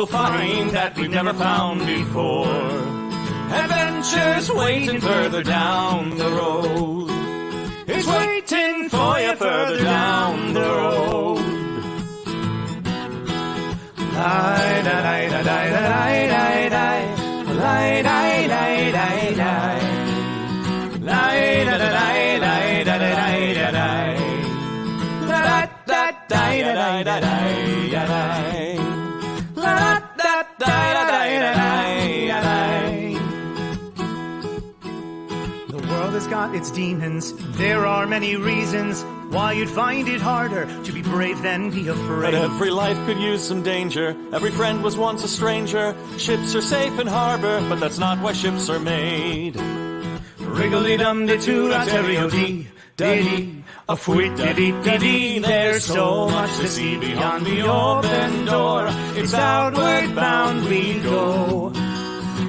we'll find that we've never found before. Adventures waiting further down the road. It's waiting for you further down the road. The world has got its demons. There are many reasons why you'd find it harder to be brave than be afraid. But every life could use some danger. Every friend was once a stranger. Ships are safe in harbor, but that's not why ships are made. Wriggly-dum-de-too-la-terrio-dee, dee, a fwit-dee-dee-dee. There's so much to see beyond the open door. It's outward bound we go.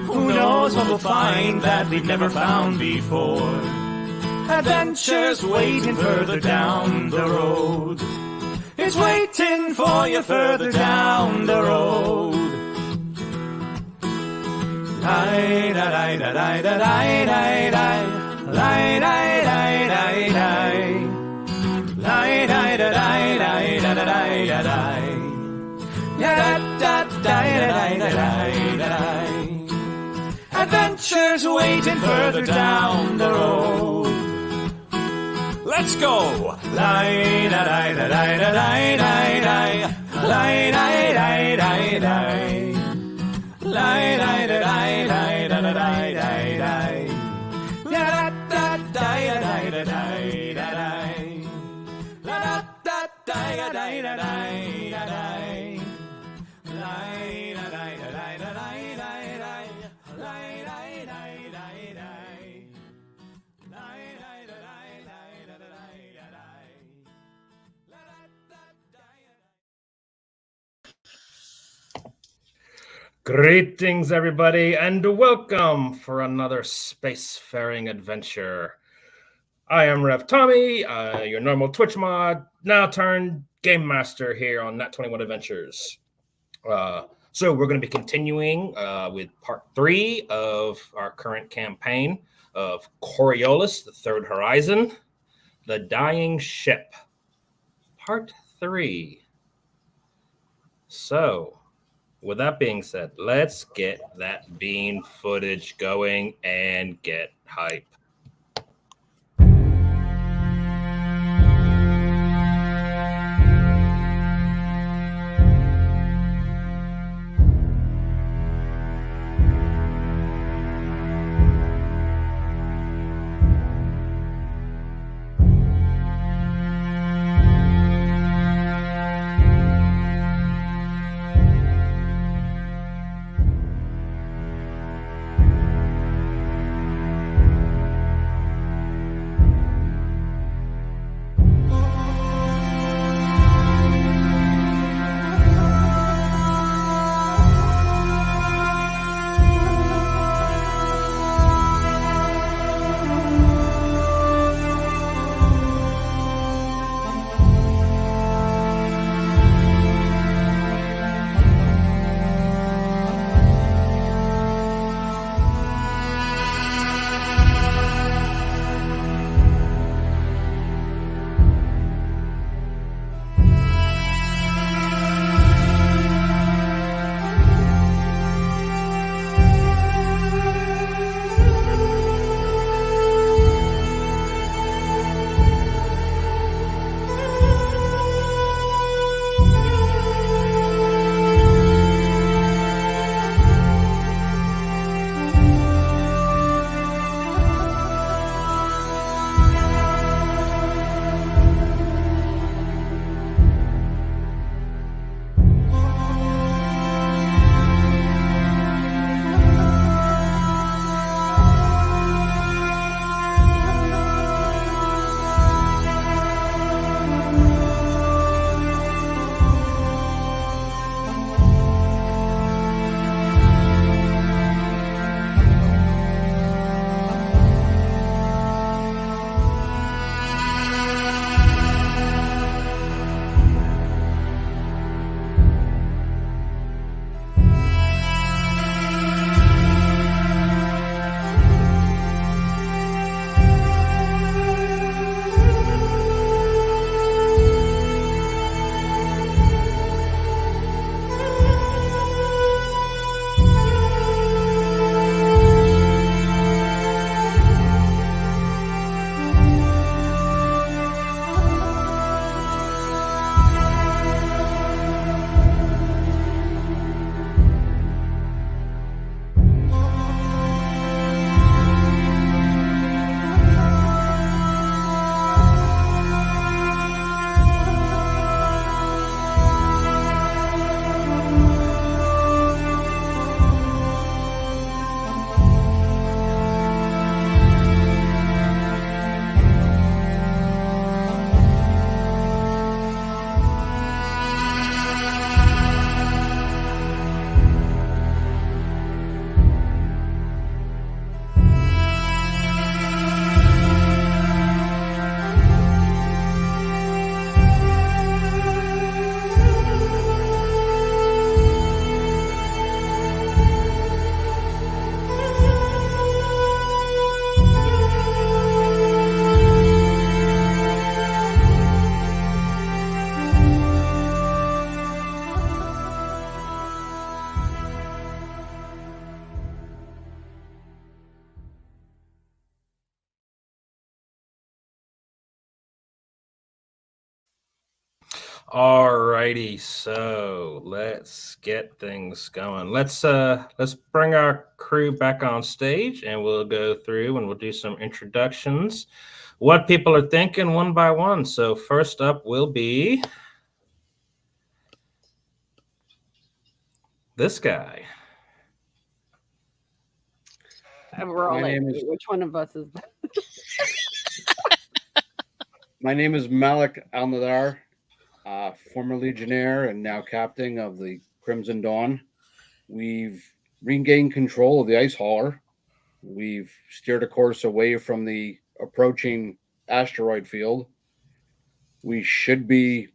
Who knows what we'll find that we've never found before. Adventures waiting further down the road. It's waiting for you further down the road. Adventures waiting further down the road. Let's go! Greetings, everybody, and welcome for another spacefaring adventure. I am Rev Tommy, your normal Twitch mod, now turned game master here on Nat 21 Adventures. So we're going to be continuing with part 3 of our current campaign of Coriolis, the Third Horizon, the Dying Ship. Part 3. So, with that being said, let's get that bean footage going and get hype. Alrighty, so let's get things going. Let's bring our crew back on stage, and we'll go through and we'll do some introductions. What people are thinking one by one. So first up will be this guy. We're all like, which one of us is that? My name is Malik Almadar, former Legionnaire and now captain of the Crimson Dawn. We've regained control of the ice hauler. We've steered a course away from the approaching asteroid field. We should be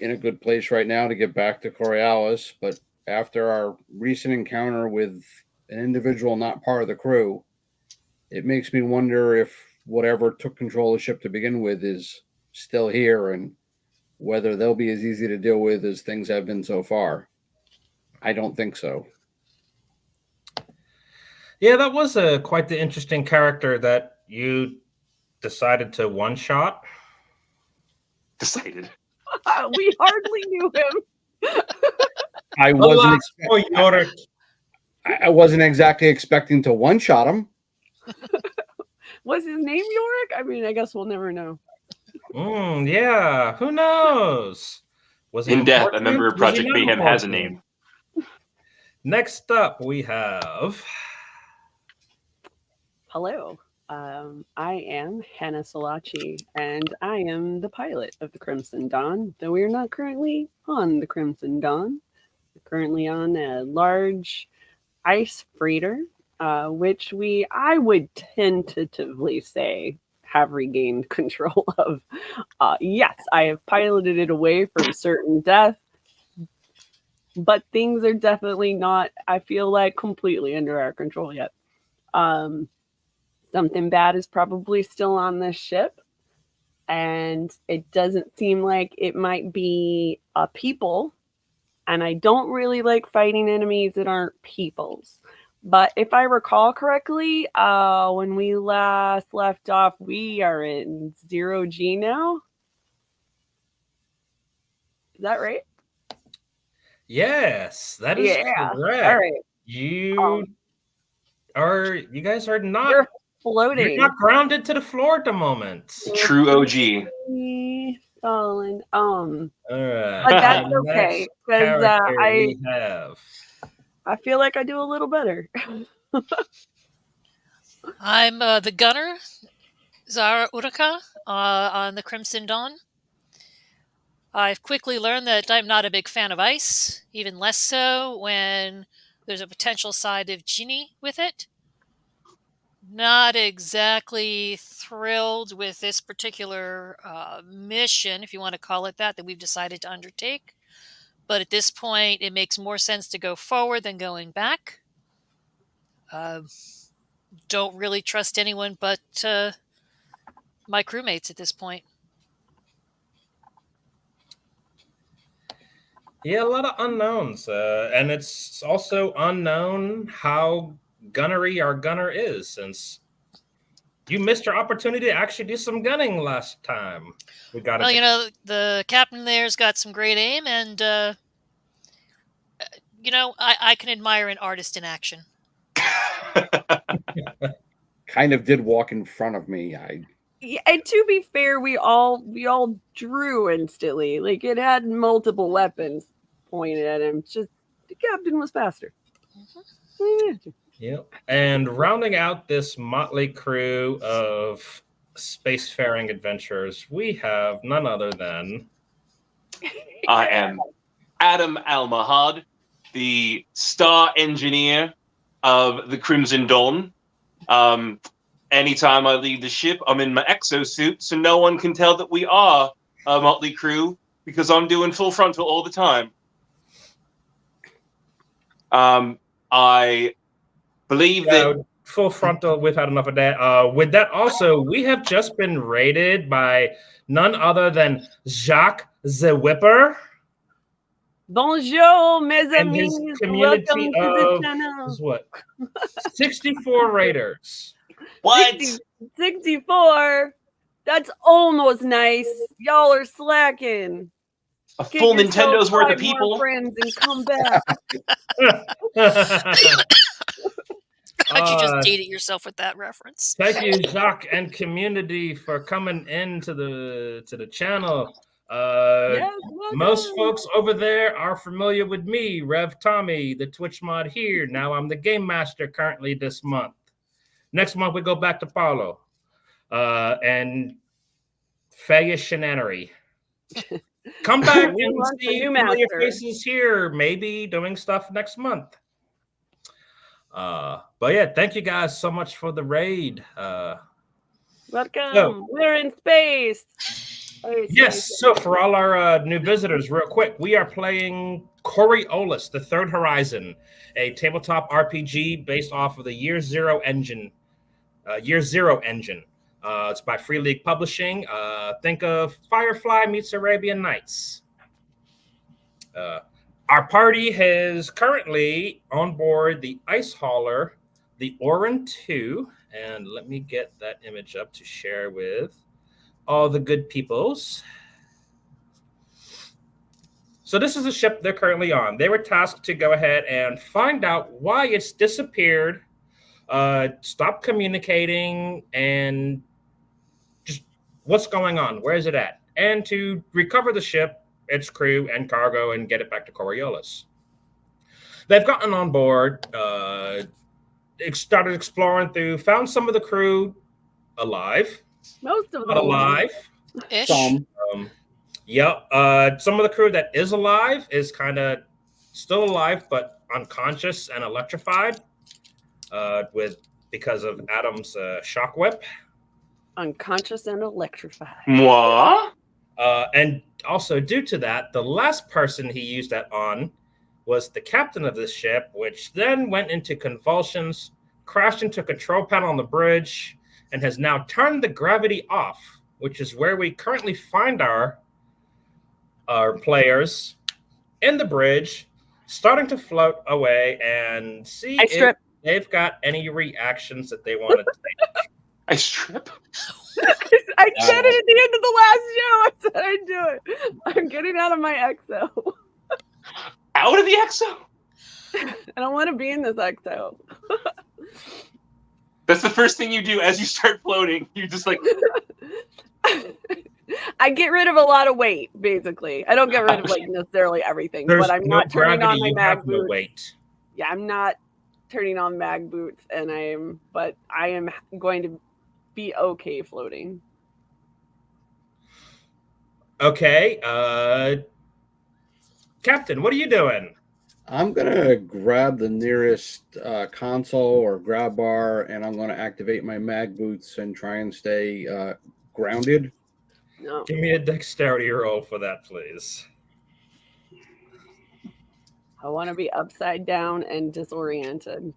in a good place right now to get back to Coriolis, but after our recent encounter with an individual not part of the crew, it makes me wonder if whatever took control of the ship to begin with is still here and whether they'll be as easy to deal with as things have been so far. I don't think so. Yeah, that was quite the interesting character that you decided to one-shot. Decided. We hardly knew him. I wasn't exactly expecting to one-shot him. Was his name Yorick? I mean, I guess we'll never know. Yeah, who knows? Was he In death, a important? member of Was he Project not Mayhem has a important? name. Next up, we have... Hello. I am Hannah Salachi, and I am the pilot of the Crimson Dawn, though we are not currently on the Crimson Dawn. We're currently on a large ice freighter, which I would tentatively say, have regained control of. Yes, I have piloted it away from certain death, but things are definitely not, I feel like, completely under our control yet. Something bad is probably still on this ship, and it doesn't seem like it might be a people, and I don't really like fighting enemies that aren't peoples. But if I recall correctly, when we last left off, we are in 0G now. Is that right? Yes, that is correct. All right. You guys are not... You're floating. You're not grounded to the floor at the moment. True OG. Stalin. All right. But that's okay, because I feel like I do a little better. I'm the gunner, Zara Uraka, on the Crimson Dawn. I've quickly learned that I'm not a big fan of ice, even less so when there's a potential side of genie with it. Not exactly thrilled with this particular mission, if you want to call it that we've decided to undertake. But at this point, it makes more sense to go forward than going back. Don't really trust anyone but my crewmates at this point. Yeah, a lot of unknowns. And it's also unknown how gunnery our gunner is, since you missed your opportunity to actually do some gunning last time. The captain there's got some great aim, and I can admire an artist in action. Kind of did walk in front of me. Yeah, and to be fair, we all drew instantly. Like, it had multiple weapons pointed at him. Just the captain was faster. Mm-hmm. Yep. And rounding out this motley crew of spacefaring adventurers, we have none other than... I am Adam Al-Mahad, the star engineer of the Crimson Dawn. Anytime I leave the ship, I'm in my exosuit, so no one can tell that we are a motley crew, because I'm doing full frontal all the time. I believe that... Full frontal, we've had enough of that. With that also, we have just been raided by none other than Jacques the Whipper. Bonjour, mes and amis. his community Welcome to the channel. is what? 64 raiders. What? 64? That's almost nice. Y'all are slacking. A full Get yourself Nintendo's worth 5 of people. more friends and come back. How'd you just date it yourself with that reference? Thank you, Jacques and community, for coming into the channel. Yes, Most welcome. folks over there are familiar with me, Rev Tommy, the Twitch mod here. Now I'm the game master currently this month. Next month we go back to Paulo and Faya Shenanery. Come back New and month, a see new familiar master. faces here. Maybe doing stuff next month. But yeah, thank you guys so much for the raid. Welcome. We're in space. Yes, so for all our new visitors, real quick, we are playing Coriolis, The Third Horizon, a tabletop RPG based off of the Year Zero engine. It's by Free League Publishing. Think of Firefly meets Arabian Nights. Our party has currently on board the ice hauler, the Orin 2, and let me get that image up to share with all the good peoples. So this is the ship they're currently on. They were tasked to go ahead and find out why it's disappeared, stop communicating, and just what's going on. Where is it at? And to recover the ship, its crew, and cargo, and get it back to Coriolis. They've gotten on board, started exploring through, found some of the crew alive. Most of them Not alive. Ish. Some. Some of the crew that is alive is kind of still alive, but unconscious and electrified because of Adam's shock whip. Unconscious and electrified. What? And also due to that, the last person he used that on was the captain of this ship, which then went into convulsions, crashed into a control panel on the bridge, and has now turned the gravity off, which is where we currently find our players in the bridge, starting to float away and see if they've got any reactions that they want to take. I strip. I said it at the end of the last show. I said I'd do it. I'm getting out of my exo. Out of the exo? I don't want to be in this exo. That's the first thing you do as you start floating. You just like... I get rid of a lot of weight, basically. I don't get rid of like necessarily everything, but I'm not turning on my mag boots. Weight. Yeah, I'm not turning on mag boots, and I am going to be okay floating. Okay, Captain, what are you doing? I'm gonna grab the nearest console or grab bar, and I'm gonna activate my mag boots and try and stay grounded. No. Give me a dexterity roll for that, please. I want to be upside down and disoriented.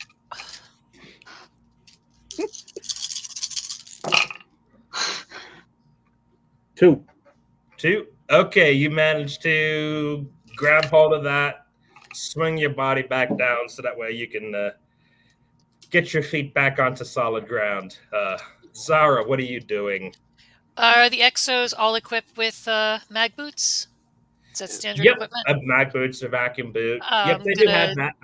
Two. Okay, you managed to grab hold of that, swing your body back down so that way you can get your feet back onto solid ground. Zara, what are you doing? Are the exos all equipped with mag boots? Is that standard Yep, equipment? mag boots, a vacuum boot. Yep, they do have that.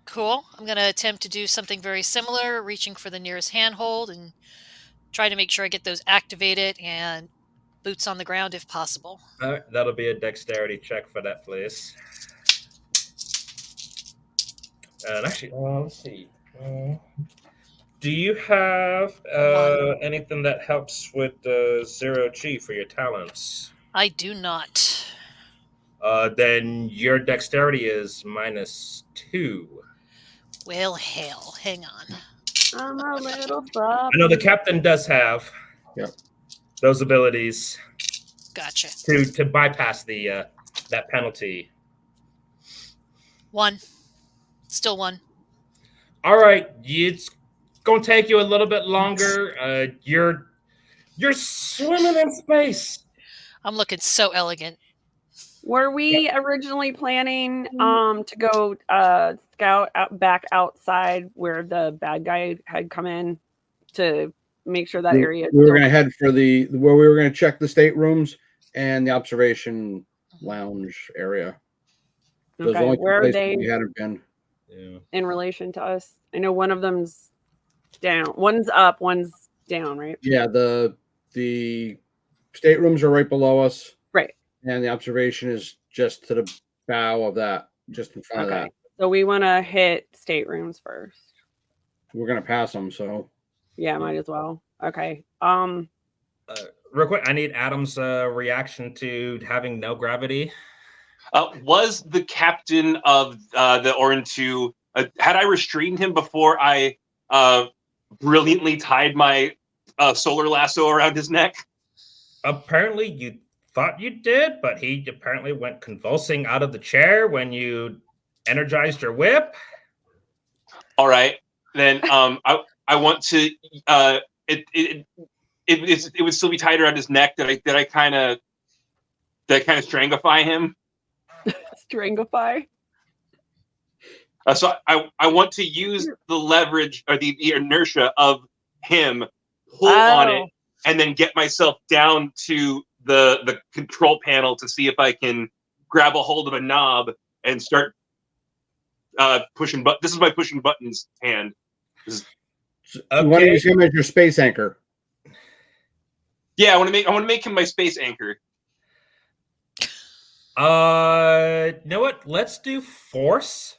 Cool. I'm going to attempt to do something very similar, reaching for the nearest handhold and try to make sure I get those activated and boots on the ground if possible. All right, that'll be a dexterity check for that, please. And actually, let's see. Do you have anything that helps with zero G for your talents? I do not. Then your dexterity is -2. Well, hell, hang on. I'm a little soft. I know the captain does have those abilities. Gotcha. To bypass the that penalty. 1. Still 1. All right, it's gonna take you a little bit longer. You're swimming in space. I'm looking so elegant. Were we originally planning to go scout back outside where the bad guy had come in to make sure that area? We were going to head for where we were going to check the staterooms and the observation lounge area. Those Okay, only two where are places they we hadn't been. Yeah. in relation to us? I know one of them's down. One's up, one's down, right? Yeah, the staterooms are right below us, Right. and the observation is just to the bow of that, just in front of Okay. that. So we want to hit staterooms first. We're gonna pass them, so Yeah, might as well. Okay. Real quick, I need Adam's reaction to having no gravity. Was the captain of the Orin 2, had I restrained him before I brilliantly tied my solar lasso around his neck? Apparently, you thought you did, but he apparently went convulsing out of the chair when you energized your whip. All right, then I want to it would still be tied around his neck. Did I kind of strangify him? Strangify. So I want to use the leverage or the inertia of him, pull on it, and then get myself down to the control panel to see if I can grab a hold of a knob and start pushing. But this is my pushing buttons hand. you want to use him as your space anchor. Yeah, I want to make him my space anchor. You know what? Let's do force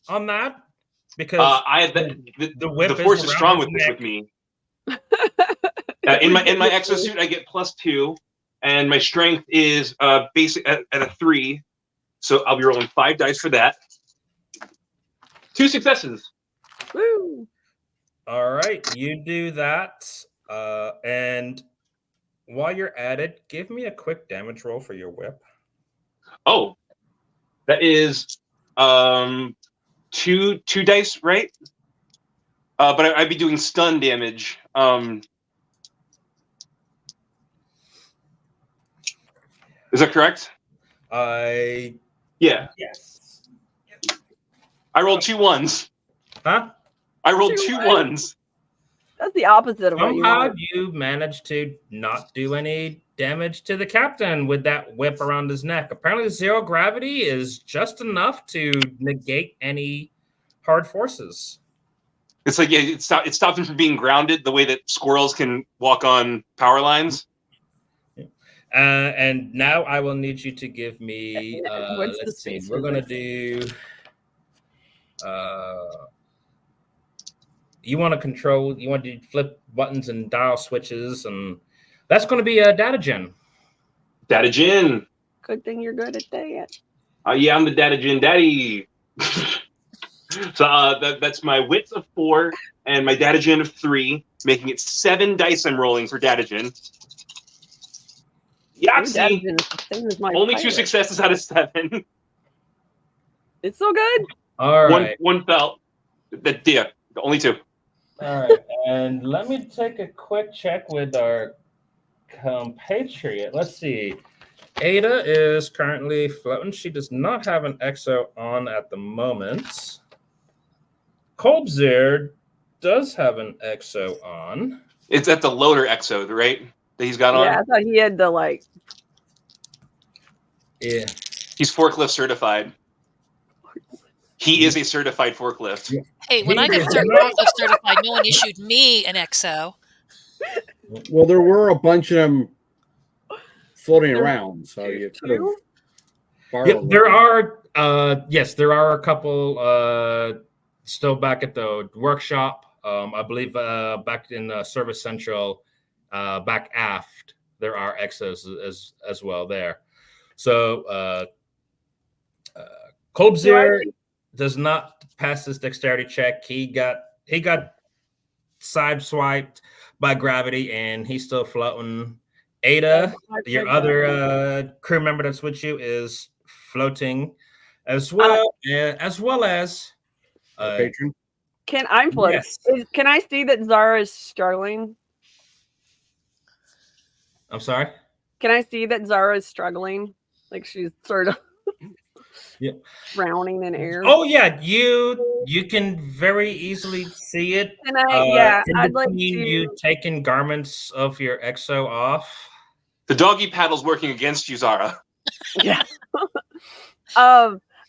on that because the whip the force is strong with me. In my exosuit, I get +2, and my strength is basic at a 3. So I'll be rolling 5 dice for that. 2 successes. Woo! All right, you do that, and while you're at it, give me a quick damage roll for your whip. Oh, that is 2 dice, right? But I'd be doing stun damage. Is that correct? Yeah. Yes. I rolled 2 1s. Huh? I rolled 2 1s. That's the opposite of what you Somehow want. you managed to not do any damage to the captain with that whip around his neck. Apparently, 0 gravity is just enough to negate any hard forces. It's like it stopped him from being grounded the way that squirrels can walk on power lines. And now I will need you to give me. What's the Let's see. space We're for gonna this? do. You want to control. You want to flip buttons and dial switches, and that's going to be a data gen. Data gen. Good thing you're good at that. Yeah, I'm the data gen daddy. So that's my wits of 4 and my data gen of 3, making it 7 dice I'm rolling for data gen. Yahtzee! Only 2 successes out of 7. It's so good. All right. One felt. Yeah, only 2. All right, and let me take a quick check with our compatriot. Let's see. Ada is currently floating. She does not have an exo on at the moment. Kolbzir does have an exo on. It's at the loader exo, right? That he's got on? Yeah, I thought he had the like. Yeah. He's forklift certified. He is a certified forklift. Yeah. Hey, when I got forklift certified, no one issued me an XO. Well, there were a bunch of them floating around, so you could have borrowed. There are, yes, there are a couple still back at the workshop. I believe back in Service Central, back aft, there are exos as well there. So Kolbzir does not pass his dexterity check. He got sideswiped by gravity, and he's still floating. Ada, your other crew member that's with you, is floating as well, as patron. I'm floating. Yes. Can I see that Zara is struggling? I'm sorry? Can I see that Zara is struggling? Like she's sort of drowning in air. Oh yeah, you can very easily see it. And I'd like to. You taking garments of your exo off. The doggy paddle's working against you, Zara. Yeah.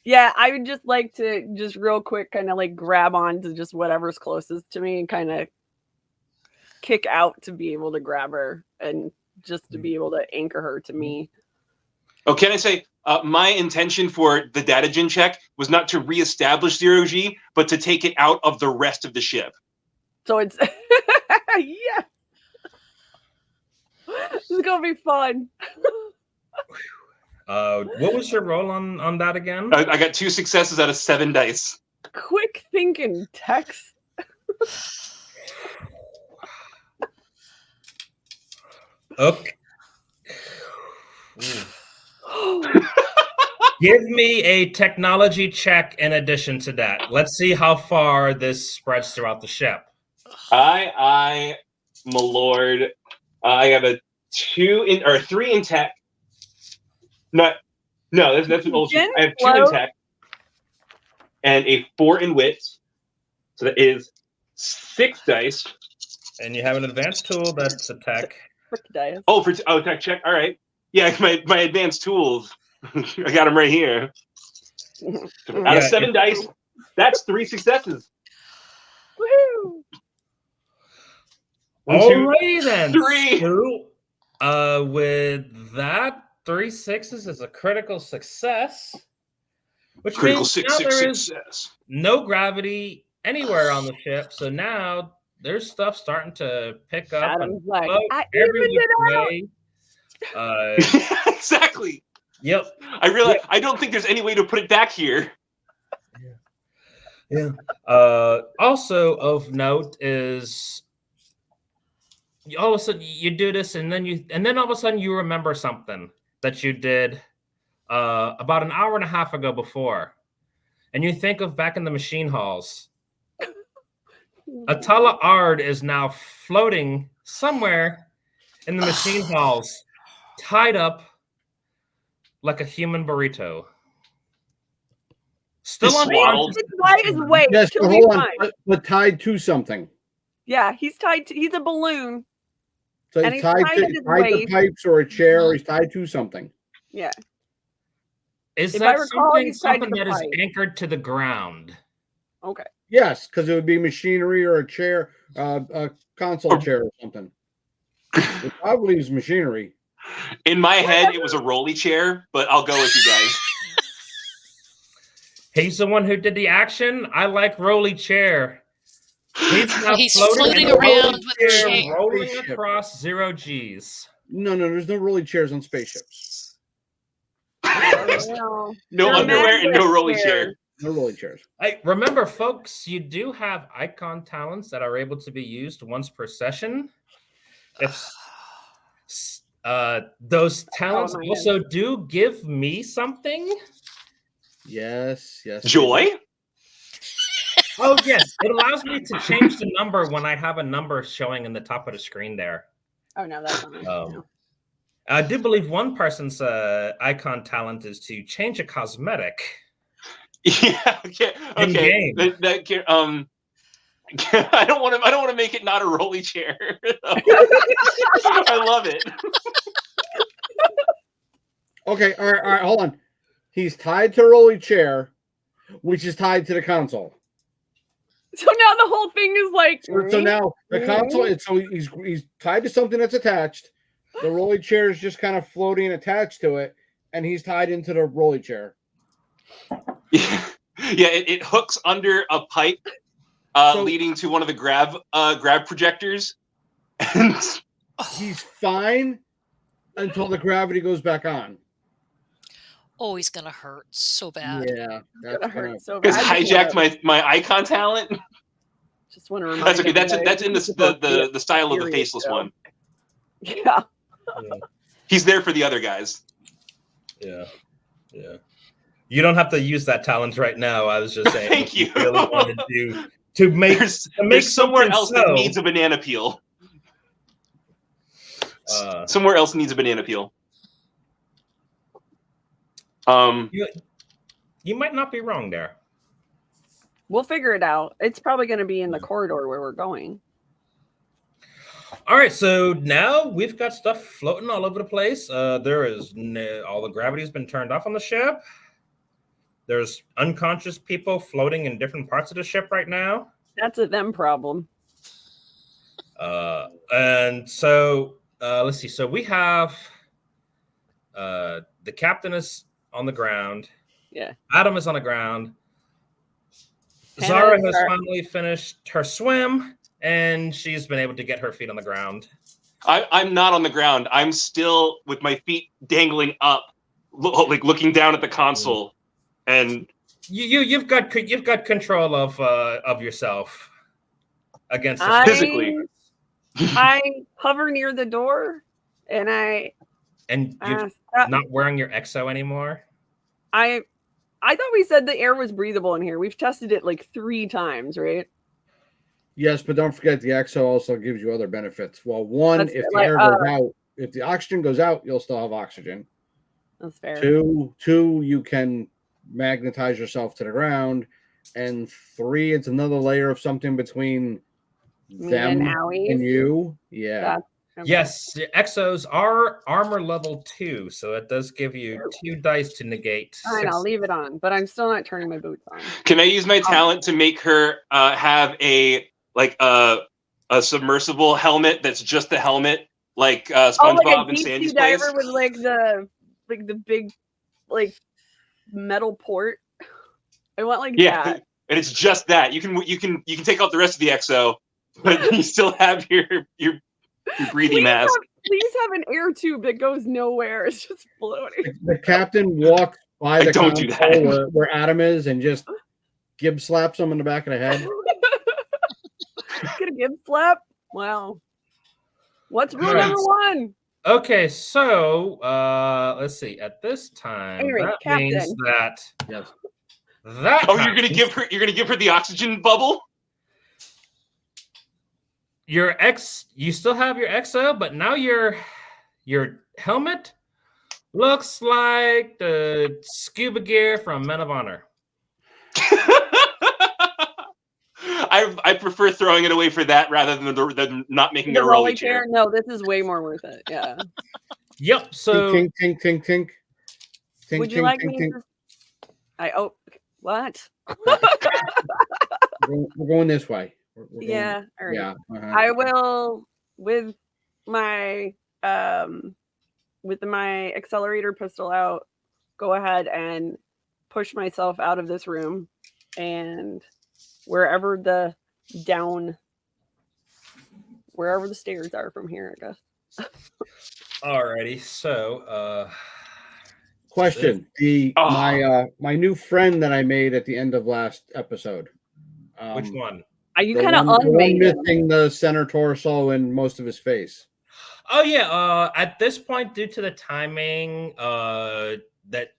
Yeah, I would just like to just real quick kind of like grab on to just whatever's closest to me and kind of kick out to be able to grab her and just to be able to anchor her to me. Oh, can I say, my intention for the datagen check was not to reestablish zero G, but to take it out of the rest of the ship. So it's yeah. This is gonna be fun. What was your roll on that again? I got 2 successes out of 7 dice. Quick thinking, Tex. Okay. Give me a technology check in addition to that. Let's see how far this spreads throughout the ship. My lord. I have a 3 in tech. No, that's an old. I have 2 in tech and a 4 in wit. So that is 6 dice. And you have an advanced tool that's a tech. Dice. Oh, tech check. All right. Yeah, my advanced tools. I got them right here. Out of 7 dice, that's 3 successes. Woohoo! Alrighty then. 3. So, with that, 3 sixes is a critical success. Which Critical means 6 now there is success. no gravity anywhere on the ship. So now there's stuff starting to pick up Adam's and like, float I every evened which it way. Exactly. Yep. I realize I don't think there's any way to put it back here. Yeah. Also of note is all of a sudden you do this and then all of a sudden you remember something that you did about an hour and a half ago before. And you think of back in the machine halls. Atala Ard is now floating somewhere in the machine halls, tied up like a human burrito. Still on Swaddled. It's by his waist. Yes, He'll but be hold on, fine. but tied to something. Yeah, he's tied to. He's a balloon. So And he's he's tied tied to, at his tied to waist. pipes or a chair, or he's tied to something. Yeah. Is If that I recall, he's tied to something the that is pipe. anchored to the ground? Okay. Yes, because it would be machinery or a chair, a console chair or something. It probably is machinery. In my head, it was a rolly chair, but I'll go with you guys. He's the one who did the action. I like rolly chair. He's floating in a rolly around with a chair. rolling Spaceship. across 0 Gs. No, there's no rolly chairs on spaceships. No No underwear and no rolly chair. No rolly chairs. Hey, remember, folks, you do have icon talents that are able to be used once per session. If those talents also do give me something. Yes. Joy? Oh, yes. It allows me to change the number when I have a number showing in the top of the screen there. Oh, no, that's not No. I do believe one person's icon talent is to change a cosmetic. Yeah. Okay. In-game. I don't want to make it not a rolly chair. I love it. Okay, all right, hold on. He's tied to a rolly chair, which is tied to the console. So now the whole thing is like. So now the console, he's tied to something that's attached. The rolly chair is just kind of floating attached to it, and he's tied into the rolly chair. Yeah, it hooks under a pipe leading to one of the grab projectors. And he's fine until the gravity goes back on. Oh, he's gonna hurt so bad. Yeah, that's gonna hurt so Because bad. hijacked my icon talent. Just want to remind. That's okay. That's everybody in the style of the faceless one. Yeah. He's there for the other guys. Yeah. You don't have to use that talent right now. I was just saying. Thank you. Really wanted to make There's somewhere something else that needs a banana peel. Somewhere else needs a banana peel. You might not be wrong there. We'll figure it out. It's probably going to be in the corridor where we're going. All right, so now we've got stuff floating all over the place. There is all the gravity has been turned off on the ship. There's unconscious people floating in different parts of the ship right now. That's a them problem. And so let's see. So we have the captain is on the ground. Yeah. Adam is on the ground. Hannah Zara has are- finally finished her swim, and she's been able to get her feet on the ground. I'm not on the ground. I'm still with my feet dangling up, like looking down at the console, and You've got control of yourself against the physically. I hover near the door, and you're not wearing your exo anymore. I thought we said the air was breathable in here. We've tested it like 3 times, right? Yes, but don't forget the exo also gives you other benefits. Well, one, That's if the like, air goes out, if the oxygen goes out, you'll still have oxygen. That's fair. Two, you can magnetize yourself to the ground, and 3, it's another layer of something between them and you. Yeah. Okay. Yes, the exos are armor level 2, so it does give you 2 dice to negate. Fine, I'll leave it on, but I'm still not turning my boots on. Can I use my talent to make her have a submersible helmet that's just the helmet, like SpongeBob like a and deep Sandy's sea diver place? with like the big metal port. I want like that. And it's just that you can take out the rest of the exo, but you still have your breathing mask. Please have an air tube that goes nowhere. It's just floating. The captain walks by the don't do console where Adam is and just Gib slaps him in the back of the head. Get a Gib slap? Wow. What's rule number 1? Okay, so let's see. At this time, Anyway, that captain. means that Yes. that you're gonna give her the oxygen bubble? You still have your exo, but now your helmet looks like the scuba gear from Men of Honor. I prefer throwing it away for that rather than not making a rolly chair. No, this is way more worth it. Yeah. Yep. So tink, tink, tink, tink. Tink, would you tink, like tink, me tink. what? We're going this way. We're Yeah. All right. Yeah. I will with my accelerator pistol out, go ahead and push myself out of this room and wherever the stairs are from here, I guess. alrighty. So Question: my new friend that I made at the end of last episode. Which one? Are you kind of unmade? Missing the center torso and most of his face. Oh yeah. At this point, due to the timing, that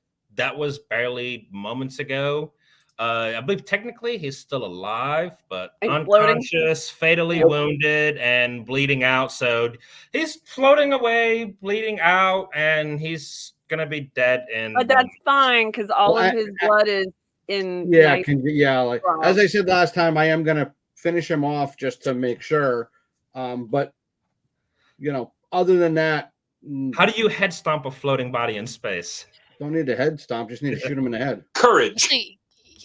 was barely moments ago. I believe technically he's still alive, but unconscious, fatally wounded, and bleeding out. So he's floating away, bleeding out, and he's gonna be dead. But that's fine because all of his blood is in. Yeah, as I said last time, I am gonna finish him off just to make sure. But other than that, how do you head stomp a floating body in space? Don't need to head stomp; just need to shoot him in the head. Courage.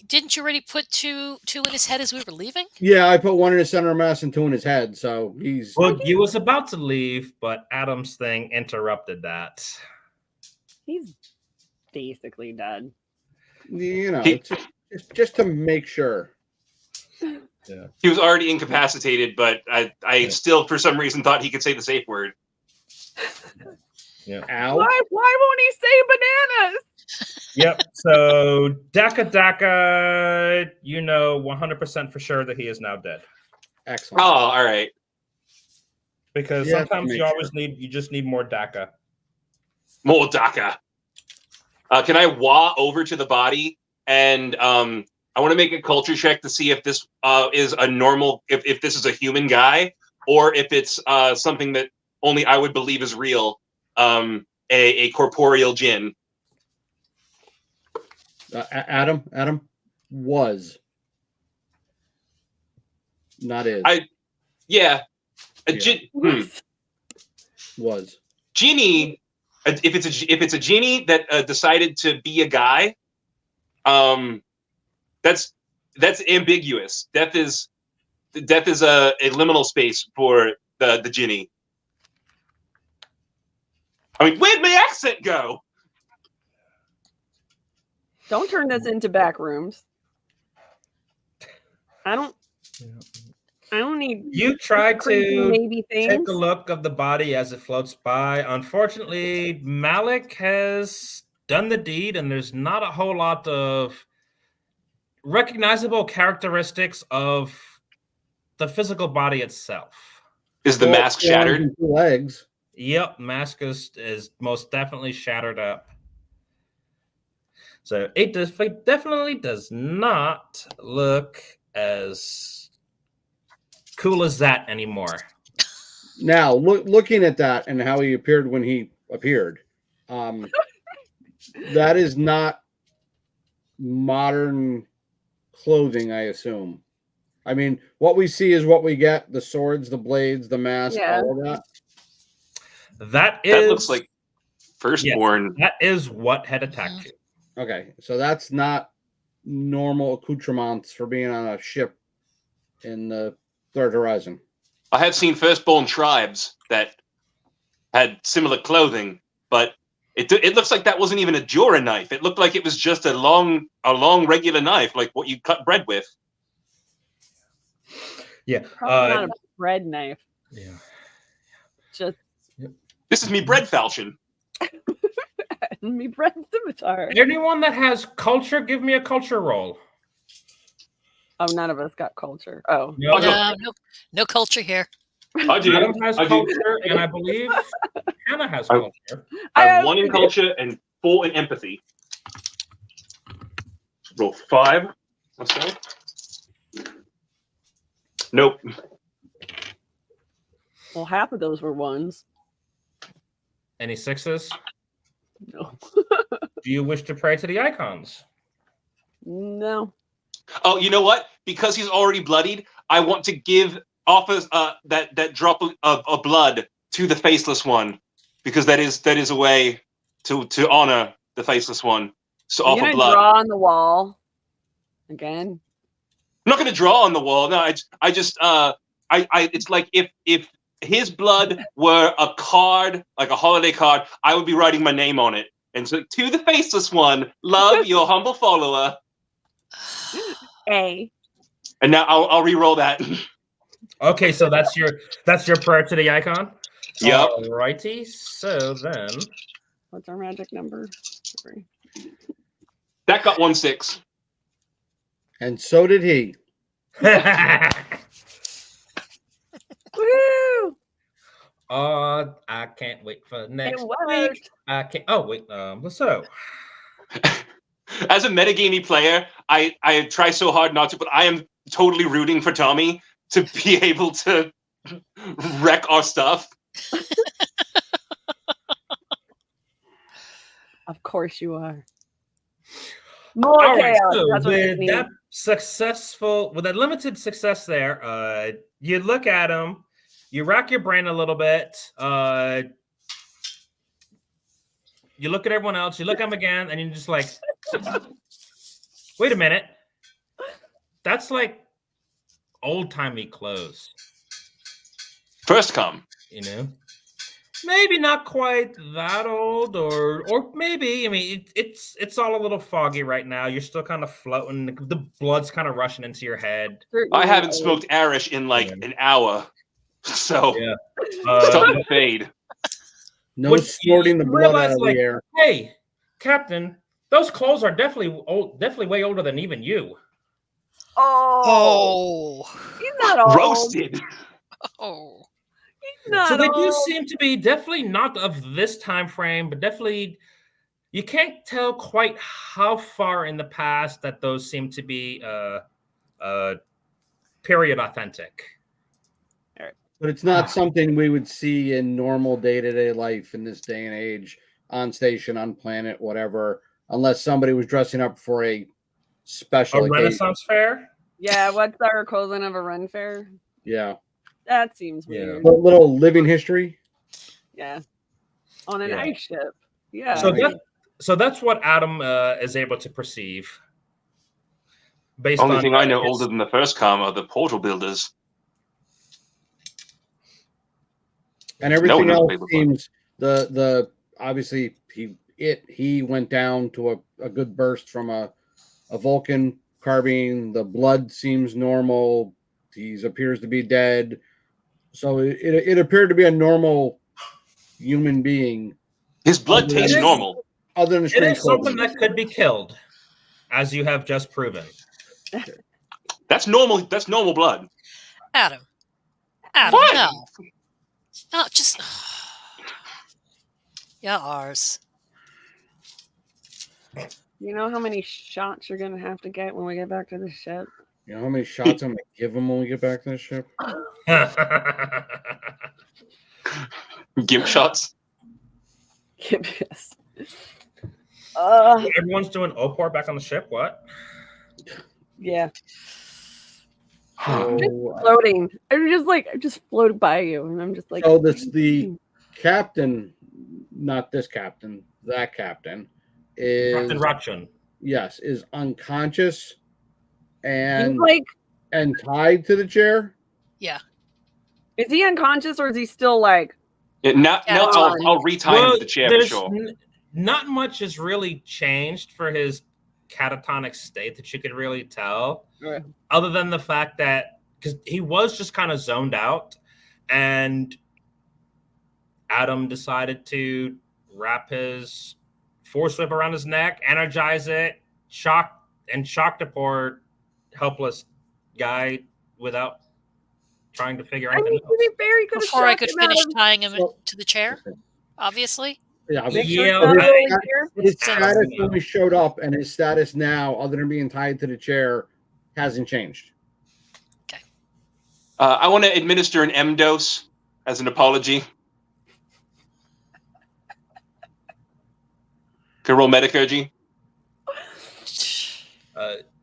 Didn't you already put two in his head as we were leaving? Yeah, I put 1 in his center of mass and 2 in his head. So he's. Well, he was about to leave, but Adam's thing interrupted that. He's basically dead. Just to make sure. Yeah. He was already incapacitated, but I still, for some reason, thought he could say the safe word. Yeah. Ow. Why won't he say bananas? Yep. So Daka, 100% for sure that he is now dead. Excellent. Oh, all right. Because sometimes you just need more Daka. More Daka. Can I wah over to the body and I want to make a culture check to see if this is a normal, if this is a human guy or if it's something that only I would believe is real, a corporeal djinn. Adam was not is. Yeah. Was genie. If it's a genie that decided to be a guy, that's ambiguous. Death is a liminal space for the genie. I mean, where'd my accent go? Don't turn this into back rooms. I don't need. You try to maybe take things. a look of the body as it floats by. Unfortunately, Malik has done the deed, and there's not a whole lot of recognizable characteristics of the physical body itself. Is the mask shattered? Legs. Yep, mask is most definitely shattered up. So it definitely does not look as cool as that anymore. Now, looking at that and how he appeared when he appeared, that is not modern clothing, I assume. I mean, what we see is what we get: the swords, the blades, the mask, all of that. That looks like Firstborn. Yes, that is what had attacked you. Okay, so that's not normal accoutrements for being on a ship in the Third Horizon. I have seen Firstborn tribes that had similar clothing, but it looks like that wasn't even a Jura knife. It looked like it was just a long regular knife, like what you cut bread with. Yeah, probably not a bread knife. Yeah, just this is me bread falchion. Me bread scimitar. Anyone that has culture, give me a culture roll. Oh, none of us got culture. Oh, no culture here. I do. Adam has culture, and I believe Hannah has culture. I have 1 in culture and 4 in empathy. Roll 5. Let's go. Nope. Well, half of those were 1s. Any 6s? No. Do you wish to pray to the icons? No. Oh, you know what? Because he's already bloodied, I want to give offers that drop of blood to the faceless one, because that is a way to honor the faceless one. So offer blood. Draw on the wall again. I'm not going to draw on the wall. No, I just it's like if his blood were a card, like a holiday card, I would be writing my name on it. And so, to the faceless one, love, your humble follower. A. And now I'll re-roll that. Okay, so that's your prayer to the icon? Yep. Alrighty, so then... What's our magic number? Sorry. That got 1-6. And so did he. Woo! I can't wait for next week. I can't. Oh wait, so as a metagamey player, I try so hard not to, but I am totally rooting for Tommy to be able to wreck our stuff. Of course you are. More chaos. Right, so that's with that limited success there, you look at him, you rack your brain a little bit, you look at everyone else, you look at him again, and you're just like, wait a minute. That's like old-timey clothes. First come. You know? Maybe not quite that old, or maybe. I mean, it's all a little foggy right now. You're still kind of floating. The blood's kind of rushing into your head. I haven't smoked Arish in like an hour, so starting to fade. No snorting the blood out of the air. Hey, Captain, those clothes are definitely old, definitely way older than even you. Oh, he's not old. Roasted. Oh. So they do seem to be definitely not of this time frame, but definitely you can't tell quite how far in the past that those seem to be period authentic. But it's not something we would see in normal day-to-day life in this day and age, on station, on planet, whatever, unless somebody was dressing up for a special occasion. Renaissance fair? Yeah, what's our equivalent of a run fair? Yeah. That seems Yeah. weird. A little living history. Yeah. On an Yeah. ice ship. Yeah. So that's what Adam is able to perceive. Based Only on thing I know his- older than the first com are the portal builders. And No everything one knows else paperclip. seems the obviously he went down to a good burst from a Vulcan carbine. The blood seems normal. He appears to be dead. So it appeared to be a normal human being. His blood Other tastes than- normal. Other than a It strange is something clothing. that could be killed, as you have just proven. That's normal. That's normal blood. Adam, What? no, just yeah, ours. You know how many shots you're gonna have to get when we get back to the ship? You know how many shots I'm gonna give him when we get back to the ship? Gimp shots. Yes. Everyone's doing Opor back on the ship. What? Yeah. So, Floating. I'm just floating by you, and I'm just like. so this the captain, not this captain, that captain is Captain Ratchun. yes, is unconscious He's and like, tied to the chair. Yeah, is he unconscious or is he still like? Yeah, now Catatonic. I'll retie him to the chair for there's sure. not much has really changed for his catatonic state that you could really tell, Right. other than the fact that because he was just kind of zoned out, and Adam decided to wrap his force whip around his neck, energize it, shock the poor helpless guy without trying to figure I anything mean, to out. be fair, he could have. before I could finish Out tying him So- to the chair, obviously. Yeah, of, make sure Yeah, it's not I- really here. his So- status when we showed up and his status now, other than being tied to the chair, hasn't changed. I want to administer an M dose as an apology. Can I roll Metacurgy?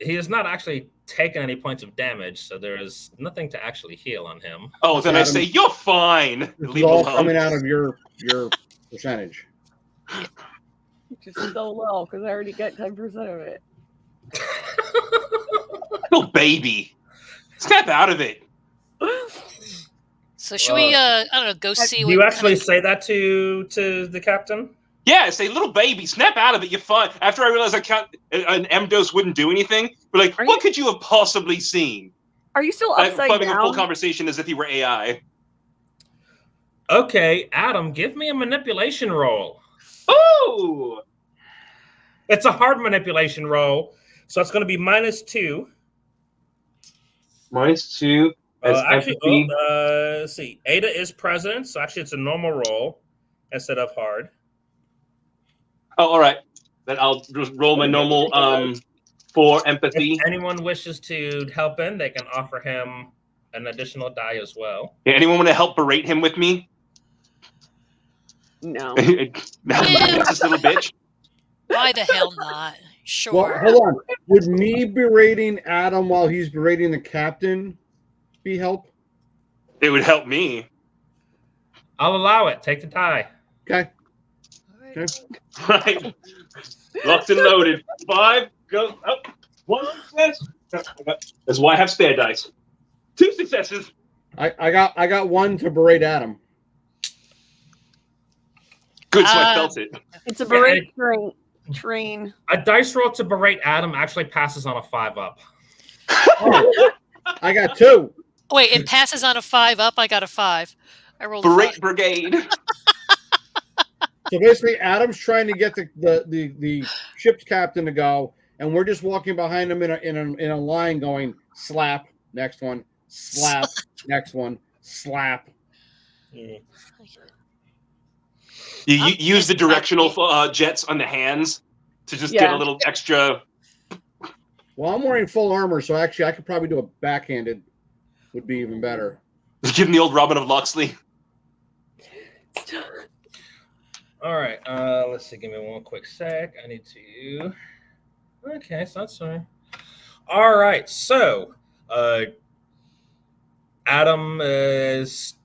He has not actually taken any points of damage, so there is nothing to actually heal on him. Oh, then I Adam, say you're fine. This is Leave all alone. coming out of your percentage. Which is so low because I already got 10% of it. Little baby. Snap out of it. So should we? I don't know. Go see Do what. you kind actually of- say that to the captain? Yeah, say little baby, snap out of it. You're fine. After I realized an M dose wouldn't do anything, but like, Are what you- could you have possibly seen? Are you still Like, upside having a full down? conversation as if he were AI. Okay, Adam, give me a manipulation roll. Ooh! It's a hard manipulation roll, so it's going to be -2. -2 as Actually, empathy. let's see. Ada is present, so actually it's a normal roll instead of hard. Oh, all right. Then I'll just roll my normal for empathy. If anyone wishes to help in, they can offer him an additional die as well. Yeah, anyone want to help berate him with me? No. This little bitch. Why the hell not? Sure. Well, hold on. Would me berating Adam while he's berating the captain be help? It would help me. I'll allow it. Take the die. Okay. Right. Locked and loaded. 5 go up. 1 success. That's why I have spare dice. 2 successes. I got one to berate Adam. Good, so I felt it. It's a berate train. A dice roll to berate Adam actually passes on a 5-up. Oh, I got 2. Wait, it passes on a 5 up. I got a 5. I rolled a Berate 5. brigade. So basically, Adam's trying to get the ship's captain to go, and we're just walking behind him in a line, going slap, next one, slap, next one, slap. You use the directional jets on the hands to just get a little extra. Well, I'm wearing full armor, so actually I could probably do a backhanded. Would be even better. Give him the old Robin of Locksley. All right. Let's see. Give me one quick sec. I need to. Okay, so that's fine. All right. So, Adam is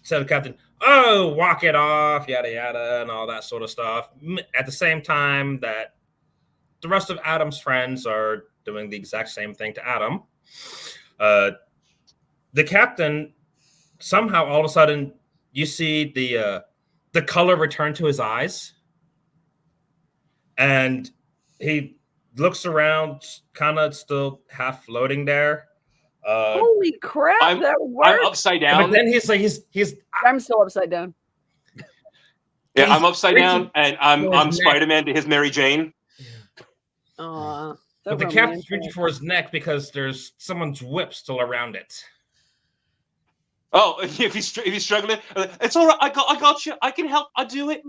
said to the captain, "Oh, walk it off, yada yada, and all that sort of stuff." At the same time that the rest of Adam's friends are doing the exact same thing to Adam. The captain somehow all of a sudden you see the color return to his eyes, and he looks around, kind of still half floating there. Holy crap, I'm that I'm worked. upside But down. then he's like he's I'm still upside down. Yeah, he's I'm upside down, and I'm his neck. Spider-Man to his Mary Jane. Aw, so But the captain's romantic. reaching for his neck because there's someone's whip still around it. Oh, if he's struggling, it's all right. I got you. I can help. I'll do it.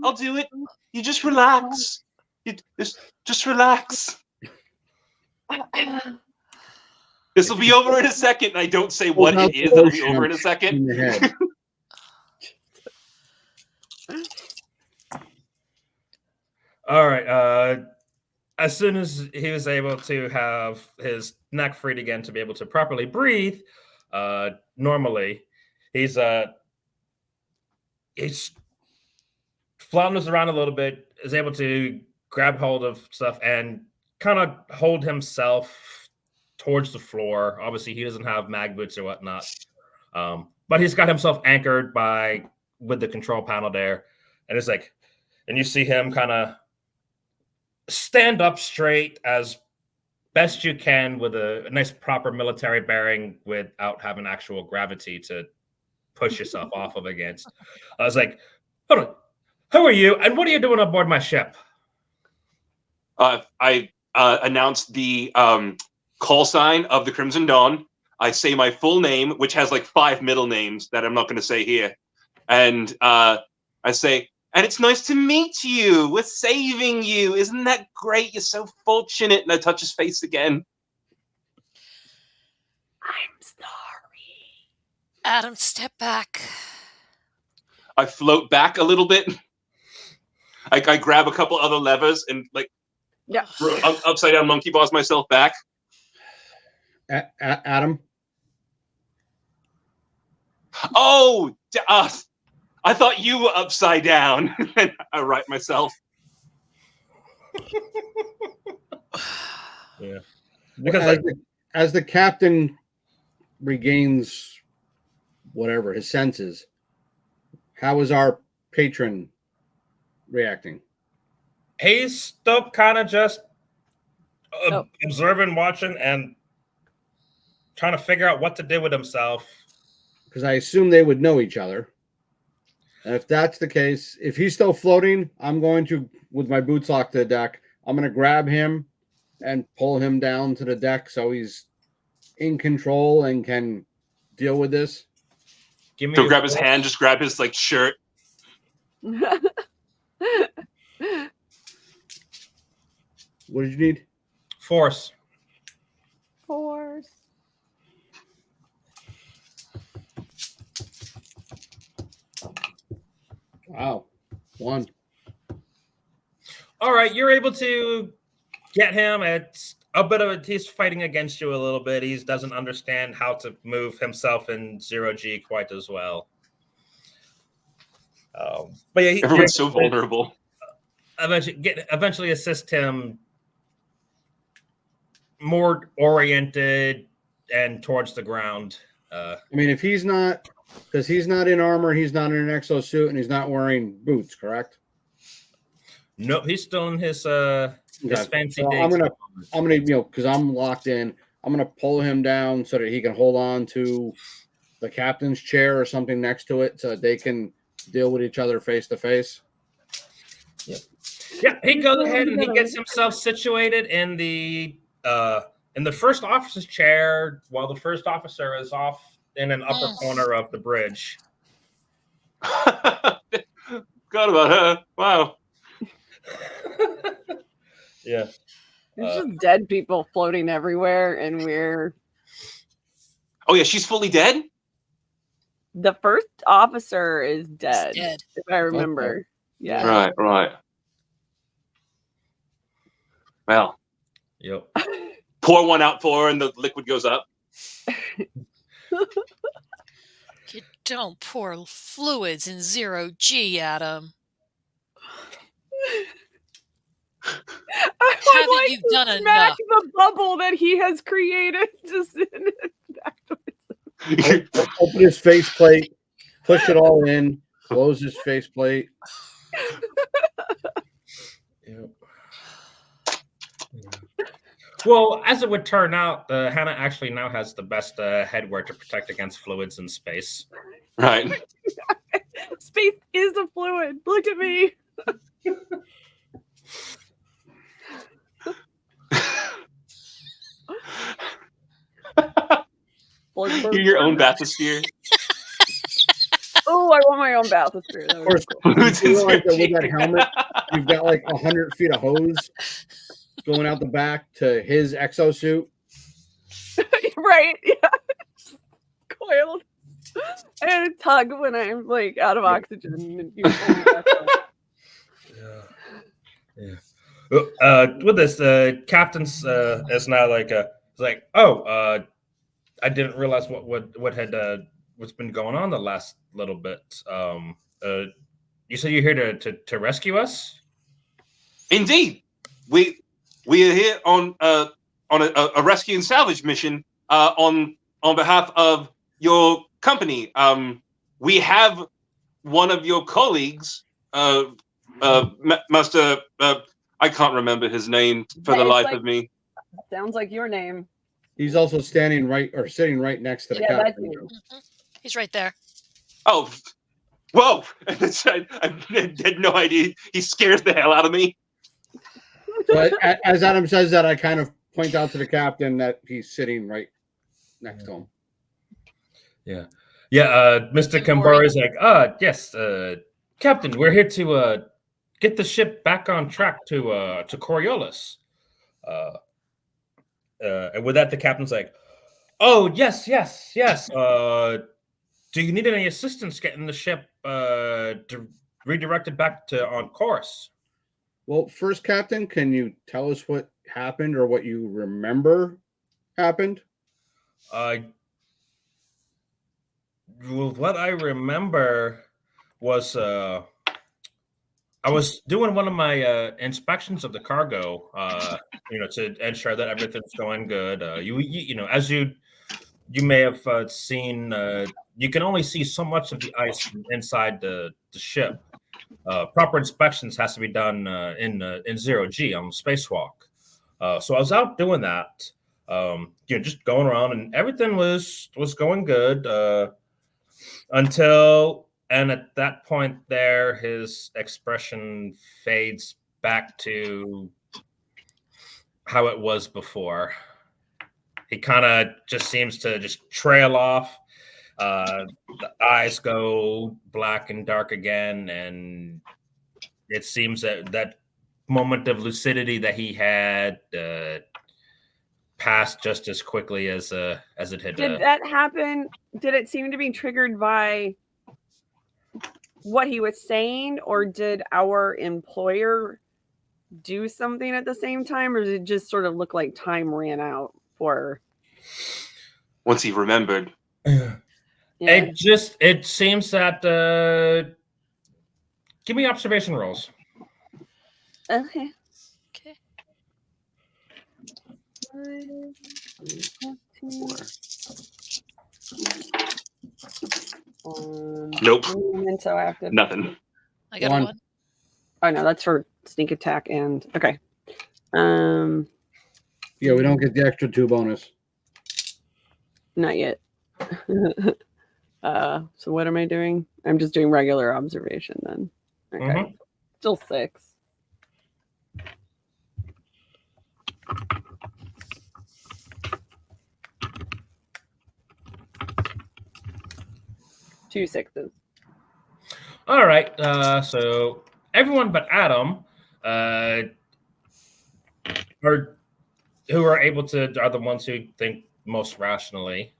You just relax. You just relax. This will be over in a second. And I don't say what it is. It'll be over in a second. In your head. All right. As soon as he was able to have his neck freed again to be able to properly breathe, normally, he's flounders around a little bit, is able to grab hold of stuff and kind of hold himself towards the floor. Obviously, he doesn't have mag boots or whatnot, but he's got himself anchored with the control panel there, and it's like, and you see him kind of stand up straight as best you can with a nice proper military bearing without having actual gravity to push yourself off of against. I was like, hold on, who are you and what are you doing aboard my ship? I announced the call sign of the Crimson Dawn. I say my full name, which has like 5 middle names that I'm not going to say here. And I say, and it's nice to meet you. We're saving you. Isn't that great? You're so fortunate. And I touch his face again. I'm sorry. Adam, step back. I float back a little bit. I grab a couple other levers and like upside down monkey bars myself back. Adam? Oh, I thought you were upside down. I right myself. Yeah. Because as the captain regains whatever his senses, how is our patron reacting? He's still kind of just observing, watching, and trying to figure out what to do with himself. Because I assume they would know each other. And if that's the case, if he's still floating, I'm going to, with my boots locked to the deck, I'm going to grab him and pull him down to the deck so he's in control and can deal with this. Give me So grab his hand, just grab his like shirt. What did you need? Force. Wow. 1. All right, you're able to get him. It's a bit of he's fighting against you a little bit. He doesn't understand how to move himself in 0G quite as well. But yeah, Everyone's so vulnerable. Eventually assist him more oriented and towards the ground. I mean, if he's not, because he's not in armor, he's not in an exosuit, and he's not wearing boots, correct? No, he's still in his fancy. So I'm gonna, because I'm locked in. I'm gonna pull him down so that he can hold on to the captain's chair or something next to it, so that they can deal with each other face to face. Yeah, he goes ahead and he gets himself situated in the first officer's chair while the first officer is off in an upper corner of the bridge. Forgot about her. Wow. Yeah. There's just dead people floating everywhere, and we're Oh yeah, she's fully dead? the first officer is dead, He's dead. if I remember. Okay. Yeah. Right. Well, Yep. pour one out for her and the liquid goes up. Don't pour fluids in 0G, Adam. I would Haven't like you to done smack enough? the bubble that he has created. Just Open his faceplate, push it all in, close his faceplate. Yep. Yeah. Well, as it would turn out, Hannah actually now has the best headwear to protect against fluids in space. Right. Space is a fluid. Look at me. You're your own bathysphere. Oh, I want my own bathysphere. That Of would course, be cool. you realize that with that helmet, you've got like 100 feet of hose going out the back to his exosuit. Right? Yeah. Coiled. And a tug when I'm like out of oxygen. And you pull me back up. Yeah. With this, captain's is now like it's like, oh, I didn't realize what had what's been going on the last little bit. You said you're here to rescue us? Indeed, we are here on a rescue and salvage mission on behalf of your company. We have one of your colleagues, Master. I can't remember his name for the It's life like- of me. Sounds like your name. He's also sitting right next to the Yeah, that's captain. you. He's right there. Oh, whoa! I had no idea. He scares the hell out of me. So as Adam says that, I kind of point out to the captain that he's sitting right next to him. Yeah. Mr. Kambari is like, yes, Captain, we're here to get the ship back on track to Coriolis. And with that, the captain's like, oh, yes. Do you need any assistance getting the ship redirected back to on course? Well, first, Captain, can you tell us what happened or what you remember happened? Well, what I remember was I was doing one of my inspections of the cargo, to ensure that everything's going good. You know, as you may have seen, you can only see so much of the ice inside the ship. Proper inspections has to be done in 0G on the spacewalk. So I was out doing that, just going around, and everything was going good until. And at that point there, his expression fades back to how it was before. He kind of just seems to just trail off. The eyes go black and dark again. And it seems that moment of lucidity that he had passed just as quickly as it had. Did that happen? Did it seem to be triggered by what he was saying, or did our employer do something at the same time, or did it just sort of look like time ran out for Once he remembered. yeah. It seems that give me observation rolls. Okay. Okay. Nope. So active. Nothing. I got One. a 1. Oh no, that's for sneak attack and okay. Yeah, we don't get the extra 2 bonus. Not yet. So what am I doing? I'm just doing regular observation then. Okay. Mhm. Still 6. Two 6s. All right. So everyone but Adam are who are able to are the ones who think most rationally,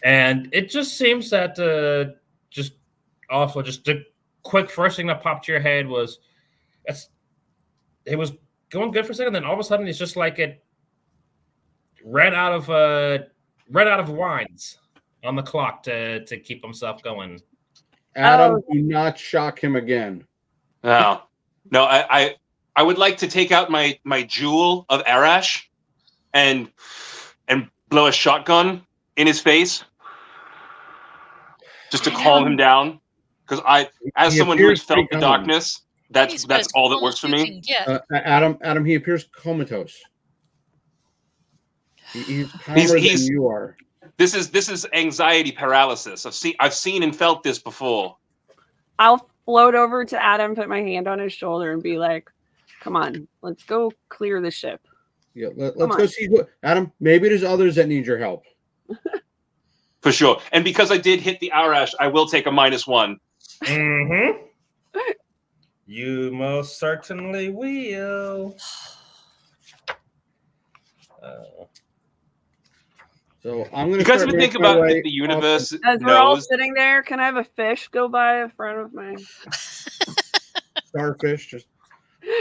and it just seems that just the quick first thing that popped to your head was it was going good for a second, then all of a sudden it's just like it ran out of wines. on the clock to keep himself going. Adam, Oh. do not shock him again. No, no. I would like to take out my jewel of Arash and blow a shotgun in his face just to calm him down. Because as He someone who has appears felt pretty the calm. darkness, He's that's as all that calm works as for you me. can get. Adam, he appears comatose. He's calmer than you are. This is anxiety paralysis. I've seen and felt this before. I'll float over to Adam, put my hand on his shoulder, and be like, "Come on, let's go clear the ship." Yeah, let's go see Adam. Maybe there's others that need your help. For sure. And because I did hit the Arash, I will take a -1. Mm-hmm. You most certainly will. So I'm going to. You guys ever think about the universe As we're all knows? sitting there, can I have a fish go by in front of my starfish? Just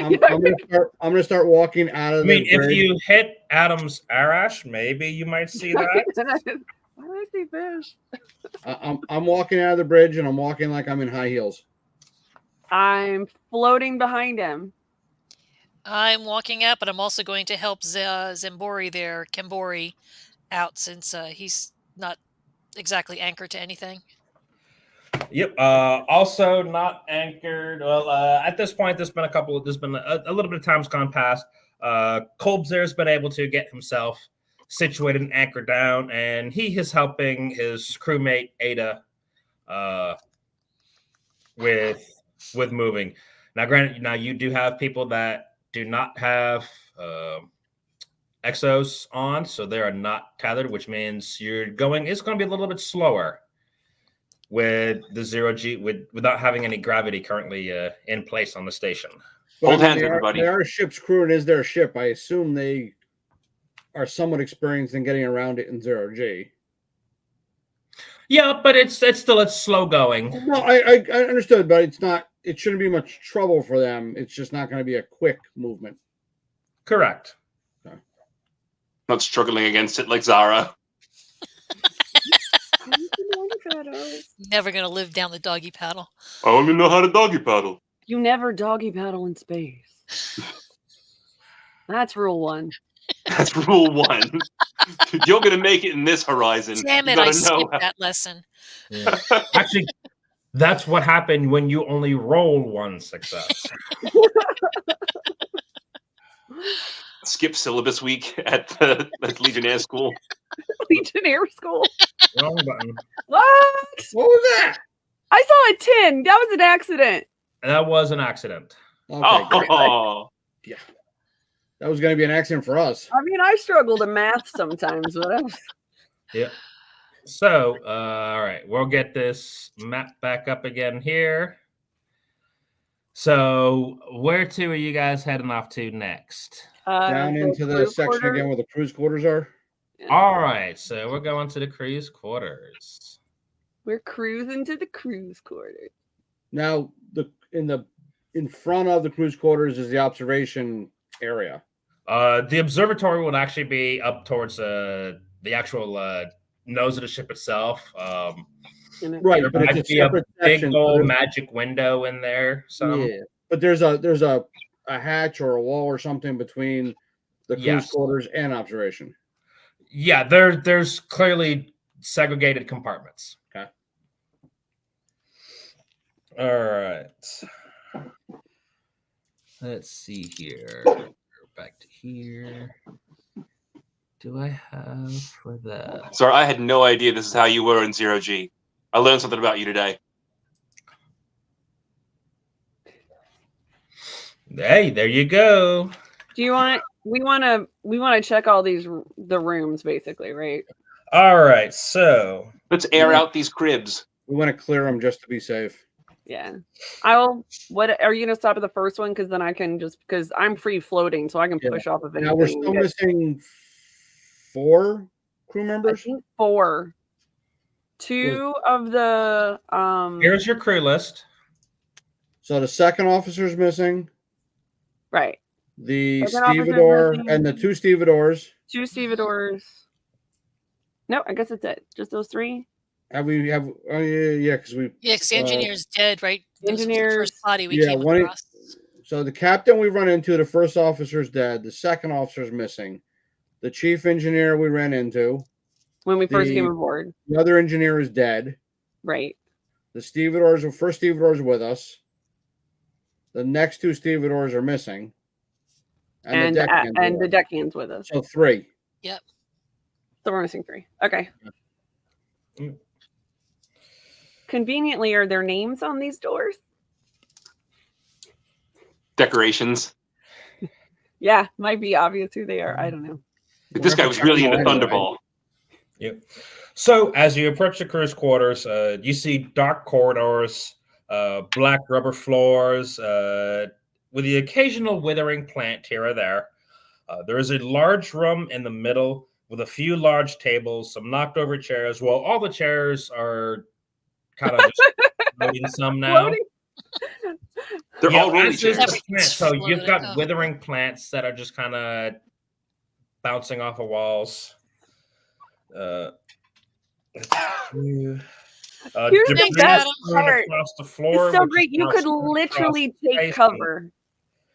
I'm going to start walking out of. I mean, the if bridge. you hit Adam's Arash, maybe you might see that. Why do I see fish? I'm walking out of the bridge and I'm walking like I'm in high heels. I'm floating behind him. I'm walking out, but I'm also going to help Zambori there, Kembori, out since he's not exactly anchored to anything. Yep. Also not anchored. Well, at this point, there's been a little bit of time's gone past. Kolb's there's been able to get himself situated and anchored down, and he is helping his crewmate Ada with moving. Now, granted, you do have people that do not have exos on, so they are not tethered, which means it's going to be a little bit slower with the 0G without having any gravity currently in place on the station. Hold hands, everybody. They are a ship's crew, and is their ship. I assume they are somewhat experienced in getting around it in 0G. Yeah, but it's slow going. No, I understood, but it's not. It shouldn't be much trouble for them. It's just not going to be a quick movement. Correct. Not struggling against it like Zara. Never going to live down the doggy paddle. I only know how to doggy paddle. You never doggy paddle in space. That's rule 1. That's rule 1. You're going to make it in this horizon. Damn it, I skipped that lesson. Yeah. Actually, that's what happened when you only roll 1 success. Skip syllabus week at Legionnaire School. Legionnaire School? Wrong button. What? What was that? I saw a 10. That was an accident. That was an accident. Okay, Oh. yeah. That was going to be an accident for us. I mean, I struggle to math sometimes, but Yeah. So, all right, we'll get this map back up again here. So, where to are you guys heading off to next? Down into the section again where the cruise quarters are. Yeah. All right, so we're going to the cruise quarters. We're cruising to the cruise quarters. Now, in front of the cruise quarters is the observation area. The observatory would actually be up towards the actual nose of the ship itself. Right, but it's a separate big section. old magic window in there. Yeah, but there's a hatch or a wall or something between the cruise quarters and observation. Yeah, there's clearly segregated compartments. Okay. All right. Let's see here. Back to here. Do I have for that? Sorry, I had no idea this is how you were in 0G. I learned something about you today. Hey, there you go. Do you want? We want to check all the rooms, basically, right? All right, so let's air out these cribs. We want to clear them just to be safe. Yeah. What are you gonna stop at the first one? Because then I can because I'm free floating, so I can push off of anything. Now we're still missing 4 crew members. I think 4. 2 of the here's your crew list. So the second officer's missing. Right. The stevedore and the 2 stevedores. 2 stevedores. No, I guess that's it. Just those 3. Have we have? Oh yeah, because we. Yeah, because the engineer's dead, right? This was the Engineers- first body we Yeah, came one- across. So the captain we run into, the first officer's dead. The second officer's missing. The chief engineer we ran into. when we first The- came aboard. The other engineer is dead. Right. The stevedores, the first stevedores with us. The next two stevedores are missing. And the deckhands with the us. deckhands with us. So 3. So we're missing 3. Okay. Mm. Conveniently, are there names on these doors? Decorations. Yeah, might be obvious who they are. I don't know. This guy was really into Thunderball. Yep. So as you approach the crew's quarters, you see dark corridors, black rubber floors, with the occasional withering plant here or there. There is a large room in the middle with a few large tables, some knocked over chairs. Well, all the chairs are kind of just floating some now. Floating? They're all rolling as is the chairs. plant. So you've Floating, got oh. withering plants that are just kind of bouncing off of walls. Here's Debris the best strewn part. across the floor. It's so which is great. You now could strewn across literally the take space. cover.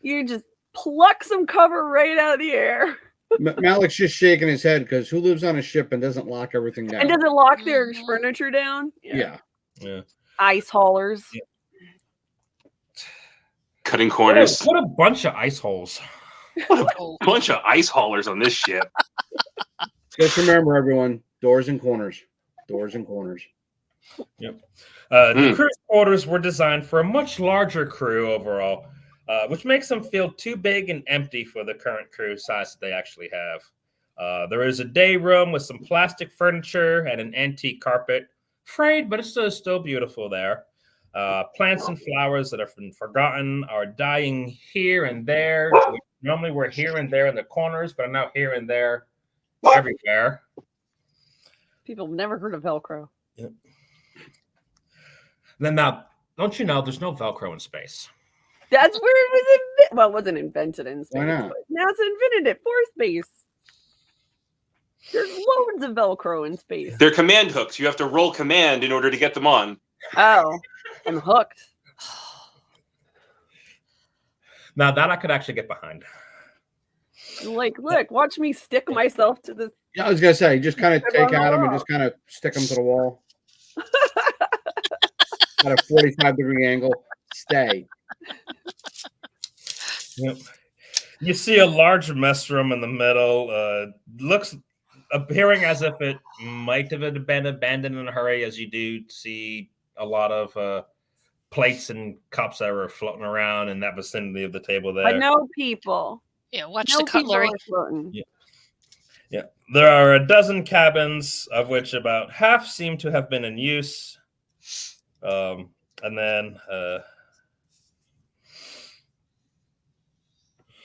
You just pluck some cover right out of the air. Malik's just shaking his head because who lives on a ship and doesn't lock everything down? And does it lock their Mhm. furniture down? Yeah. Yeah. Ice haulers. Yeah. Cutting corners. What a bunch of ice holes. Oh, Bunch of ice haulers on this ship. Just remember, everyone, doors and corners. Doors and corners. The crew's quarters were designed for a much larger crew overall, which makes them feel too big and empty for the current crew size that they actually have. There is a day room with some plastic furniture and an antique carpet. Frayed, but it's still beautiful there. Plants and flowers that have been forgotten are dying here and there. Normally we're here and there in the corners, but are now here and there everywhere. People have never heard of Velcro. Then now, don't you know there's no Velcro in space? That's where it was invented. Well, it wasn't invented in space. Why not? But NASA invented it for space. There's loads of Velcro in space. They're command hooks. You have to roll command in order to get them on. Oh, I'm hooked. Now that I could actually get behind. Like, look, watch me stick myself to this. Yeah, I was gonna say, just kind of Step take on the at them and wall. just kind of stick them to the wall at a 45-degree angle. Stay. Yep. You see a large mess room in the middle. Looks appearing as if it might have been abandoned in a hurry, as you do see a lot of plates and cups that were floating around in that vicinity of the table there. But no people. yeah, watch No the people cutlery. are floating. Yeah. There are a dozen cabins, of which about half seem to have been in use. And then,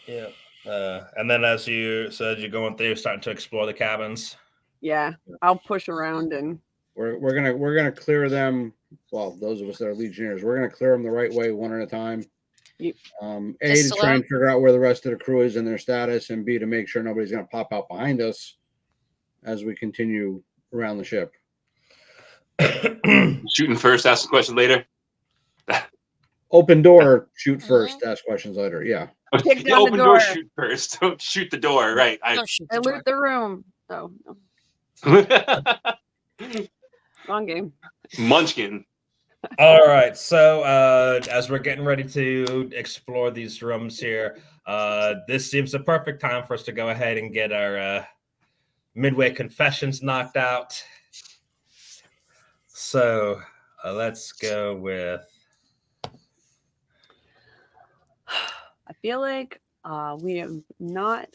and then as you said, you're going through, starting to explore the cabins. Yeah, I'll push around and We're gonna clear them. Well, those of us that are Legionnaires, we're gonna clear them the right way, one at a time. Yep. A, to Pistol try out. and figure out where the rest of the crew is and their status, and B, to make sure nobody's gonna pop out behind us as we continue around the ship. Shooting first, ask the question later. Open door, shoot first, ask questions later. Yeah. Kick The down the open door, door. shoot first. Don't shoot the door. Right. Don't shoot the I door. loot the room. Oh, no. Wrong game. Munchkin. All right. So as we're getting ready to explore these rooms here, this seems the perfect time for us to go ahead and get our midway confessions knocked out. So let's go with. I feel like we have not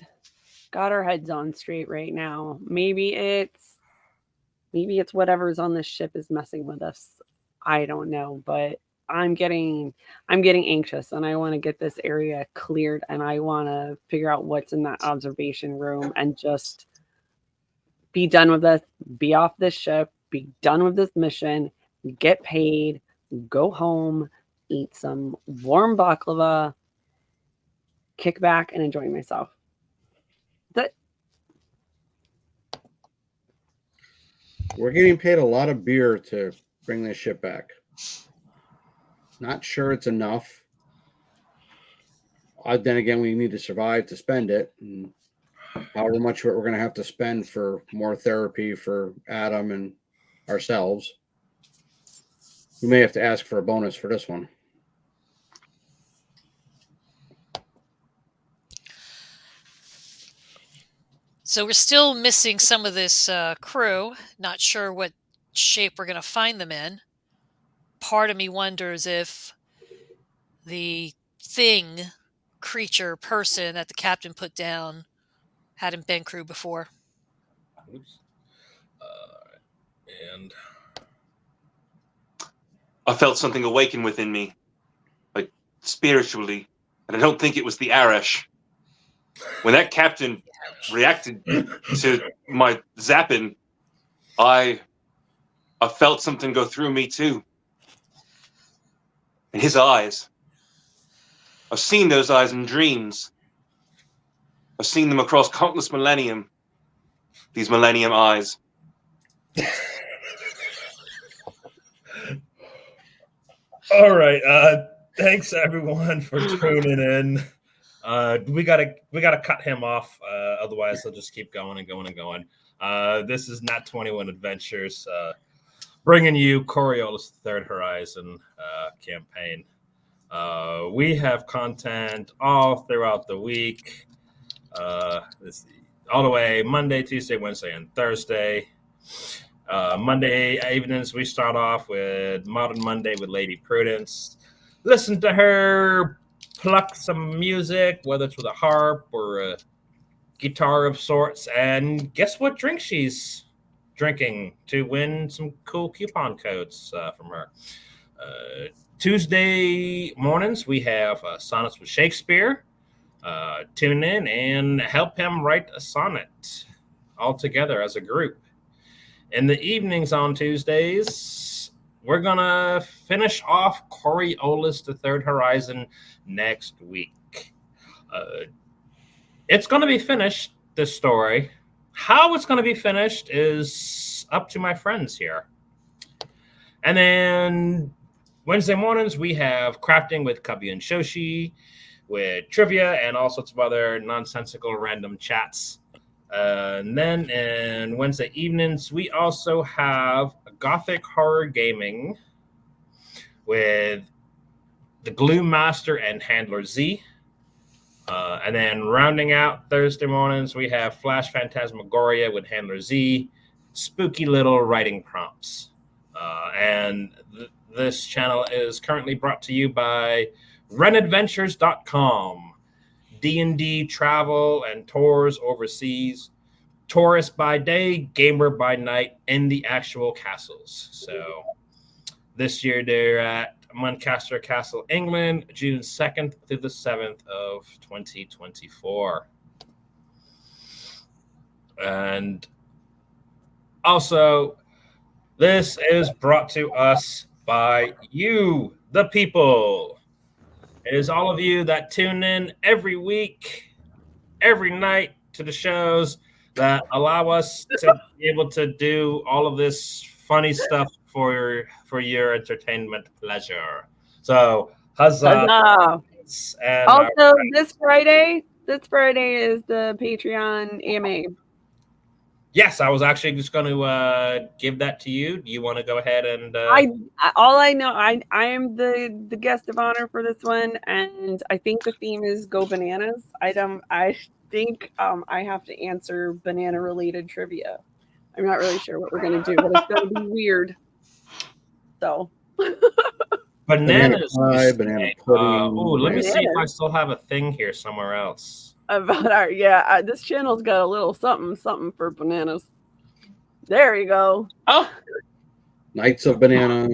got our heads on straight right now. Maybe it's whatever's on this ship is messing with us. I don't know, but I'm getting anxious and I want to get this area cleared and I want to figure out what's in that observation room and just be done with this, be off this ship, be done with this mission, get paid, go home, eat some warm baklava, kick back and enjoy myself. We're getting paid a lot of beer to bring this ship back. Not sure it's enough. Then again, we need to survive to spend it. And however much we're going to have to spend for more therapy for Adam and ourselves. We may have to ask for a bonus for this one. So we're still missing some of this crew. Not sure what shape we're going to find them in. Part of me wonders if the thing, creature, person that the captain put down hadn't been crew before. Oops. And I felt something awaken within me, like spiritually, and I don't think it was the Arash. When that captain reacted to my zapping, I felt something go through me too. And his eyes. I've seen those eyes in dreams. I've seen them across countless millennium. These millennium eyes. all right. Thanks everyone for tuning in. We gotta cut him off. Otherwise, he'll just keep going and going and going. This is Not 21 Adventures, bringing you Coriolis Third Horizon campaign. We have content all throughout the week. Let's see, all the way Monday, Tuesday, Wednesday, and Thursday. Monday evenings, we start off with Modern Monday with Lady Prudence. Listen to her pluck some music, whether it's with a harp or a guitar of sorts, and guess what drink she's drinking to win some cool coupon codes from her. Tuesday mornings, we have Sonnets with Shakespeare. Tune in and help him write a sonnet all together as a group. In the evenings on Tuesdays, we're going to finish off Coriolis, the Third Horizon, next week. It's going to be finished, this story. How it's going to be finished is up to my friends here. And then Wednesday mornings, we have Crafting with Cubby and Shoshi, with trivia and all sorts of other nonsensical random chats. And then in Wednesday evenings, we also have Gothic Horror Gaming with the Glue Master and Handler Z. And then rounding out Thursday mornings, we have Flash Phantasmagoria with Handler Z, spooky little writing prompts. And this channel is currently brought to you by renadventures.com. D&D travel and tours overseas, tourist by day, gamer by night, in the actual castles. So this year they're at Muncaster Castle, England, June 2nd through the 7th of 2024. And also, this is brought to us by you, the people. It is all of you that tune in every week, every night to the shows that allow us to be able to do all of this funny stuff for your entertainment pleasure. So, huzzah. And also, this Friday is the Patreon AMA. Yes, I was actually just going to give that to you. Do you want to go ahead and? All I know, I am the guest of honor for this one, and I think the theme is Go Bananas. I think I have to answer banana related trivia. I'm not really sure what we're gonna do, but it's gonna be weird. So. Bananas. Pie, banana pudding. Let me see if I still have a thing here somewhere else. About our this channel's got a little something for bananas. There you go. Oh, Knights of Banana.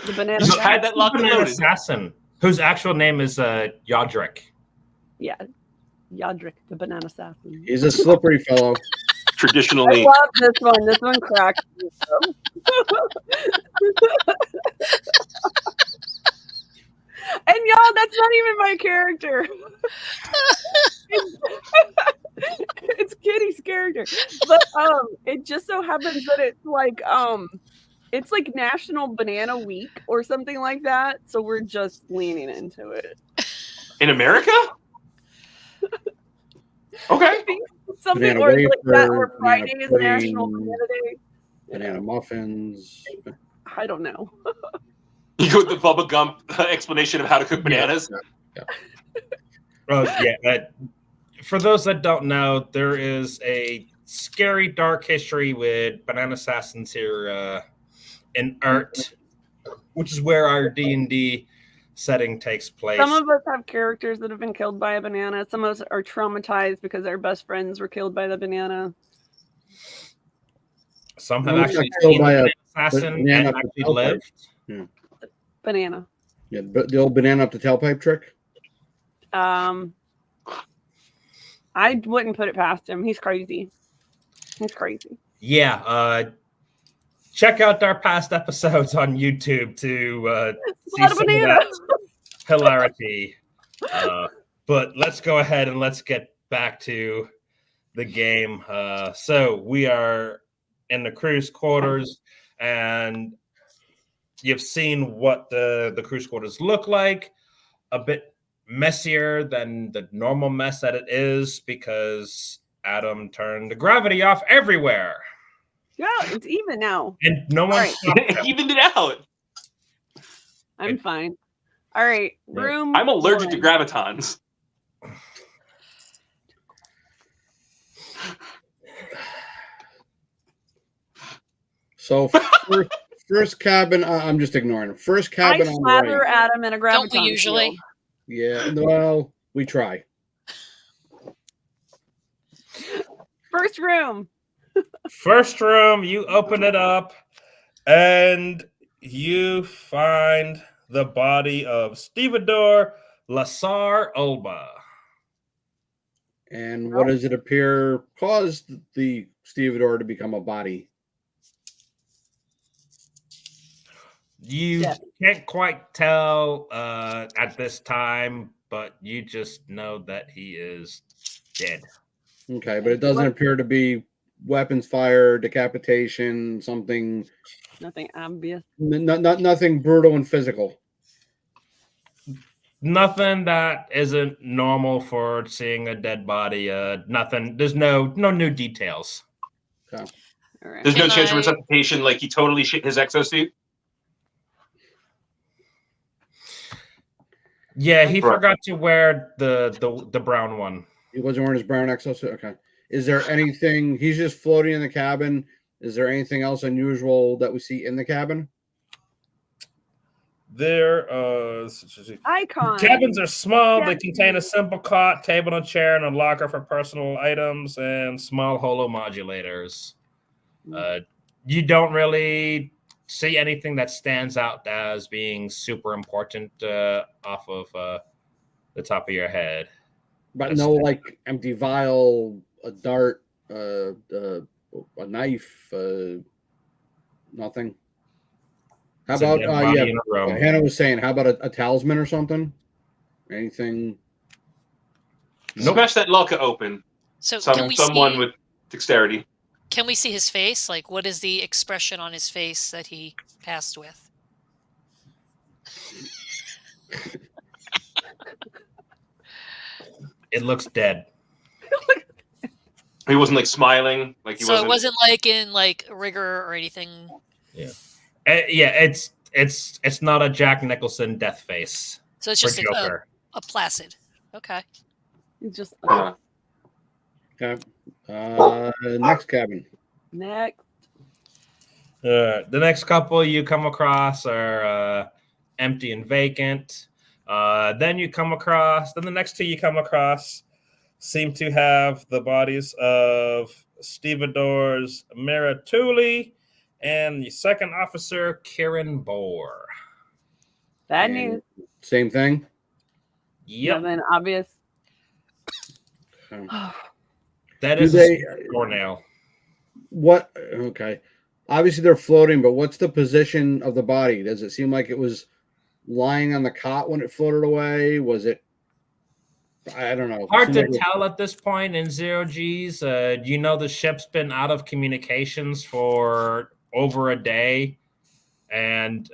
The banana. you had that locked and Banana loaded. Assassin, whose actual name is Yodrick. Yeah, Yodrick, the banana assassin. He's a slippery fellow. Traditionally, I love this one. This one cracks me up. And y'all, that's not even my character. It's Kitty's character. But it just so happens that it's like National Banana Week or something like that. So we're just leaning into it. In America? Okay. Something Banana or like that, wafer, or Friday is pudding, National Banana Day. banana muffins. I don't know. You go with the Bubba Gump explanation of how to cook bananas. For those that don't know, there is a scary dark history with banana assassins here in Urt, which is where our D&D setting takes place. Some of us have characters that have been killed by a banana. Some of us are traumatized because our best friends were killed by the banana. Some have actually killed by an assassin and actually lived. Yeah. Banana. Yeah, the old banana up the tailpipe trick. I wouldn't put it past him. He's crazy. He's crazy. Yeah. Check out our past episodes on YouTube to see some of that hilarity. But let's go ahead and let's get back to the game. So we are in the crew's quarters, and you've seen what the crew's quarters look like. A bit messier than the normal mess that it is because Adam turned the gravity off everywhere. Yeah, it's even now. And no one evened it out. I'm fine. All right, room. I'm allergic to gravitons. So first cabin, I'm just ignoring it. First cabin I on slather the right. Adam in a graviton. Don't we usually? Field. Yeah, well, we try. First room. First room, you open it up, and you find the body of Stevedore Lassar Ulba. And what does it appear caused the stevedore to become a body? You can't quite tell at this time, but you just know that he is dead. Okay, but it doesn't appear to be weapons fire, decapitation, something. Nothing obvious. Nothing brutal and physical. Nothing that isn't normal for seeing a dead body. Nothing. There's no new details. Okay. All right. There's no chance of resuscitation, like he totally shit his exosuit. Yeah, he forgot to wear the brown one. He wasn't wearing his brown exosuit. Okay. Is there anything? He's just floating in the cabin. Is there anything else unusual that we see in the cabin? Icon. Cabins are small. They contain a simple cot, table and chair, and a locker for personal items, and small holo modulators. You don't really see anything that stands out as being super important off of the top of your head. But no, like empty vial, a dart, a knife, nothing. How about Hannah was saying, how about a talisman or something? Anything? Nope. Smash that locker open. So someone with dexterity. Can we see his face? Like, what is the expression on his face that he passed with? It looks dead. He wasn't like smiling, like he wasn't. So it wasn't like in like rigor or anything. Yeah, it's not a Jack Nicholson death face. So it's just a placid. Okay. It's just okay. Next cabin. Next. The next couple you come across are empty and vacant. Then the next two you come across seem to have the bodies of Stevedore's Maratuli and the second officer, Kieran Bohr. Bad news. Same thing? Yep. Nothing obvious. That is a doornail. What? Okay. Obviously, they're floating, but what's the position of the body? Does it seem like it was lying on the cot when it floated away? Was it? I don't know. Hard to Seemed like tell at this point in zero G's. You know the ship's been out of communications for over a day, and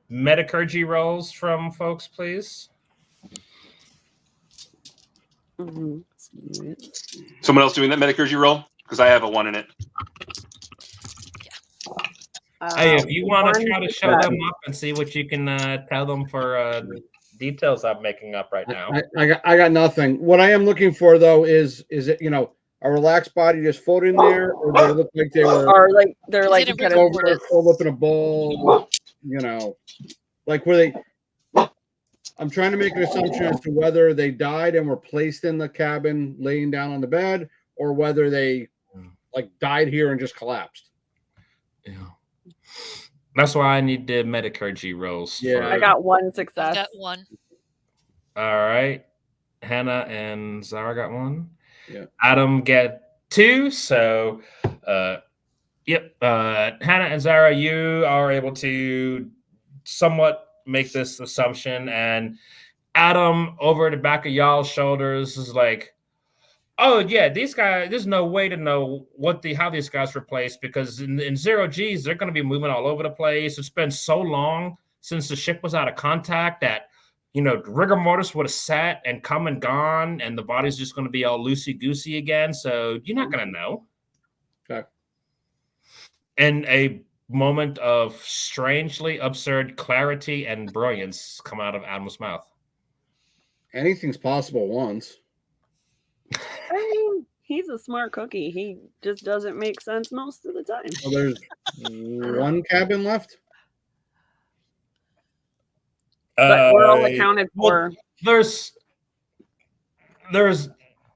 metacurgy rolls from folks, please. Mhm. Someone else doing that metacurgy roll? Because I have a 1 in it. Hey, if you want to one try to show success. them up and see what you can tell them for details I'm making up right now. I got nothing. What I am looking for though is it a relaxed body just floating there, or do they look like they were Or like they're like Didn't kind record of it. over curled up in a ball? Like were they? I'm trying to make an assumption as to whether they died and were placed in the cabin, laying down on the bed, or whether they like died here and just collapsed. Yeah. That's why I need the metacurgy rolls. Yeah. I got one I've success. got 1. All right. Hannah and Zara got 1. Yeah. Adam get 2. So, yep. Hannah and Zara, you are able to somewhat make this assumption. And Adam, over the back of y'all's shoulders, is like, oh yeah, these guys. There's no way to know how these guys were placed because in zero G's they're going to be moving all over the place. It's been so long since the ship was out of contact that rigor mortis would have sat and come and gone, and the body's just going to be all loosey goosey again. So you're not going to know. Okay. And a moment of strangely absurd clarity and brilliance come out of Adam's mouth. Anything's possible once. I mean, he's a smart cookie. He just doesn't make sense most of the time. So there's one cabin left. But we're all accounted for. There's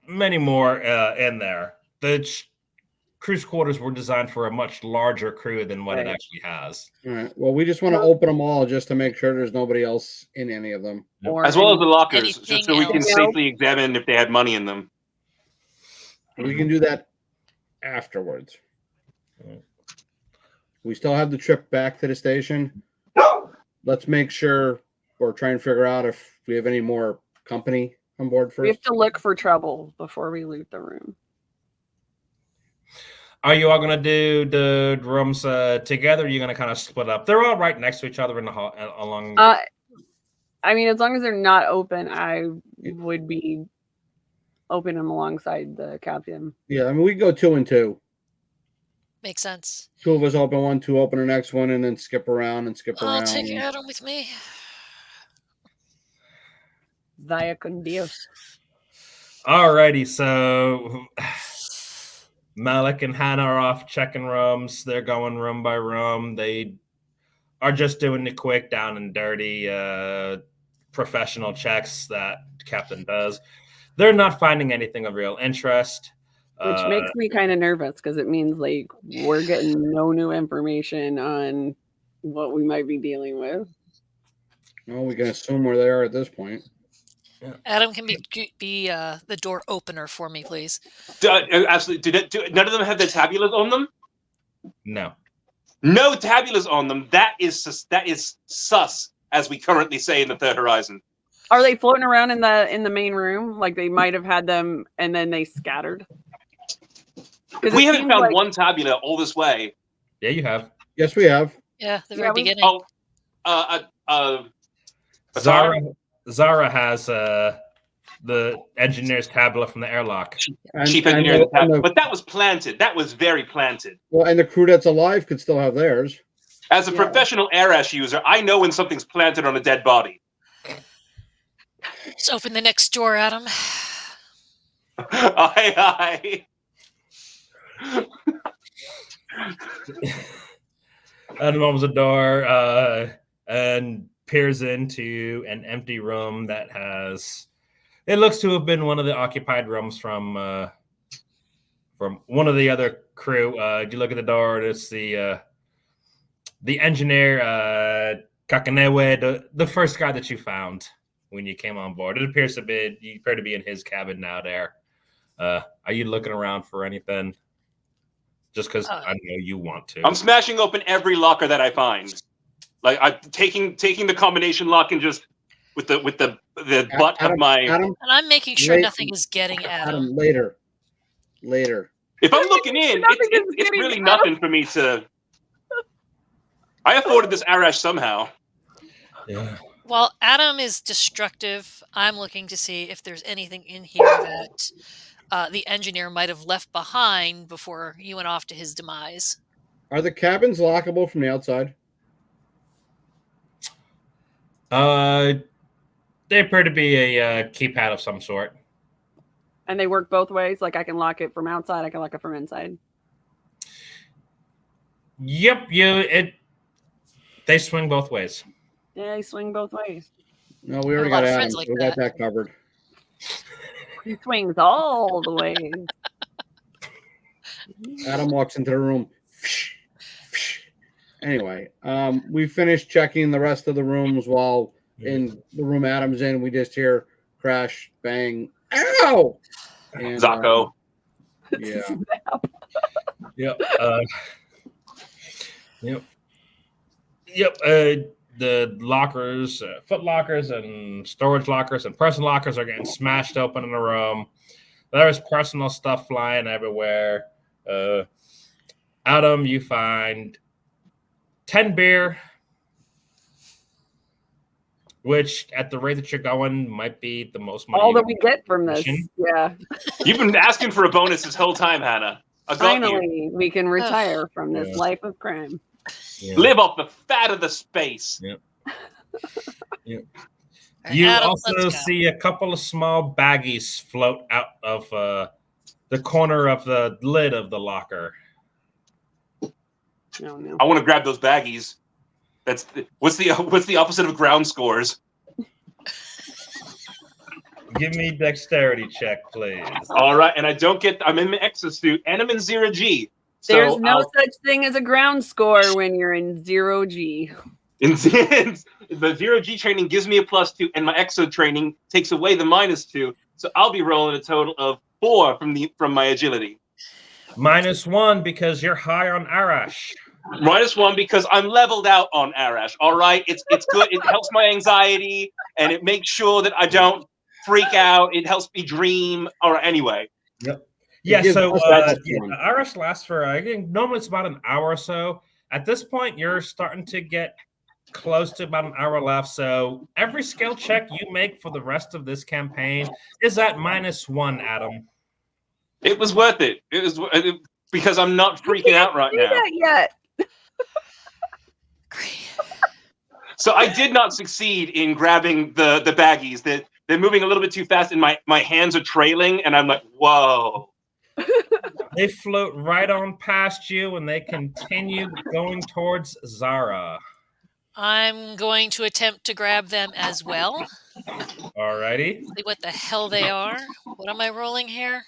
many more in there. The cruise quarters were designed for a much larger crew than what it actually has. All right. Well, we just want to open them all just to make sure there's nobody else in any of them. Or As well as the lockers, anything just so we can else. safely examine if they had money in them. We can do that afterwards. We still have the trip back to the station. Let's make sure or try and figure out if we have any more company on board we first. have to look for trouble before we loot the room. Are you all going to do the rooms together? Or are you going to kind of split up? They're all right next to each other in the hall along. I mean, as long as they're not open, I would be open them alongside the captain. Yeah, I mean, we go 2 and 2. Makes sense. 2 of us open one, 2 open the next one, and then skip around and skip I'll around. take Adam with me. Vaya con Dios. Alrighty, so Malik and Hannah are off checking rooms. They're going room by room. They are just doing the quick, down and dirty professional checks that the captain does. They're not finding anything of real interest. Which makes me kind of nervous because it means like we're getting no new information on what we might be dealing with. Well, we can assume where they are at this point. Yeah. Adam can be the door opener for me, please. Absolutely. None of them have the tabulas on them? No. No tabulas on them. That is sus, as we currently say in the Third Horizon. Are they floating around in the main room? Like they might have had them and then they scattered? We haven't found one tabula all this way. Yeah, you have. Yes, we have. Yeah, the very beginning. Zara has the engineer's tablet from the airlock. Chief engineer, but that was planted. That was very planted. Well, and the crew that's alive could still have theirs. As a professional air ash user, I know when something's planted on a dead body. Just open the next door, Adam. Aye. Adam opens the door and peers into an empty room that has. It looks to have been one of the occupied rooms from one of the other crew. You look at the door. It's the engineer Kakanewe, the first guy that you found when you came on board. It appears to be you appear to be in his cabin now. There, are you looking around for anything? Just because I know you want to. I'm smashing open every locker that I find. Like I'm taking the combination lock and just with the butt of my. Adam, And I'm making sure Wait. nothing is getting at him. Adam, later. If I'm looking in, it's really nothing for me to. I afforded this Arash somehow. Yeah. While Adam is destructive, I'm looking to see if there's anything in here that the engineer might have left behind before he went off to his demise. Are the cabins lockable from the outside? They appear to be a keypad of some sort. And they work both ways. Like I can lock it from outside, I can lock it from inside. Yep, they swing both ways. Yeah, they swing both ways. No, we I have already a lot got of Adam. friends like We got that covered. He swings all the ways. Adam walks into the room. Anyway, we finished checking the rest of the rooms while in the room Adam's in. We just hear crash, bang, ow! And, Zocco. Yeah. Yep. Yep. The lockers, foot lockers, and storage lockers, and person lockers are getting smashed open in the room. There's personal stuff flying everywhere. Adam, you find 10 beer, which at the rate that you're going might be the most money. All that we get from this. Yeah. You've been asking for a bonus this whole time, Hannah. I got you. Finally, we can retire from this life of crime. Yeah. Live off the fat of the space. Yep. Yep. All right, You Adam, also let's go. see a couple of small baggies float out of the corner of the lid of the locker. No, no. I want to grab those baggies. What's the opposite of ground scores? Give me dexterity check, please. All right, and I'm in my exosuit, and I'm in 0G. So There's no such thing as a ground score when you're in 0G. the 0G training gives me a +2, and my exo training takes away the -2. So I'll be rolling a total of 4 from my agility. -1 because you're high on Arash. -1 because I'm leveled out on Arash. All right, it's good. It helps my anxiety, and it makes sure that I don't freak out. It helps me dream. All right, anyway. Yep. Yeah, gives so us that Arash lasts for, I think, normally it's about an hour or so. At this point, you're starting to get close to about an hour left. So every skill check you make for the rest of this campaign is at -1, Adam. It was worth it. It was because I'm not freaking out right now. That yet. So I did not succeed in grabbing the baggies. They're moving a little bit too fast, and my hands are trailing, and I'm like, whoa. They float right on past you, and they continue going towards Zara. I'm going to attempt to grab them as well. Alrighty. See what the hell they are. What am I rolling here?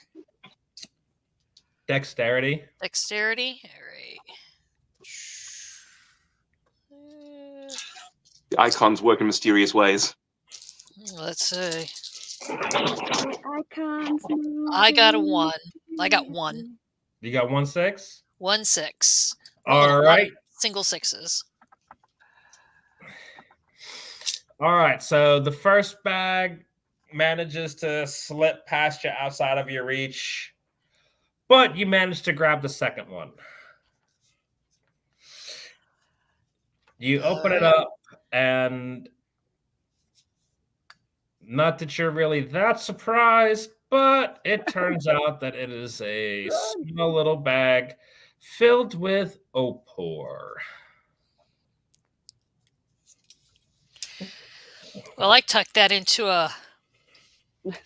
Dexterity. Dexterity. All right. The icons work in mysterious ways. Let's see. Icons. I got a 1. I got 1. You got 1-6? 1 6. All right. Single sixes. All right. So the first bag manages to slip past you outside of your reach, but you manage to grab the second one. You open it up, and not that you're really that surprised, but it turns out that it is a small little bag filled with opor. Well, I tucked that into a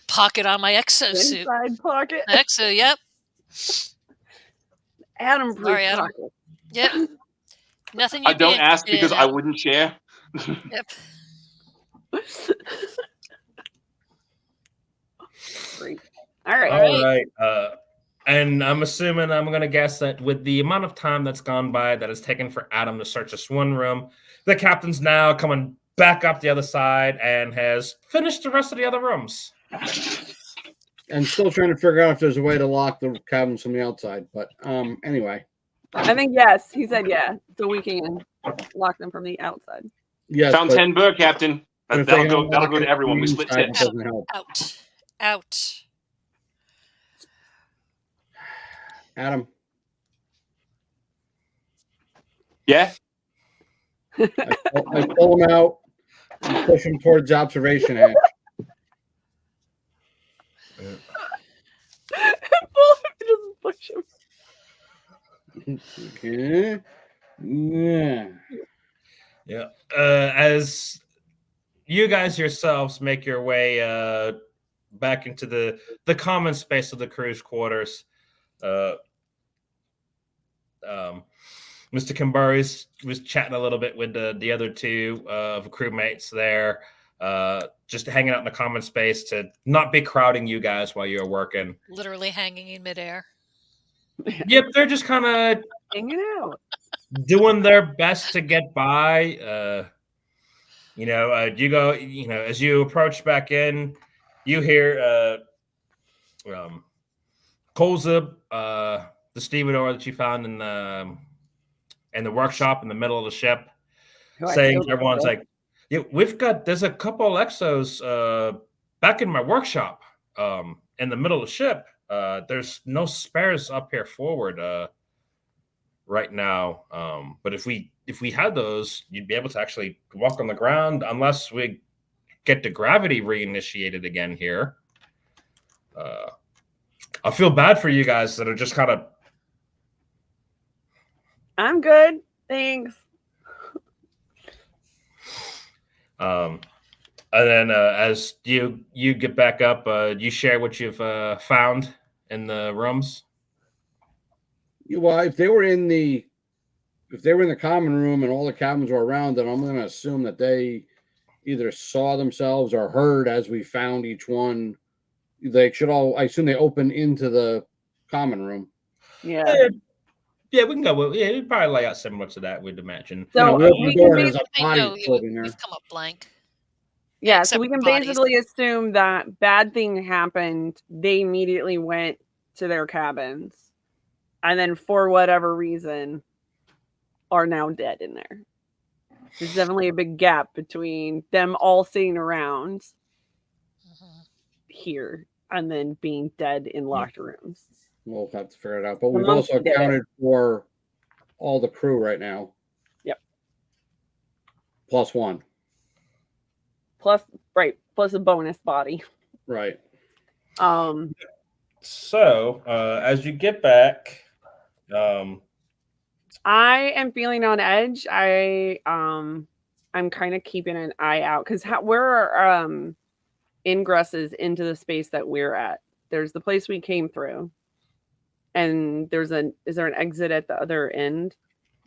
pocket on my exosuit. Inside pocket. Exo, yep. Adam Sorry, Adam. pocket. Yep. Nothing I you'd be don't ask interested because in, I Adam. wouldn't share. Yep. Great. All right. All right. And I'm assuming, I'm going to guess that with the amount of time that's gone by that it's taken for Adam to search this one room, the captain's now coming back up the other side and has finished the rest of the other rooms. And still trying to figure out if there's a way to lock the cabins from the outside. But anyway. I think yes. He said yeah. So we can lock them from the outside. Yes, Found but 10 burr, Captain. if they That'll unlock go it to everyone. We from split inside, it tips. doesn't help. Out. Adam, Yeah. I pull him out and push him towards the observation hatch. Just push him. Okay. Yeah. Yeah. As you guys yourselves make your way back into the common space of the crew's quarters, Mr. Kimbari was chatting a little bit with the other two crewmates there, just hanging out in the common space to not be crowding you guys while you're working. Literally hanging in midair. Yep, they're just kind of Hanging out. doing their best to get by. You go, as you approach back in, you hear Kolzub, the stevedore that you found in the workshop in the middle of the ship, saying everyone's like, yeah, there's a couple exos back in my workshop in the middle of the ship. There's no spares up here forward right now. But if we had those, you'd be able to actually walk on the ground unless we get the gravity reinitiated again here. I feel bad for you guys that are just kind of. I'm good. Thanks. And then as you get back up, you share what you've found in the rooms. Well, if they were in the common room and all the cabins were around, then I'm going to assume that they either saw themselves or heard as we found each one. They should all. I assume they open into the common room. Yeah. Yeah, we can go with. Yeah, it'd probably lay out similar to that. We'd imagine. So we can there's a I body know floating there. we've come up blank. Yeah, Except so we can bodies. basically assume that bad thing happened. They immediately went to their cabins, and then for whatever reason, are now dead in there. There's definitely a big gap between them all sitting around here and then being dead in locked rooms. We'll have to figure it out. But we've also accounted for all the crew right now. Yep. +1. Plus a bonus body. Right. So as you get back, I am feeling on edge. I'm kind of keeping an eye out because where are ingresses into the space that we're at? There's the place we came through, and is there an exit at the other end?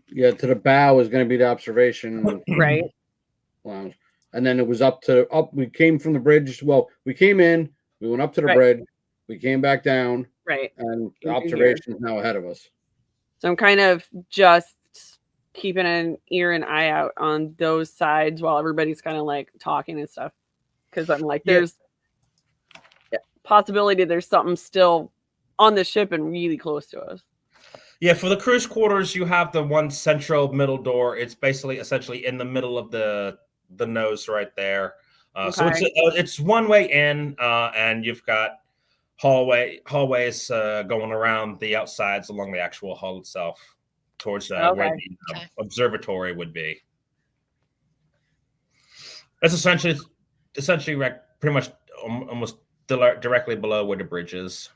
Yeah, to the bow is going to be the observation Right. lounge, and then it was up. We came from the bridge. Well, we came in, we went up to the bridge, we came back down, right, and the observation is now ahead of us. So I'm kind of just keeping an ear and eye out on those sides while everybody's kind of like talking and stuff. Because I'm like, there's possibility there's something still on the ship and really close to us. Yeah, for the crew's quarters, you have the one central middle door. It's basically essentially in the middle of the nose right there. So it's one way in, and you've got hallways going around the outsides along the actual hull itself towards where the observatory would be. That's essentially pretty much almost directly below where the bridge is.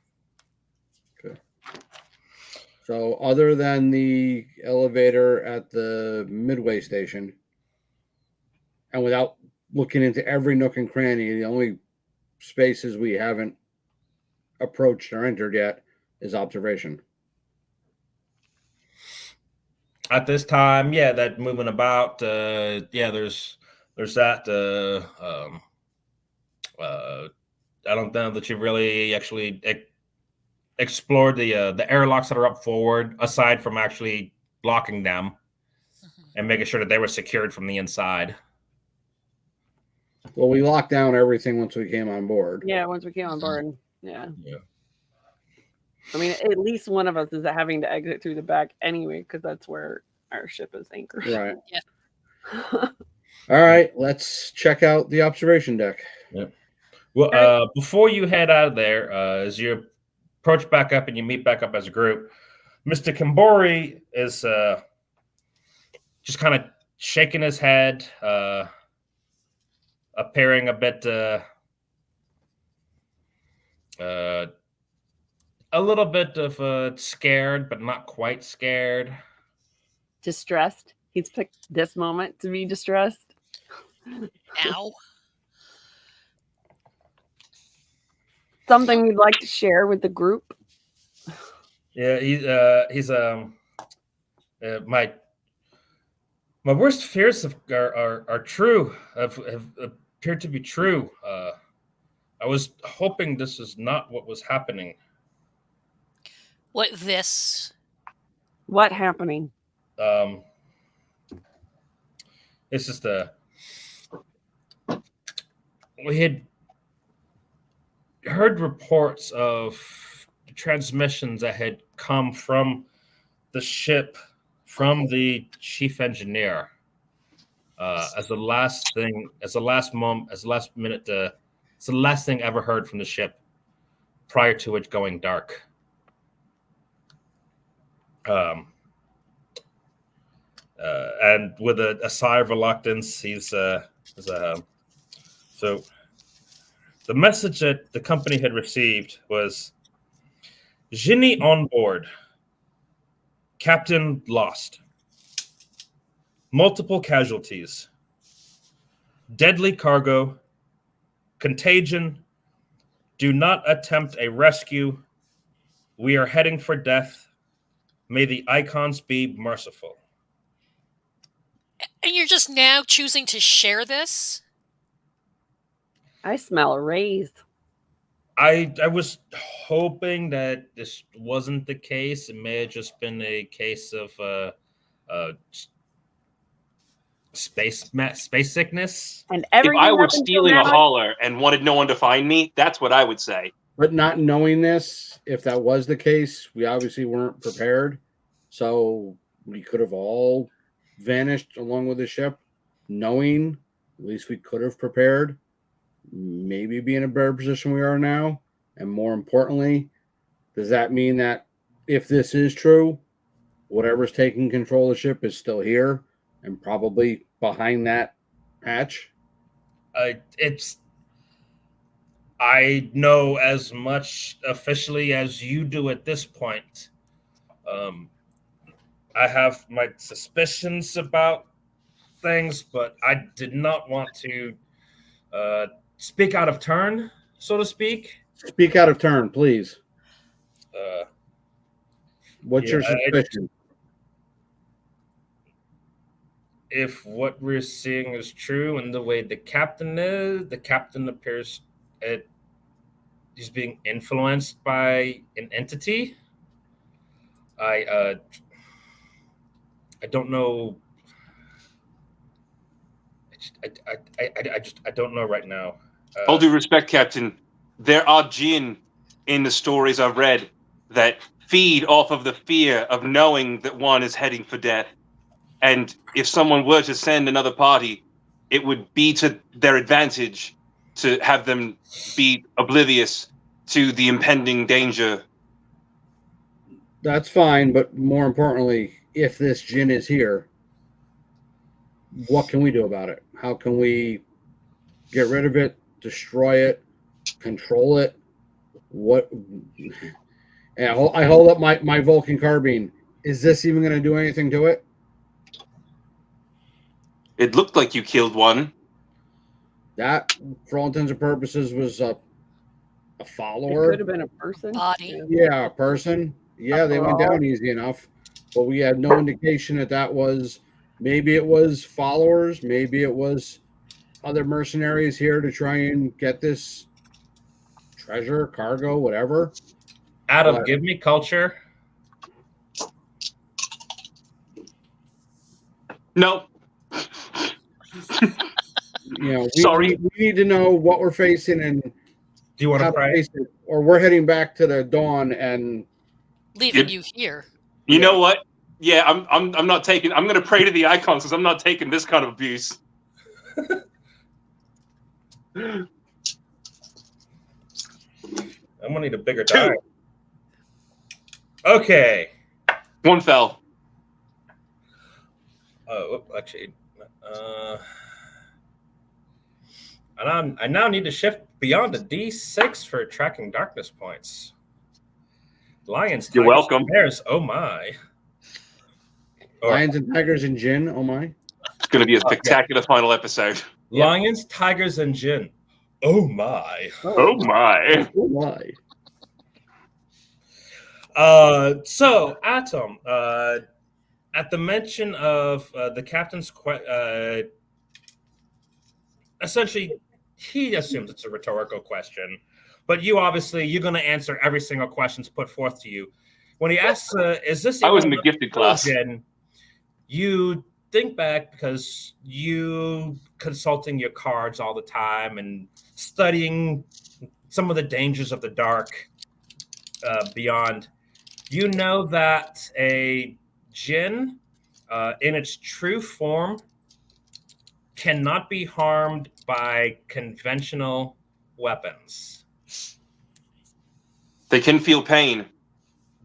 Okay. So other than the elevator at the midway station, and without looking into every nook and cranny, the only spaces we haven't approached or entered yet is observation. At this time, that moving about, there's that. I don't know that you've really actually explored the airlocks that are up forward, aside from actually blocking them and making sure that they were secured from the inside. Well, we locked down everything once we came on board. Yeah, once we came on board. Yeah. I mean, at least one of us is having to exit through the back anyway, because that's where our ship is anchored. Right. Yeah. All right, let's check out the observation deck. Yep. Well, before you head out of there, as you approach back up and you meet back up as a group, Mr. Kimbori is just kind of shaking his head, appearing a bit, a little bit of scared, but not quite scared. Distressed. He's picked this moment to be distressed. Ow. Something you'd like to share with the group? Yeah, he's my worst fears are true. Have appeared to be true. I was hoping this is not what was happening. What this? What happening? It's just we had heard reports of transmissions that had come from the ship, from the chief engineer, as the last thing, as the last moment, as the last minute, it's the last thing ever heard from the ship prior to it going dark. And with a sigh of reluctance, so the message that the company had received was, Ginny on board. Captain lost. Multiple casualties. Deadly cargo. Contagion. Do not attempt a rescue. We are heading for death. May the icons be merciful. And you're just now choosing to share this? I smell a raise. I was hoping that this wasn't the case. It may have just been a case of space sickness. And If everything I were up until stealing a now- hauler and wanted no one to find me, that's what I would say. But not knowing this, if that was the case, we obviously weren't prepared. So we could have all vanished along with the ship, knowing at least we could have prepared, maybe be in a better position we are now. And more importantly, does that mean that if this is true, whatever's taking control of the ship is still here and probably behind that hatch? I know as much officially as you do at this point. I have my suspicions about things, but I did not want to speak out of turn, so to speak. Speak out of turn, please. What's Yeah, your suspicion? If what we're seeing is true and the way the captain is, the captain appears he's being influenced by an entity. I don't know. I don't know right now. All due respect, Captain, there are jinn in the stories I've read that feed off of the fear of knowing that one is heading for death. And if someone were to send another party, it would be to their advantage to have them be oblivious to the impending danger. That's fine, but more importantly, if this jinn is here, what can we do about it? How can we get rid of it, destroy it, control it? What? And I hold up my Vulcan carbine. Is this even going to do anything to it? It looked like you killed one. That, for all intents and purposes, was a It follower. could have been a person. Body. Yeah, a person. Yeah, they went down easy enough, but we had no indication that was. Maybe it was followers. Maybe it was other mercenaries here to try and get this treasure, cargo, whatever. Adam, But- give me culture. No. You know, Sorry. we need to know what we're facing and Do you want how to to pray? face it, or we're heading back to the dawn and leaving you here. You know what? Yeah, I'm not taking. I'm going to pray to the icons because I'm not taking this kind of abuse. I'm gonna need a bigger 2. die. Okay. 1 fell. Actually, I now need to shift beyond a D6 for tracking darkness points. Lions, You're tigers, welcome. bears. Oh my. Lions and tigers and gin. Oh my. It's going to be a spectacular final episode. Lions, tigers, and gin. Oh my. Oh my. Oh my. So Atom, at the mention of the captain's essentially, he assumes it's a rhetorical question, but you're going to answer every single question put forth to you. When he asks, "Is this?" I was in the gifted class. Gin, you think back because you consulting your cards all the time and studying some of the dangers of the dark beyond. You know that a djinn, in its true form, cannot be harmed by conventional weapons. They can feel pain.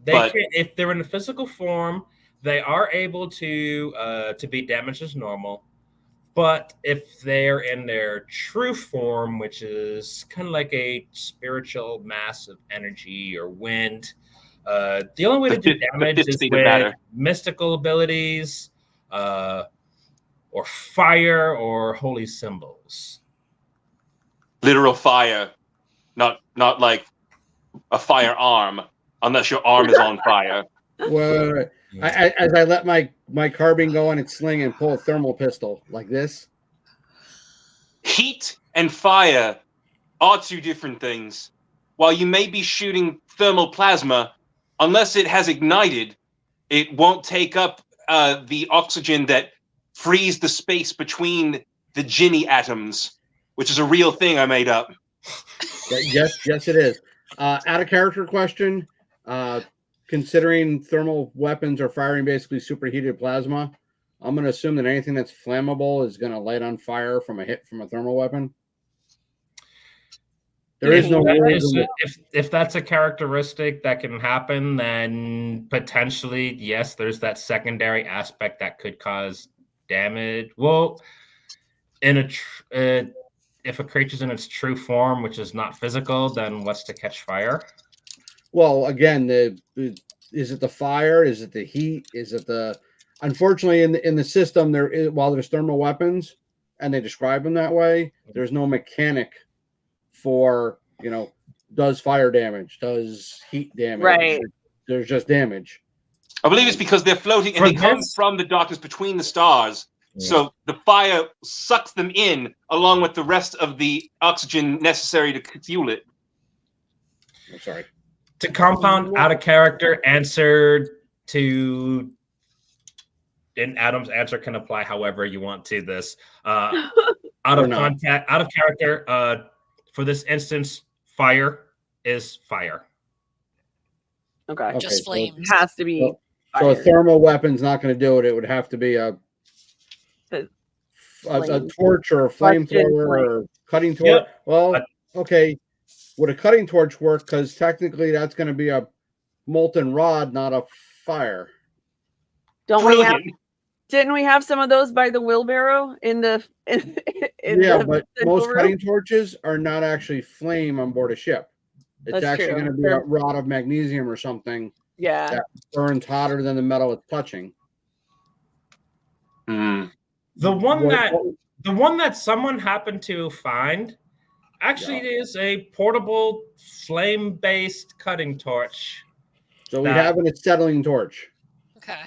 If they're in a physical form, they are able to be damaged as normal. But if they're in their true form, which is kind of like a spiritual mass of energy or wind, the only way to do damage is with mystical abilities, or fire, or holy symbols. Literal fire, not like a firearm, unless your arm is on fire. Well, as I let my carbine go on its sling and pull a thermal pistol like this. Heat and fire are 2 different things. While you may be shooting thermal plasma, unless it has ignited, it won't take up the oxygen that frees the space between the Ginny atoms, which is a real thing I made up. Yes, it is. Out of character question. Considering thermal weapons are firing basically superheated plasma, I'm going to assume that anything that's flammable is going to light on fire from a hit from a thermal weapon. There is no if that's a characteristic that can happen, then potentially, yes, there's that secondary aspect that could cause damage. Well, if a creature's in its true form, which is not physical, then what's to catch fire? Well, again, is it the fire? Is it the heat? Is it the? Unfortunately, in the system, while there's thermal weapons, and they describe them that way, there's no mechanic for does fire damage, does heat damage. Right. There's just damage. I believe it's because they're floating and they come from the darkness between the stars. Yeah. So the fire sucks them in along with the rest of the oxygen necessary to fuel it. I'm sorry. To compound out of character answer to, and Adam's answer can apply however you want to this. Out of character, for this instance, fire is fire. Okay. Just flames. So it has to be. So a thermal weapon's not going to do it. It would have to be a torch or a flamethrower or cutting torch. Yep. Well, okay. Would a cutting torch work? Because technically that's going to be a molten rod, not a fire. Didn't we have some of those by the wheelbarrow but most cutting torches are not actually flame on board a ship. It's actually going to be a rod of magnesium or something. Yeah. That burns hotter than the metal it's touching. The one that someone happened to find actually is a portable flame-based cutting torch. So we have an acetylene torch. Okay.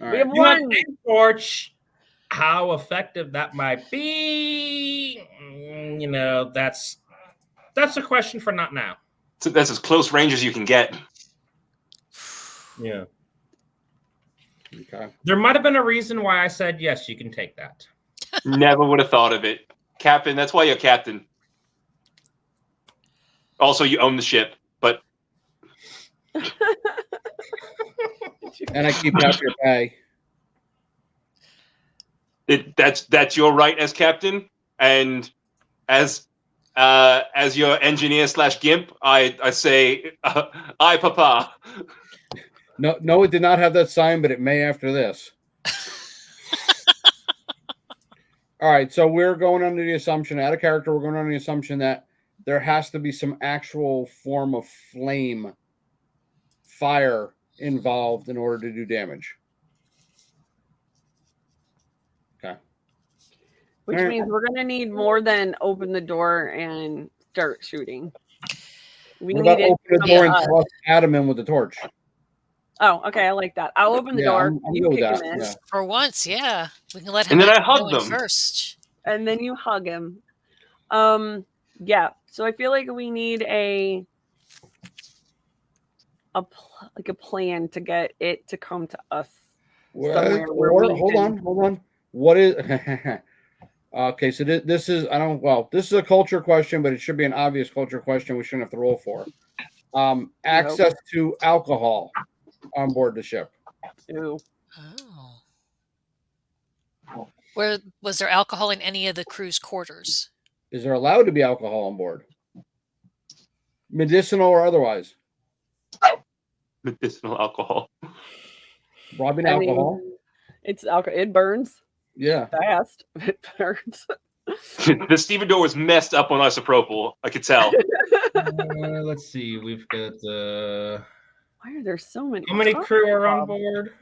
All we right. have one torch. How effective that might be, that's a question for not now. So that's as close range as you can get. Yeah. Okay. There might have been a reason why I said yes, you can take that. Never would have thought of it. Captain, that's why you're captain. Also, you own the ship, but And I keep half your pay. That's your right as captain, and as your engineer / gimp, I say, I papa. No, it did not have that sign, but it may after this. All right, so we're going under the assumption, out of character, we're going under the assumption that there has to be some actual form of fire involved in order to do damage. Okay. Which means we're going to need more than open the door and start shooting. We What need about it open the to door come and to us. toss Adam in with the torch? Oh, okay. I like that. I'll open the Yeah, door. I'm You good with kick that. him in, Yeah. For once, yeah. We can let him And then I actually hug go in them. first. and then you hug him. Yeah. So I feel like we need a plan to get it to come to us somewhere where we Hold on. What is? Okay, so this is this is a culture question, but it should be an obvious culture question. We shouldn't have to roll for. Access to alcohol on board the ship. Ew. Oh. Where was there alcohol in any of the crew's quarters? Is there allowed to be alcohol on board? Medicinal or otherwise? Medicinal alcohol. Robbing I alcohol. mean, it's alcohol. It burns Yeah. fast. It burns. The stevedore was messed up on isopropyl. I could tell. Let's see. We've got Why are there so many? how many crew are on board?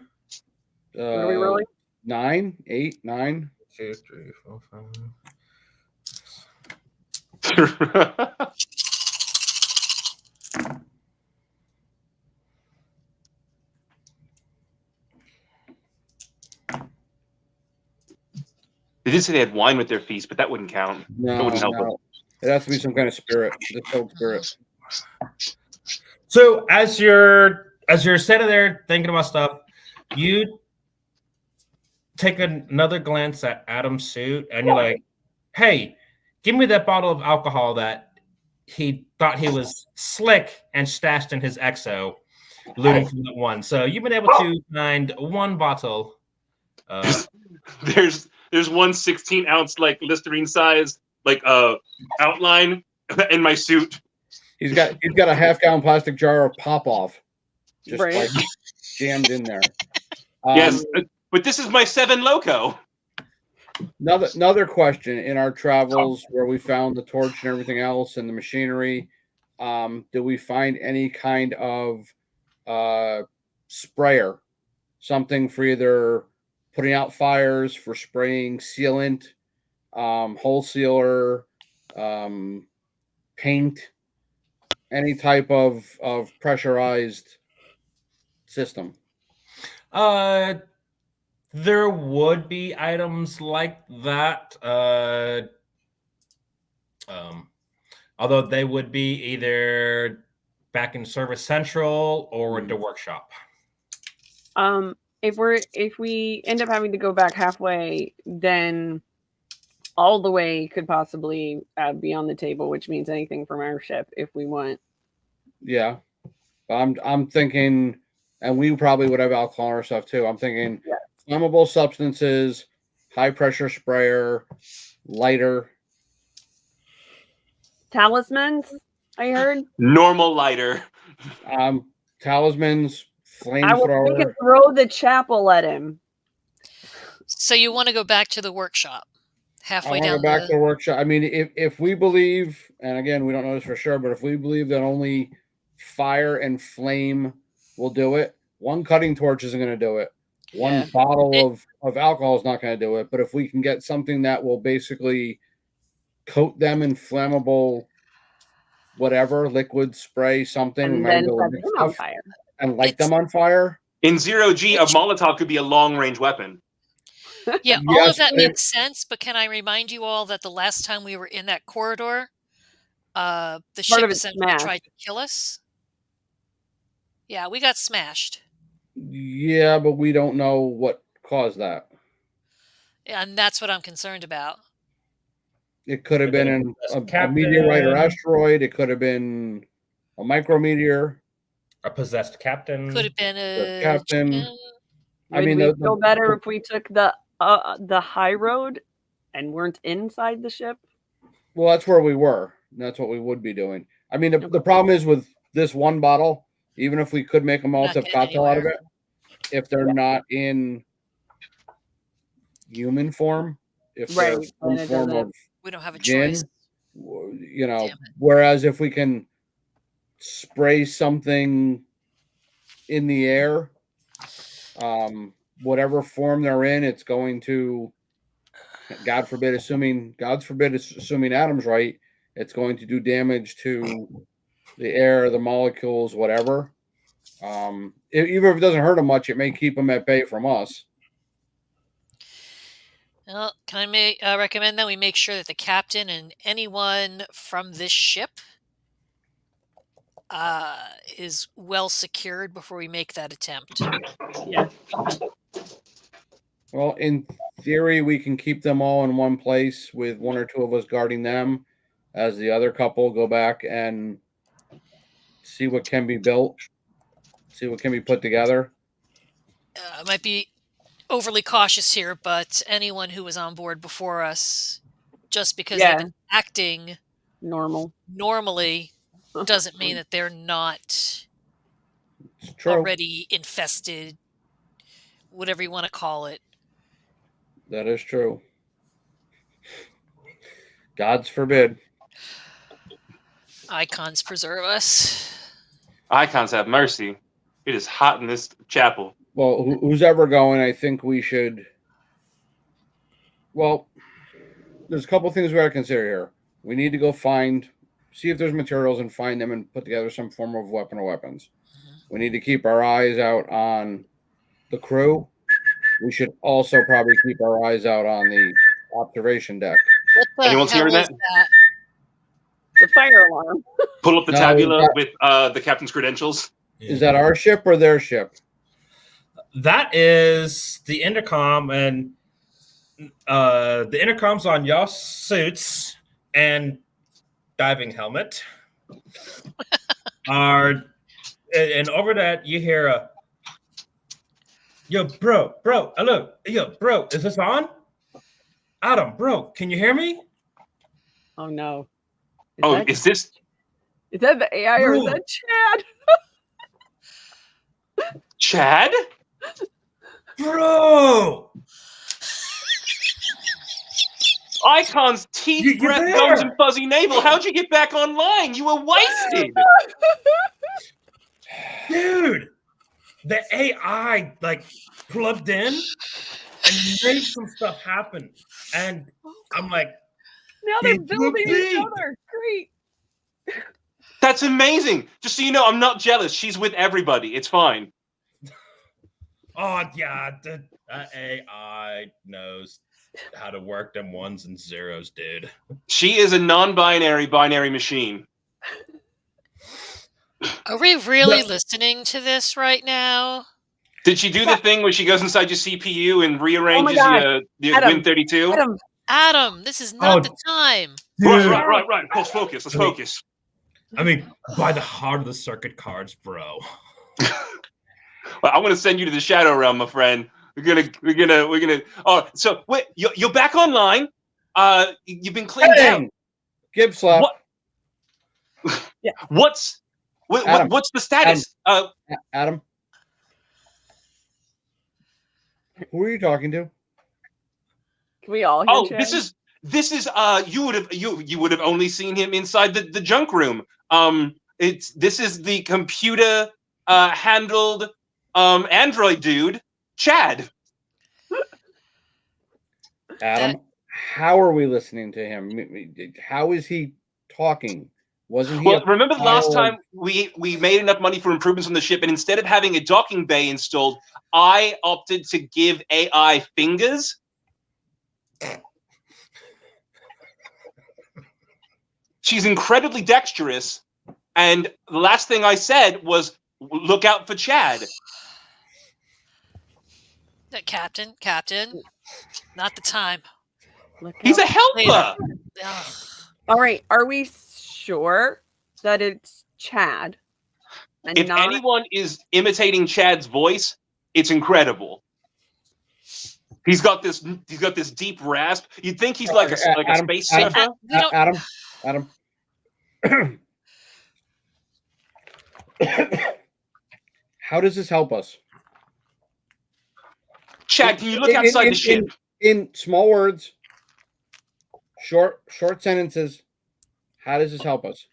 Are we really? 9, 8, 9. 2, 3, 4, 5. They did say they had wine with their feast, but that wouldn't count. That wouldn't help them. It has to be some kind of spirit. Distilled spirit. So as you're sitting there thinking about stuff, you take another glance at Adam's suit and you're like, hey, give me that bottle of alcohol that he thought he was slick and stashed in his exo, looting from that one. So you've been able to find one bottle. There's one 16-ounce like Listerine size outline in my suit. He's got a half-gallon plastic jar of pop-off, just Right. like jammed in there. Yes, but this is my 7 Loco. Another question in our travels where we found the torch and everything else and the machinery. Do we find any kind of sprayer, something for either putting out fires, for spraying sealant, hole sealer, paint, any type of pressurized system? There would be items like that. Although they would be either back in Service Central or at the workshop. If we end up having to go back halfway, then all the way could possibly be on the table, which means anything from our ship if we want. Yeah, I'm thinking, and we probably would have alcohol or stuff too. I'm thinking flammable substances, high pressure sprayer, lighter, Talismans, I heard. Normal lighter. Talismans, We can flamethrower. throw the chapel at him. So you want to go back to the workshop, I halfway want to down go back to the workshop. I mean, if we believe, and again, we don't know this for sure, but if we believe that only fire and flame will do it, one cutting torch isn't going to do it. One bottle of alcohol is not going to do it. But if we can get something that will basically coat them in flammable, whatever, liquid, spray, something, And we might then be able set to do them on stuff fire. and light them on fire. In 0G, a Molotov could be a long-range weapon. Yeah, all Yes, of that but makes sense, but can I remind you all that the last time we were in that corridor, the ship of it essentially smashed. tried to kill us? Yeah, we got smashed. Yeah, but we don't know what caused that. And that's what I'm concerned about. It could have been a Captain. meteorite or asteroid. It could have been a micrometeor. A possessed captain. Could have been The a captain. chicken. I Would mean, we feel better if we took the high road and weren't inside the ship? well, that's where we were. And that's what we would be doing. I mean, the problem is with this one bottle, even if we could make a Not Molotov getting cocktail out of anywhere. it, if they're not in human form, if they're Right, some then it form doesn't- of We don't have a gin, choice. you know, Damn it. whereas if we can spray something in the air, whatever form they're in, it's going to, God forbid, assuming Adam's right, it's going to do damage to the air, the molecules, whatever. Even if it doesn't hurt them much, it may keep them at bay from us. Well, can I recommend that we make sure that the captain and anyone from this ship is well secured before we make that attempt. Yeah. Well, in theory, we can keep them all in one place with one or two of us guarding them, as the other couple go back and see what can be built, see what can be put together. I might be overly cautious here, but anyone who was on board before us, just because they've been acting normally, doesn't mean that they're not It's true. already infested, whatever you want to call it. That is true. God's forbid. Icons preserve us. Icons have mercy. It is hot in this chapel. Well, who's ever going, I think we should. Well, there's a couple things we got to consider here. We need to go see if there's materials and find them and put together some form of weapon or weapons. We need to keep our eyes out on the crew. We should also probably keep our eyes out on the observation deck. What the Anyone's hell hearing is that? The fire alarm. Pull up the No, tabula with the captain's credentials. Is that our ship or their ship? That is the intercom, and the intercom's on y'all suits and diving helmet. And over that you hear a yo, bro, hello, yo, bro, is this on? Adam, bro, can you hear me? Oh no. Is this? Is that the AI or is Bro. that Chad? Chad? Bro! Icon's teeth, breath, there. gums, and fuzzy navel. How'd you get back online? You were wasted. Dude! The AI plugged in and made some stuff happen. And I'm like, Now they're It building could each be. other. Great. That's amazing. Just so you know, I'm not jealous. She's with everybody. It's fine. oh yeah, the AI knows how to work them ones and zeros, dude. She is a non-binary binary machine. Are we really No. listening to this right now? Did she do the thing where she goes inside your CPU and rearranges God. the Adam. Win32? Adam, this is not Oh, the time. Dude. Right. Let's focus. Let's focus. I mean, by the heart of the circuit cards, bro. Well, I'm gonna send you to the Shadow Realm, my friend. We're gonna. Oh, so wait, you're back online. You've been cleaned out. Bang! Gib slap. What? Yeah. What's Adam. what's the status? Adam? Who are you talking to? Can we all hear Oh, Chad? this is you would have only seen him inside the junk room. This is the computer handled android dude, Chad. Adam, how are we listening to him? How is he talking? Wasn't he? Well, remember the last pile of- time we made enough money for improvements on the ship, and instead of having a docking bay installed, I opted to give AI fingers. She's incredibly dexterous, and the last thing I said was, "Look out for Chad." Captain, not the time. Look He's a out. helper. Ugh. All right. Are we sure that it's Chad? And if anyone is imitating Chad's voice, it's incredible. He's got this deep rasp. You'd think he's like a Adam, space Adam, surfer. We don't. Adam. How does this help us? Chad, can you look outside the ship? In small words, short sentences. How does this help us?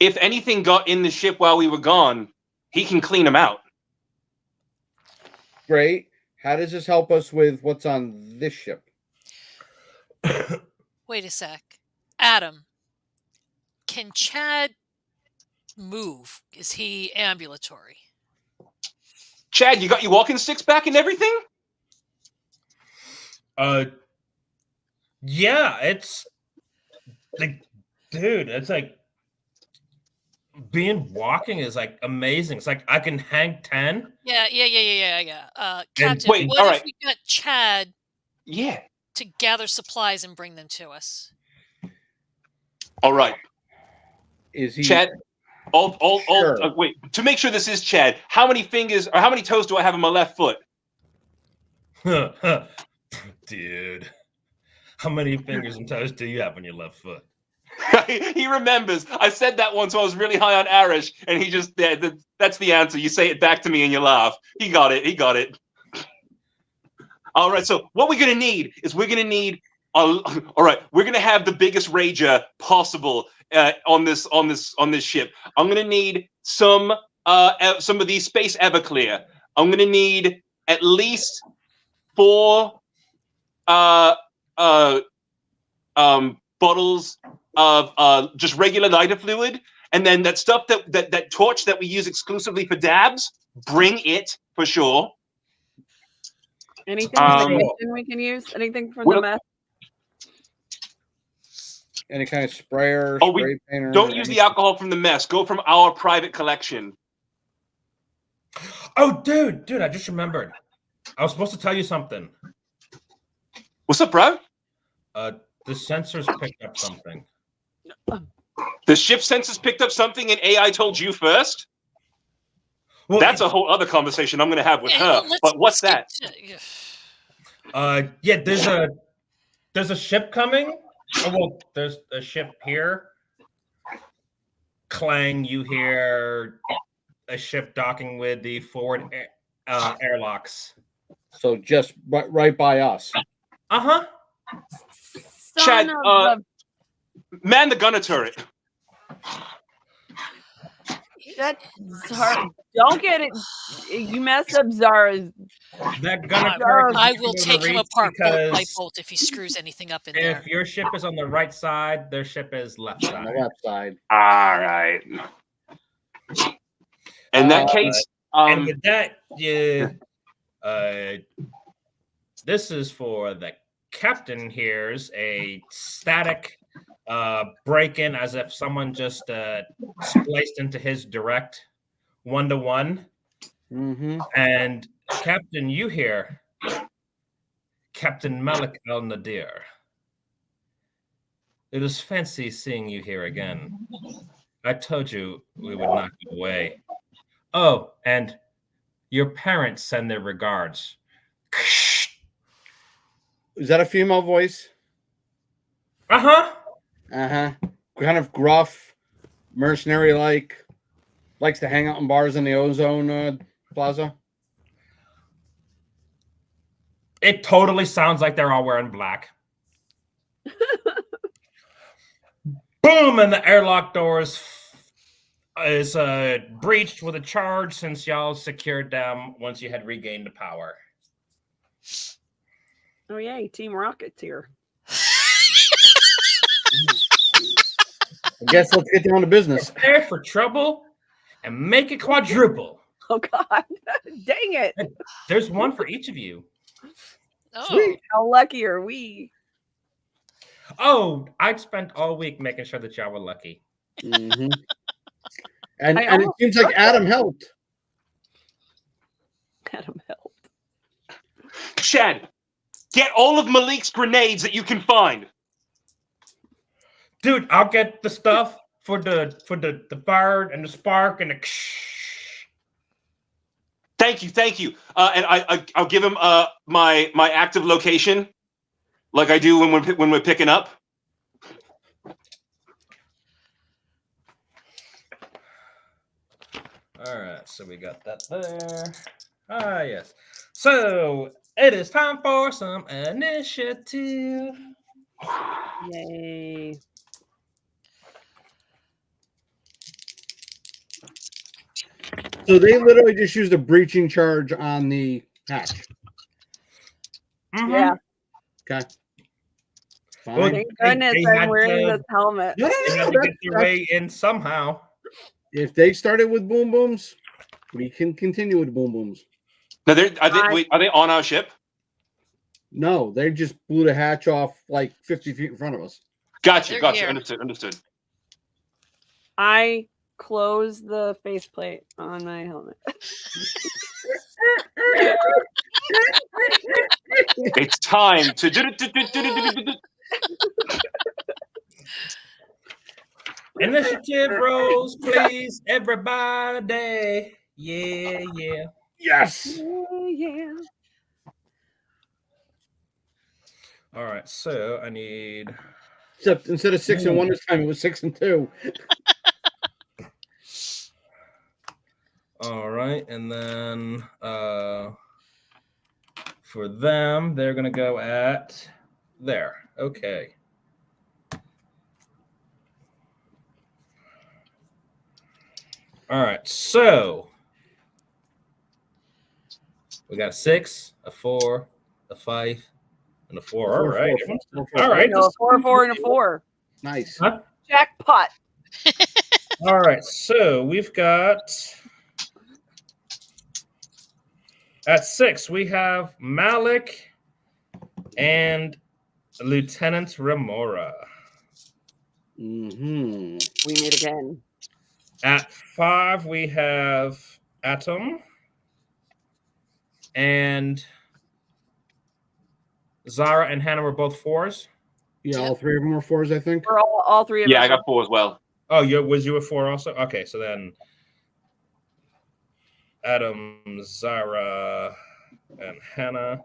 If anything got in the ship while we were gone, he can clean them out. Great. How does this help us with what's on this ship? Wait a sec. Adam, can Chad move? Is he ambulatory? Chad, you got your walking sticks back and everything? Yeah, it's like, dude, it's like being walking is like amazing. It's like I can hang 10. Yeah. Captain, wait, what all if right. we got Chad Yeah. to gather supplies and bring them to us? All right. Is he Chad? Sure. Wait, to make sure this is Chad, how many fingers or how many toes do I have on my left foot? Dude, how many fingers and toes do you have on your left foot? He remembers. I said that once when I was really high on Irish, and he just that's the answer. You say it back to me and you laugh. He got it. All right, so what we're gonna need is we're gonna have the biggest rager possible on this ship. I'm gonna need some of these Space Everclear. I'm gonna need at least 4 bottles of just regular lighter fluid, and then that stuff that torch that we use exclusively for dabs. Bring it for sure. Anything from the kitchen we can use? Anything from the mess? Any kind of sprayer, spray painter? Don't use the alcohol from the mess. Go from our private collection. Oh, dude, I just remembered. I was supposed to tell you something. What's up, bro? The sensors picked up something. The ship sensors picked up something and AI told you first? Well, that's a whole other conversation I'm going to have with her. But what's that? Yeah, there's a ship coming. Oh, well, there's a ship here. Clang, you hear a ship docking with the forward airlocks. So just right by us. Uh-huh. Chad, man the gunner turret. That's hard. Don't get it. You messed up Zara's. That gunner turret. I will take him apart bolt by bolt if he screws anything up in there. If your ship is on the right side, their ship is left side. On the left side. All right. In that case, and with that, this is for the captain. Here's a static break-in, as if someone just spliced into his direct 1-to-1. Mm-hmm. And Captain, you here, Captain Malik Al Nadir. It is fancy seeing you here again. I told you we would not go away. Oh, and your parents send their regards. Is that a female voice? Uh-huh. Uh-huh. Kind of gruff, mercenary-like. Likes to hang out in bars in the Ozone Plaza. It totally sounds like they're all wearing black. Boom! And the airlock doors is breached with a charge since y'all secured them once you had regained the power. Oh, yay. Team Rocket's here. I guess let's get down to business. Prepare for trouble and make it quadruple. Oh, God. Dang it. There's one for each of you. Oh. Sweet. How lucky are we? Oh, I'd spent all week making sure that y'all were lucky. Mm-hmm. And it seems like Adam helped. Adam helped. Chad, get all of Malik's grenades that you can find. Dude, I'll get the stuff for the fire and the spark and the. Thank you. And I'll give him my active location, like I do when we're picking up. All right, so we got that there. Ah, yes. So it is time for some initiative. Yay. So they literally just used a breaching charge on the hatch. Yeah. Okay. Fine. Well, Thank goodness they I'm had wearing to- this helmet. No, no, They no, had no, to get their way in somehow. If they started with boom booms, we can continue with boom booms. Now, are they on our ship? No, they just blew the hatch off like 50 feet in front of us. Gotcha. They're here. Understood. I close the faceplate on my helmet. It's time to do. Initiative rolls, please, everybody. Yeah. Yes. Yeah. All right, so I need. Except instead of 6 and 1 this time, it was 6 and 2. All right, and then for them, they're gonna go at there. Okay. All right, so we got a 6, a 4, a 5, and a 4. All right. All right. No, 4, 4, and a 4. Nice. Huh? Jackpot. All right, so we've got at 6, we have Malik and Lieutenant Remora. Mm-hmm. We meet again. At 5, we have Atom and Zara and Hannah were both 4s. Yeah, all 3 of them were 4s, I think. We're all 3 of us. Yeah, I got 4 as well. Oh, was you a 4 also? Okay, so then Adam, Zara, and Hannah.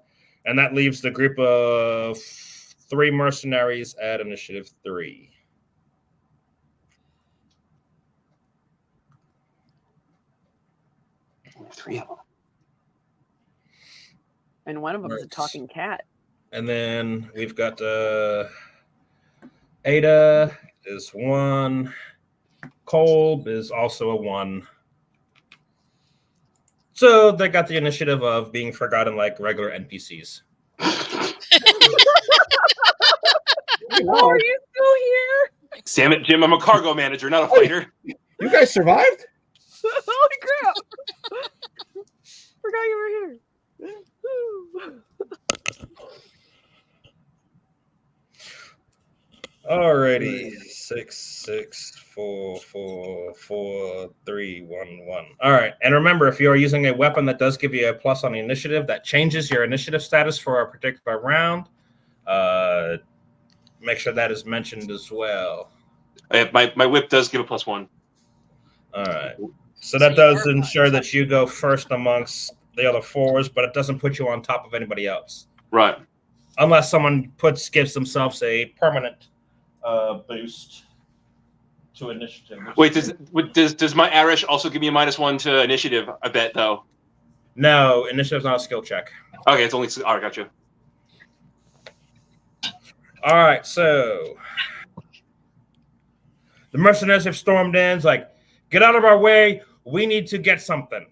And that leaves the group of 3 mercenaries at initiative 3. Three of them. And one of them is a talking cat. And then we've got Ada is 1. Kolb is also a 1. So they got the initiative of being forgotten like regular NPCs. Oh, are you still here? Damn it, Jim! I'm a cargo manager, not a fighter. You guys survived? Holy crap! Forgot you were here. Alrighty, 6, 6, 4, 4, 4, 3, 1, 1. All right, and remember, if you are using a weapon that does give you a plus on the initiative, that changes your initiative status for a particular round. Make sure that is mentioned as well. My whip does give a +1. All right, so that does ensure that you go first amongst the other 4s, but it doesn't put you on top of anybody else. Right. Unless someone gives themselves a permanent boost to initiative. Wait, does my Arish also give me a -1 to initiative? I bet though. No, initiative's not a skill check. Okay, it's only. All right, gotcha. All right, so the mercenaries have stormed in. It's like, get out of our way. We need to get something.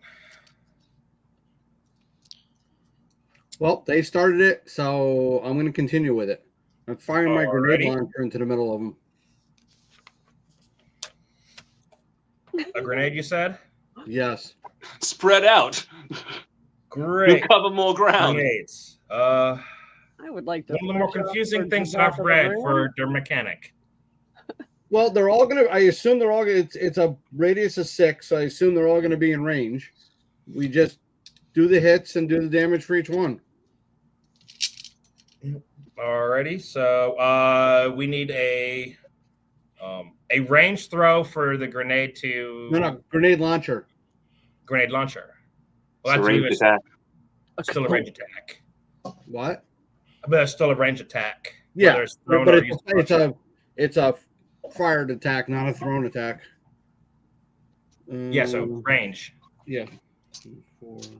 Well, they started it, so I'm going to continue with it. I'm firing my grenade launcher into the middle of them. A grenade, you said? Yes. Spread out. Great. You cover more ground. Grenades. I would like to. One of the more confusing things I've read for their mechanic. Well, they're all going to, I assume they're all going to, it's a radius of 6, so I assume they're all going to be in range. We just do the hits and do the damage for each one. Alrighty, so we need a A range throw for the grenade to No, grenade launcher. grenade launcher. Well, So that's ranged attack. still a range attack. What? But it's still a range attack. Yeah, whether it's thrown but or it's a fired attack, not a thrown attack. Yeah, so range. Yeah. 2, 4, 6,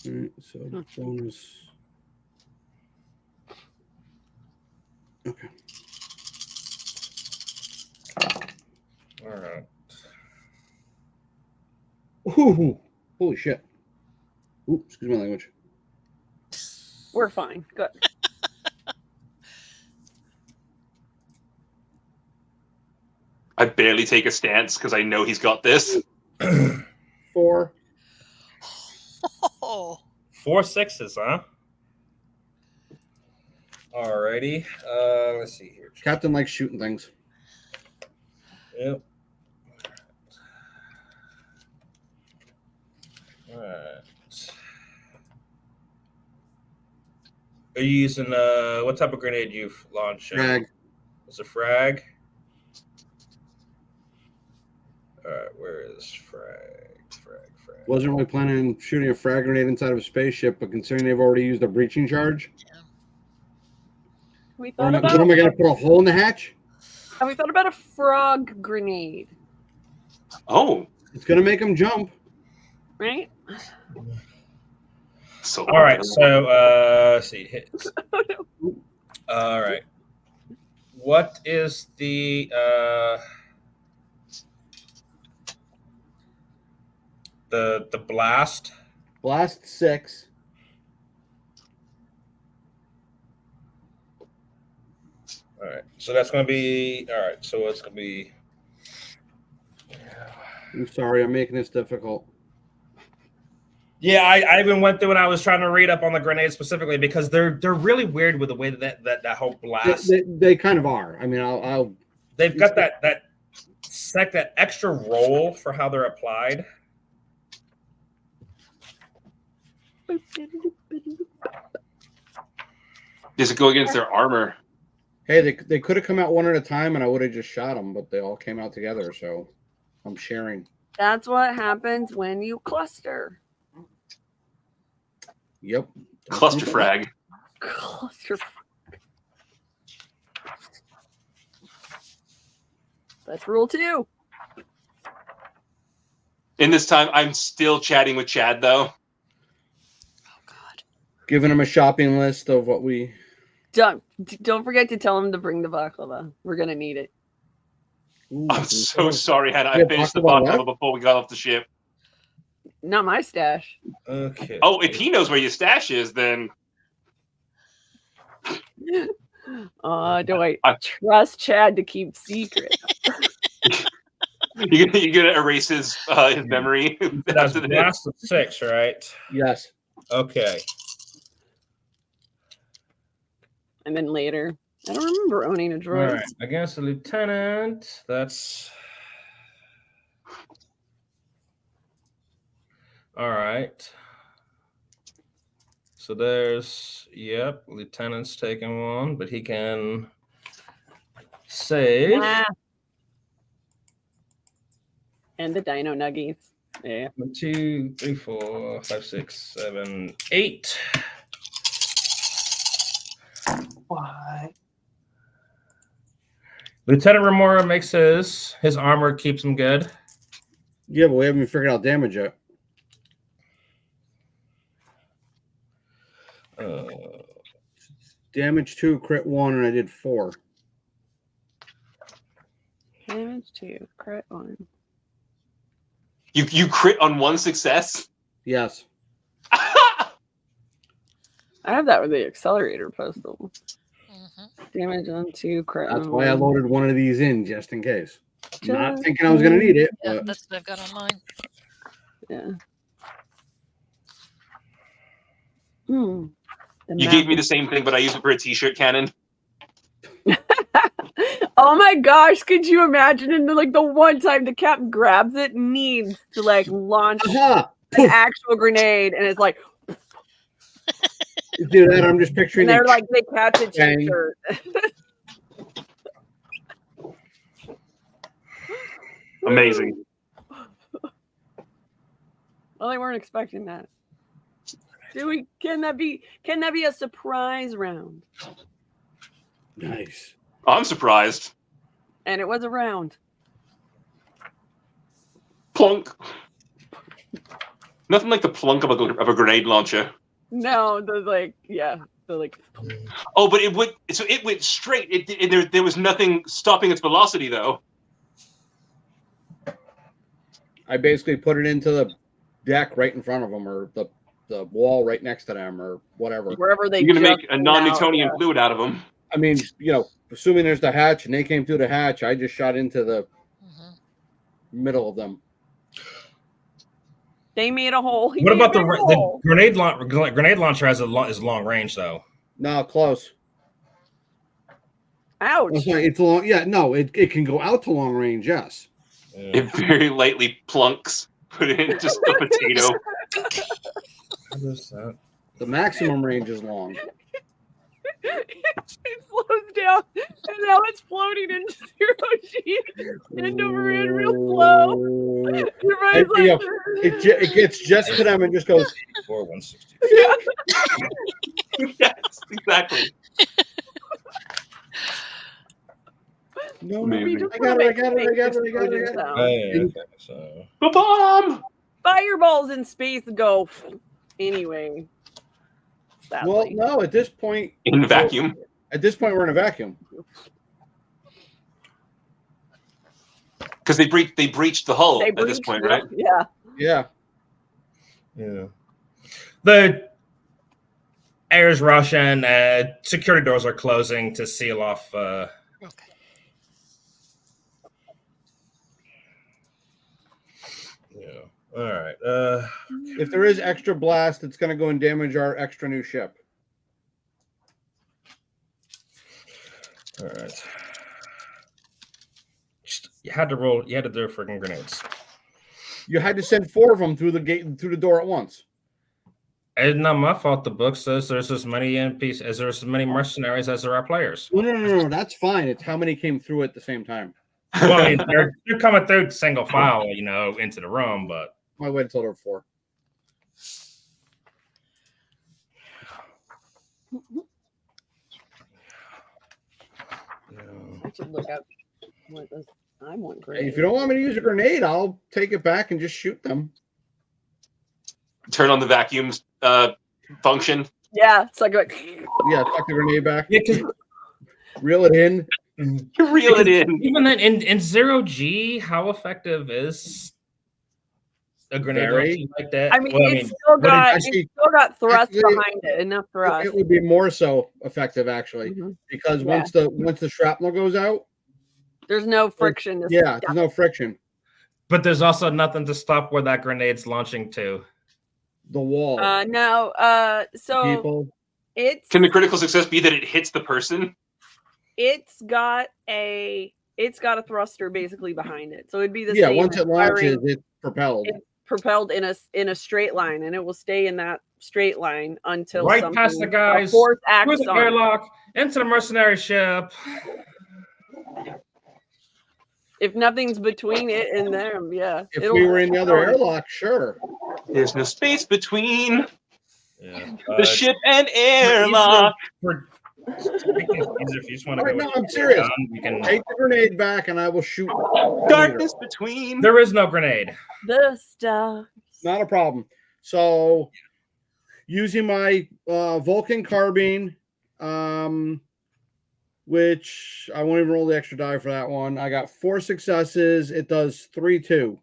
8. So bonus. Okay. All right. Ooh, holy shit. Ooh, excuse my language. We're fine. Good. I barely take a stance because I know he's got this. 4. Oh, 4 6s, huh? Alrighty. Let's see here. Captain likes shooting things. Yep. All right. Are you using what type of grenade you launch? Frag. It's a frag. All right, where is frag? Wasn't really planning on shooting a frag grenade inside of a spaceship, but considering they've already used a breaching charge, We what thought am I going to put a hole in the hatch? and we thought about a frog grenade, Oh, It's going to make them jump. right? so All right, so let's see hits. All right, what is the blast? Blast 6. All right, so that's going to be all right. So it's going to be. I'm sorry, I'm making this difficult. Yeah, I even went through and I was trying to read up on the grenades specifically because they're really weird with the way that whole blast. They kind of are. I mean, I'll They've got that extra roll for how they're applied. does it go against their armor? Hey, they could have come out one at a time, and I would have just shot them, but they all came out together. So I'm sharing. That's what happens when you cluster. Yep. Cluster frag. Cluster. That's rule 2. In this time, I'm still chatting with Chad, though. oh God. Giving them a shopping list of what we. Don't forget to tell him to bring the baklava. We're gonna need it. Ooh, I'm so sorry, Hannah. I Yeah, finished the baklava baklava what? before we got off the ship. Not my stash. Okay. Oh, if he knows where your stash is, then Do I trust Chad to keep secret? you're gonna erase his memory. That's after this. blast of 6, right? Yes. Okay. And then later, I don't remember owning a All droid. right. Against the lieutenant, that's all right. So there's lieutenant's taking one, but he can save. Ah. And the Dino Nuggies. Yeah. 1, 2, 3, 4, 5, 6, 7, 8. Why? Lieutenant Remora makes his armor keeps him good. Yeah, but we haven't figured out damage yet. Damage 2, crit 1, and I did 4. Damage 2, crit 1. You crit on 1 success? Yes. I have that with the accelerator pistol. Mm-hmm. Damage on 2, crit That's on why I 1. loaded one of these in just in case. Not Just thinking I was going to need it. Yeah, But that's what I've got on mine. Yeah. The You gave me the same thing, but I used it for a t-shirt cannon. Oh my gosh, could you imagine in the one time the captain grabs it and needs to launch aha! an actual grenade and it's like do that. I'm just picturing. And they're like, they catch a Dang. t-shirt. Amazing. Well, they weren't expecting that. Can that be a surprise round? Nice. I'm surprised. And it was a round. Plunk. Nothing like the plunk of a grenade launcher. No, the like. Oh, but it went straight. There was nothing stopping its velocity though. I basically put it into the deck right in front of them, or the wall right next to them, or whatever. Wherever they. You're gonna just make a came non-Newtonian out, fluid out of them. I mean, assuming there's the hatch and they came through the hatch, I just shot into the middle of them. They made a hole. What about the grenade launcher is long range though? No, close. Ouch! It's long. Yeah, no, it can go out to long range. Yes. It very lightly plunks. Put it in just a potato. What is that? The maximum range is long. It slows down, and now it's floating into 0G. End over end, real slow. Everybody's like, It gets just to them and just goes 160. Yes, exactly. No, Amazing. I got it. Okay, so The bomb. Fireballs in space go anyway. Well, Sadly. no, at this point, In vacuum. we're in a vacuum. Because they breached the hull at this point, right? Yeah. Yeah. yeah, the air's rushing. Security doors are closing to seal off. Okay. Yeah. All right. If there is extra blast, it's going to go and damage our extra new ship. All right. You had to roll. You had to do freaking grenades. You had to send 4 of them through the gate and through the door at once. It's not my fault. The book says there's as many NPCs as there's as many mercenaries as there are players. No. That's fine. It's how many came through at the same time. Well, I mean, they're coming through single file, into the room, but I waited until there were 4. I should look up what this. I want Hey, grenade. if you don't want me to use a grenade, I'll take it back and just shoot them. Turn on the vacuum function. Yeah, it's like Yeah, tuck the grenade back. yeah, because Reel it in. Reel it in. even then in 0G, how effective is a grenade Very. launcher like that? I mean, Well, it's still got actually- thrust actually, behind it, enough thrust. It would be more so effective actually, Mhm. because Yeah. once the shrapnel goes out, There's no friction. to yeah, stop. there's no friction. but there's also nothing to stop where that grenade's launching to. The wall, No. So people. Can the critical success be that it hits the person? it's got a thruster basically behind it, so it'd be the Yeah, same. once it launches, firing- it's propelled. It's propelled in a straight line, and it will stay in that straight line until Right something, past the guys, a force Through acts the on it. airlock, into the mercenary ship. If nothing's between it and them, yeah. If it'll we were in the other on. airlock, sure. There's no space between Yeah. the ship and airlock. If you just want to All right, go no, with I'm serious. we can. Take the grenade back, and I will shoot. Darkness between. There is no grenade. The stuff. Not a problem. So, using my Vulcan carbine, which I won't even roll the extra die for that one. I got 4 successes. It does 3-2.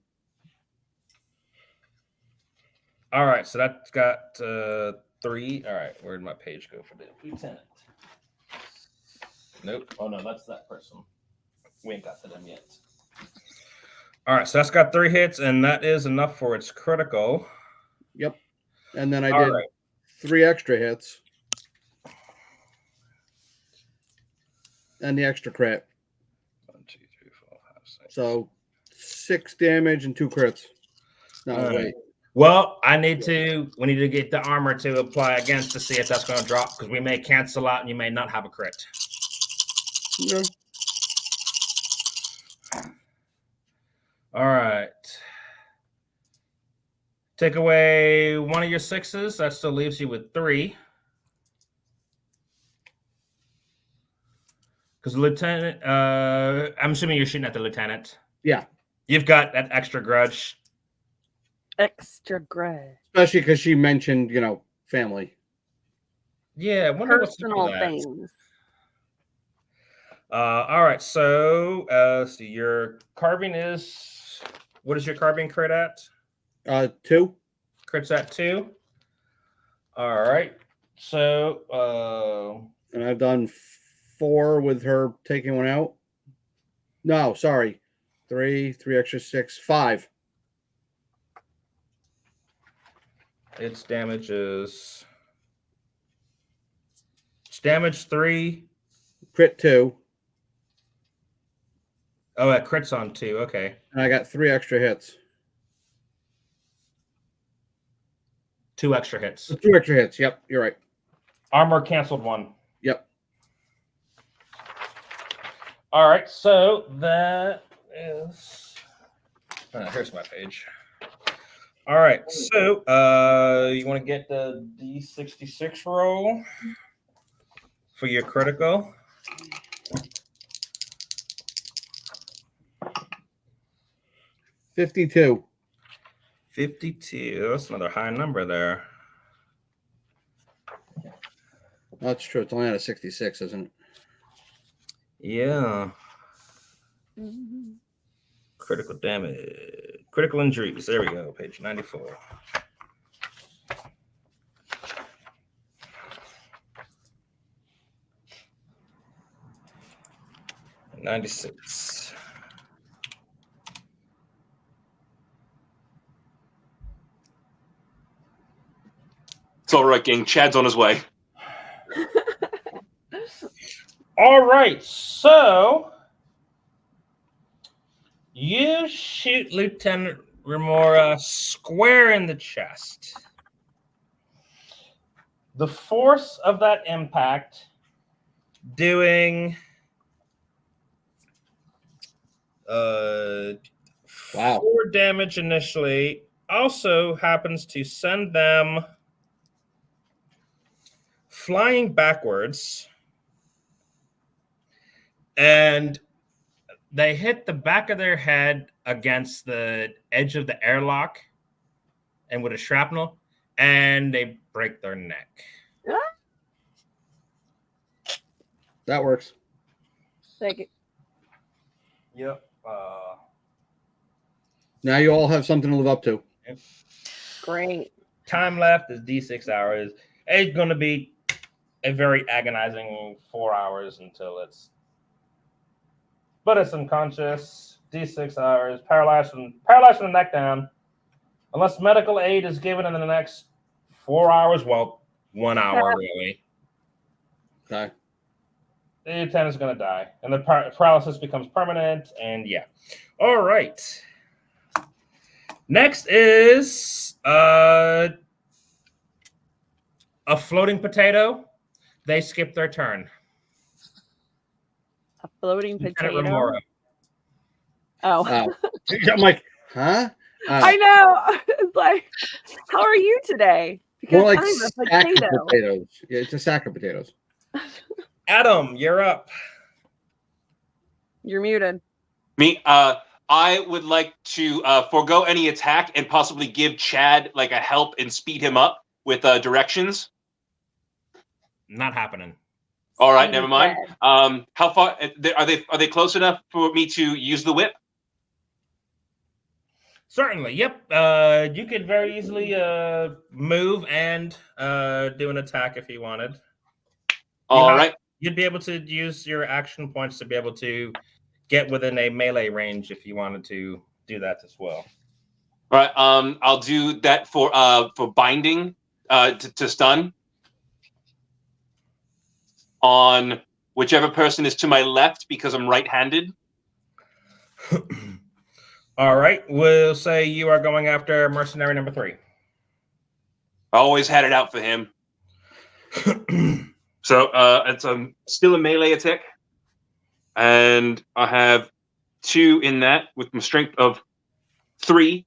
All right, so that's got 3. All right, where did my page go for the lieutenant? Nope. Oh no, that's that person. We ain't got to them yet. All right, so that's got 3 hits, and that is enough for its critical. Yep. And then I All did right. 3 extra hits. And the extra crit. 1, 2, 3, 4, 5, 6. So 6 damage and 2 crits. No, All right. wait. Well, we need to get the armor to apply against to see if that's going to drop, because we may cancel out and you may not have a crit. Yeah. All right. Take away one of your 6s. That still leaves you with 3. Because lieutenant, I'm assuming you're shooting at the lieutenant. Yeah. You've got that extra grudge. Extra grudge. Especially because she mentioned, family. Yeah, I wonder what's Personal up with that. things. All right, so see, your carving is, what is your carving crit at? 2. Crit's at 2. All right, so And I've done 4 with her taking one out. No, sorry. 3 extra 6, 5. its damage 3. Crit 2. Oh, that crit's on 2. Okay. And I got 3 extra hits. 2 extra hits. 2 extra hits. Yep, you're right. Armor canceled 1. Yep. All right, so that is. Here's my page. All right, so you want to get the D66 roll for your critical. $52. 52. That's another high number there. That's true. It's only out of 66, isn't it? Yeah. Mm-hmm. Critical damage. Critical injuries. There we go. Page 94. $96. It's all right, gang. Chad's on his way. All right, so you shoot Lieutenant Remora square in the chest. The force of that impact doing Wow. 4 damage initially also happens to send them flying backwards, and they hit the back of their head against the edge of the airlock and with a shrapnel, and they break their neck. That works. Like, Yep. Now you all have something to live up to. great. Time left is D6 hours. It's going to be a very agonizing 4 hours until it's. But it's unconscious. D6 hours. Paralyzed from the neck down. Unless medical aid is given in the next 4 hours. Well, 1 hour really. Okay. The lieutenant is going to die, and the paralysis becomes permanent. And yeah. All right. Next is a floating potato. They skip their turn. A floating Lieutenant potato. Remora. Oh. I'm like, huh? I know. It's like, how are you today? Because More like I'm a sack potato. of potatoes. Yeah, it's a sack of potatoes. Adam, you're up. You're muted. Me, I would like to forego any attack and possibly give Chad like a help and speed him up with directions. Not happening. All right, He's never mind. dead. How far are they close enough for me to use the whip? Certainly. Yep. You could very easily move and do an attack if you wanted. All right. You'd be able to use your action points to be able to get within a melee range if you wanted to do that as well. All right. I'll do that for binding to stun on whichever person is to my left because I'm right-handed. All right, we'll say you are going after mercenary number 3. I always had it out for him. So it's still a melee attack. And I have 2 in that with my strength of 3.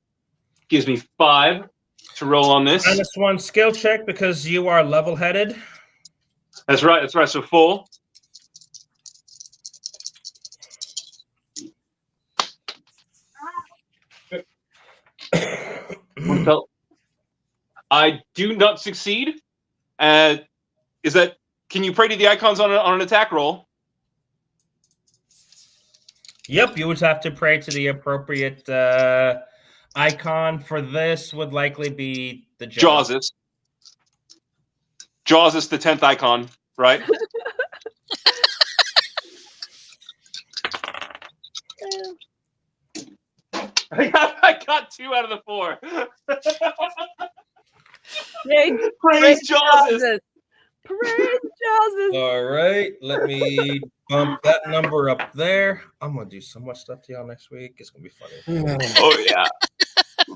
Gives me 5 to roll on this. -1 skill check because you are level-headed. That's right. So 4. I do not succeed. Is that? Can you pray to the icons on an attack roll? Yep, you would have to pray to the appropriate icon for this. Would likely be the Jawsus. Jawsus, the 10th icon, right? I got 2 out of the 4. Praise Jawsus. Praise Jawsus. All right, let me bump that number up there. I'm gonna do so much stuff to y'all next week. It's gonna be funny. Oh yeah,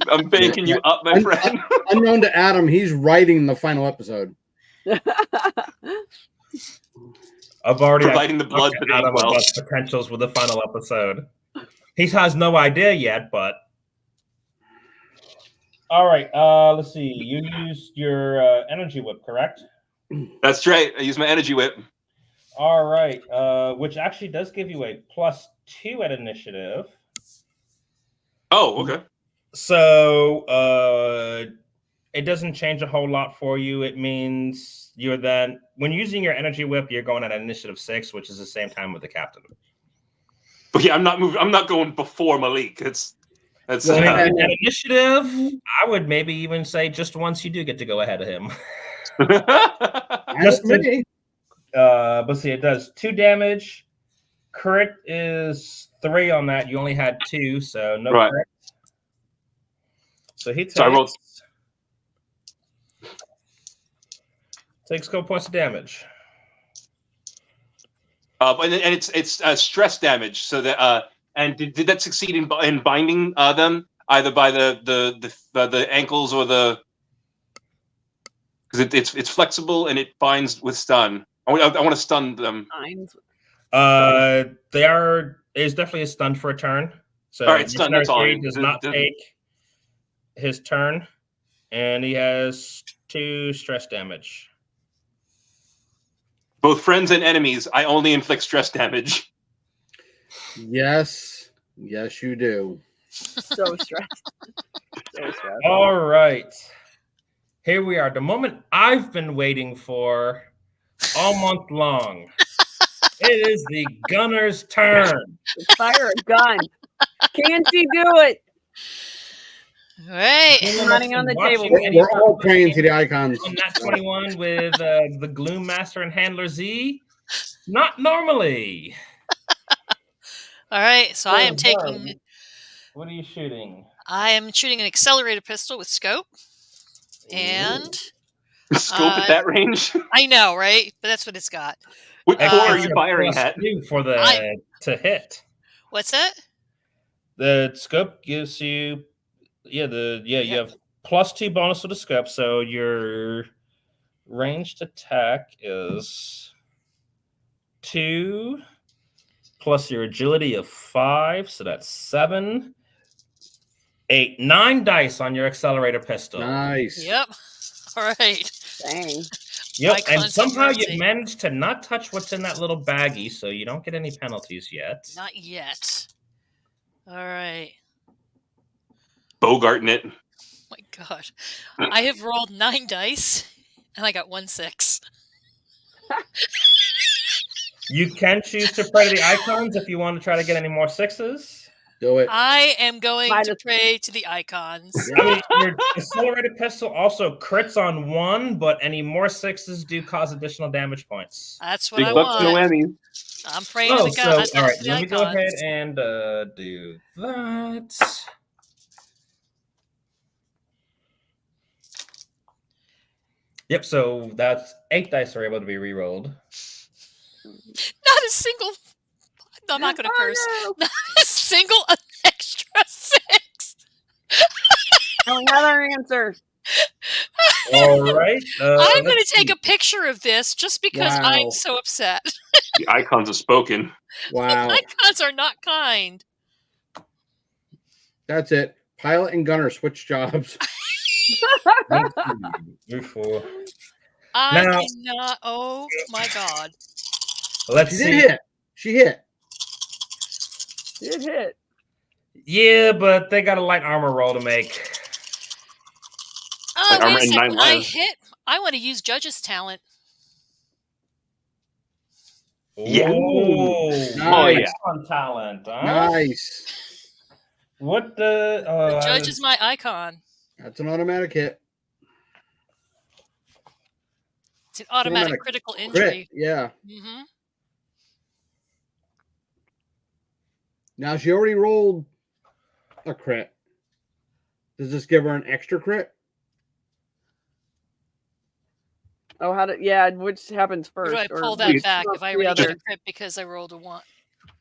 I'm banking you up, my friend. Unknown to Adam, he's writing the final episode. I've already providing the blood to for the Adam inkwell. about potentials with the final episode. He has no idea yet, but all right. Let's see. You used your energy whip, correct? That's right. I use my energy whip. All right. Which actually does give you a +2 at initiative. Oh, okay. So it doesn't change a whole lot for you. It means you're then when using your energy whip, you're going at initiative 6, which is the same time with the captain. But yeah, I'm not moving. I'm not going before Malik. That's at initiative. I would maybe even say just once you do get to go ahead of him. Just to, but see, it does 2 damage. Crit is 3 on that. You only had 2, so no crit. So he takes. So I rolled. Takes a couple points of damage. And it's stress damage. So that and did that succeed in binding them either by the ankles or the because it's flexible and it binds with stun. I want to stun them. They are is definitely a stun for a turn. So all right, stun. That's all. He does not take his turn, and he has 2 stress damage. Both friends and enemies, I only inflict stress damage. Yes, you do. So stressed. All right. Here we are. The moment I've been waiting for all month long. It is the gunner's turn. Fire a gun. Can she do it? All right. Running on the table. We're all praying to the icons. On that 21 with the Gloom Master and Handler Z. Not normally. All right. So I am taking. What are you shooting? I am shooting an accelerated pistol with scope. And scope at that range? I know, right? But that's what it's got. What floor are you firing at? For the to hit. What's that? The scope gives you you have +2 bonus to the scope, so your ranged attack is 2 plus your agility of 5, so that's 7. 8, 9 dice on your accelerator pistol. Nice. Yep. All right. Dang. Yep, and somehow you've managed to not touch what's in that little baggie, so you don't get any penalties yet. Not yet. All right. Bogarting it. Oh my God. I have rolled 9 dice, and I got 1 6. You can choose to pray to the icons if you want to try to get any more 6s. Do it. I am going to pray to the icons. I mean, your accelerated pistol also crits on 1, but any more 6s do cause additional damage points. That's what I want. No whammies. I'm praying to the gods. All right, let me go ahead and do that. Yep, so that's 8 dice are able to be re-rolled. Not a single. I'm not going to curse. No. Not a single extra 6. Another answer. All right. I'm going to let's take see. a picture of this just because Wow. I'm so upset. The icons have spoken. Wow. Icons are not kind. That's it. Pilot and gunner switch jobs. Let's see. 3, 4. I Now- cannot. Oh my God. Let's She see. did hit. She hit. Did hit. Yeah, but they got a light armor roll to make. Oh, Like wait armor a and second. 9 I lives. hit. I want to use Judge's talent. Yeah. Oh, Nice. on talent. Huh? Nice. What the? The Judge is my icon. That's an automatic hit. It's an automatic automatic critical Crit. injury. Yeah. Mm-hmm. Now she already rolled a crit. Does this give her an extra crit? Oh, yeah, which happens Or first? do I pull or that which back comes if I the already get other? a crit because I rolled a 1?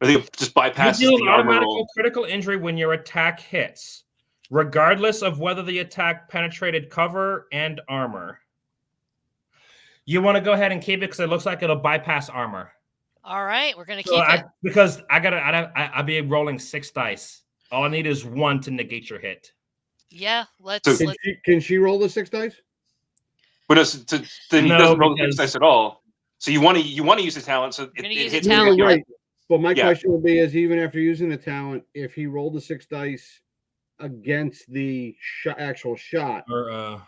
I think it just You bypasses deal an the armor automatic roll. critical injury when your attack hits, regardless of whether the attack penetrated cover and armor. You want to go ahead and keep it because it looks like it'll bypass armor. All right, we're gonna So keep it. because I'll be rolling 6 dice. All I need is 1 to negate your hit. Yeah, let's. So- Can she roll the 6 dice? But then he No, doesn't roll the because- 6 dice at all. So you want to use the talent. So You're gonna it use the hits talent. your- Right. But my Yeah. question would be: is even after using the talent, if he rolled the 6 dice against the actual shot Or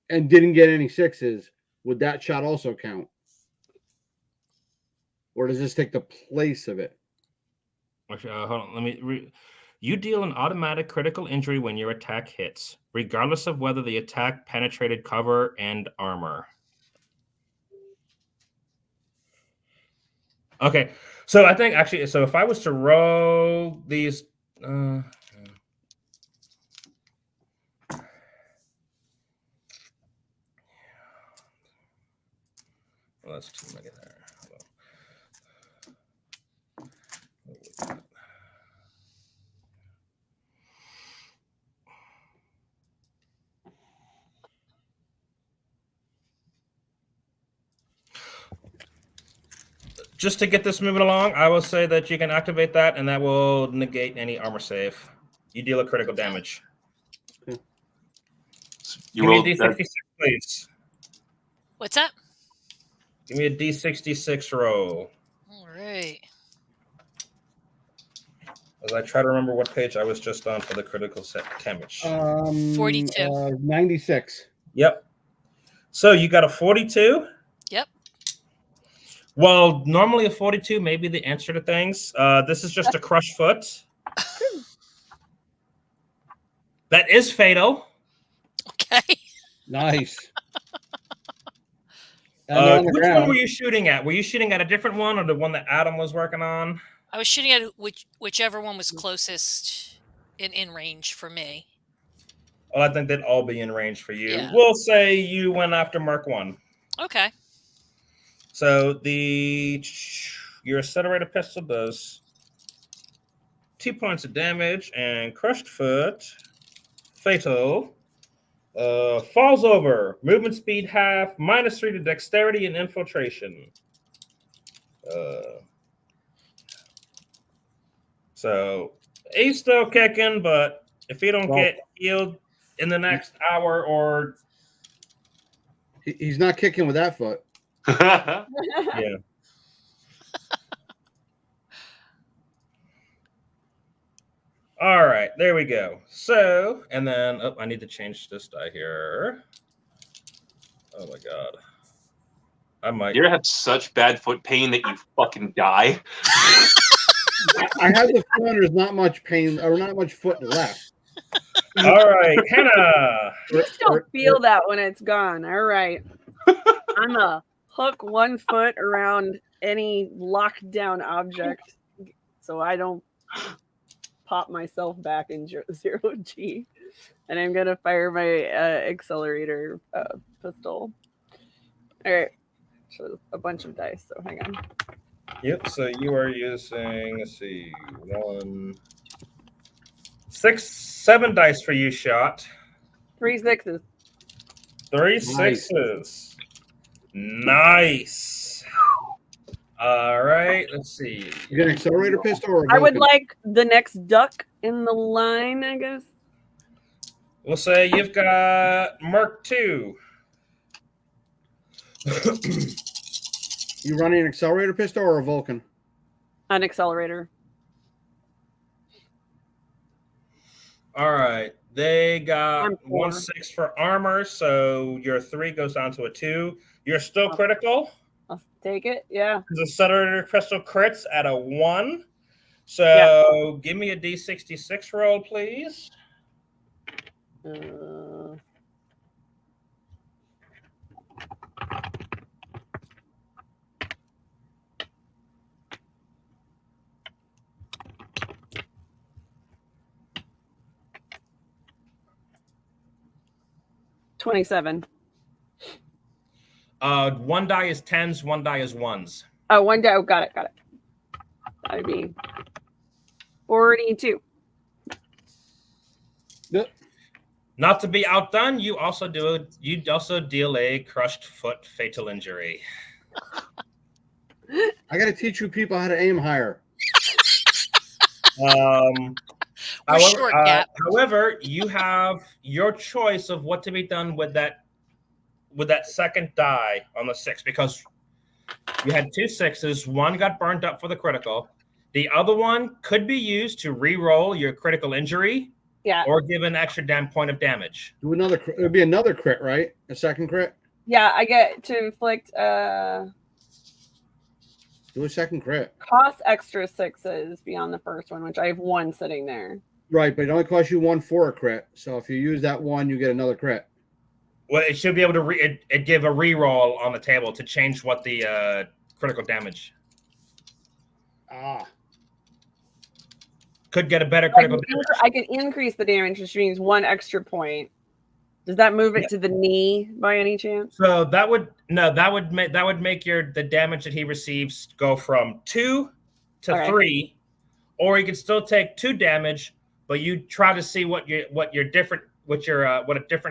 and didn't get any 6s, would that shot also count? Or does this take the place of it? hold on. Let me. You deal an automatic critical injury when your attack hits, regardless of whether the attack penetrated cover and armor. Okay, so I think actually, so if I was to roll these, well, that's too many there. Just to get this moving along, I will say that you can activate that, and that will negate any armor save. You deal a critical damage. You Give me a rolled D66, please. What's that? Give me a D66 roll. All right. As I try to remember what page I was just on for the critical set damage. 42. 96. Yep. So you got a 42? Yep. Well, normally a 42 may be the answer to things. This is just a crushed foot. That is fatal. Okay. Nice. And on the Which ground. one were you shooting at? Were you shooting at a different one or the one that Adam was working on? I was shooting at whichever one was closest in range for me. Well, I think they'd all be in range for you. Yeah. We'll say you went after Mark 1. Okay. So your accelerator pistol does 2 points of damage, and crushed foot, fatal, falls over, movement speed half, -3 to dexterity and infiltration. So he's still kicking, but if he don't get healed in the next hour or He's not kicking with that foot. yeah. All right, there we go. So, and then I need to change this die here. Oh my god. I might. You ever had such bad foot pain that you fucking die? I have the feeling there's not much pain or not much foot left. All right, Hannah. You just don't feel that when it's gone. All right. I'm a hook 1 foot around any locked down object so I don't pop myself back in 0G. And I'm going to fire my accelerator pistol. All right. So a bunch of dice. So hang on. Yep, so you are using, let's see, 1, 6, 7 dice for you shot. 3 sixes. 3 Nice. sixes. Nice. All right, let's see. You get an accelerator pistol or a I would Vulcan? like the next duck in the line, I guess. We'll say you've got Merc 2. You running an accelerator pistol or a Vulcan? An accelerator. All right. They got I'm 4. 1/6 for armor, so your 3 goes down to a 2. You're still critical. I'll take it. Yeah. The accelerator pistol crits at a 1. So give me a D66 roll, please. 27. 1 die is 10s, 1 die is 1s. Oh, 1 die. Oh, got it. That'd be 42. Yep. Not to be outdone, you also deal a crushed foot fatal injury. I got to teach you people how to aim higher. However, you have your choice of what to be done with that second die on the 6, because you had 2 6s. 1 got burned up for the critical. The other one could be used to re-roll your critical injury, or give an extra point of damage. Do another. It would be another crit, right? A second crit. Yeah, I get to inflict. Do a second crit. Cost extra 6s beyond the first one, which I have 1 sitting there. Right, but it only costs you 1 for a crit. So if you use that 1, you get another crit. Well, it should be able to give a re-roll on the table to change what the critical damage. Could get a better critical damage. I can increase the damage, which means 1 extra point. Does that move it to the knee by any chance? So that would make the damage that he receives go from 2 to 3, or he could still take 2 damage, but you try to see what a different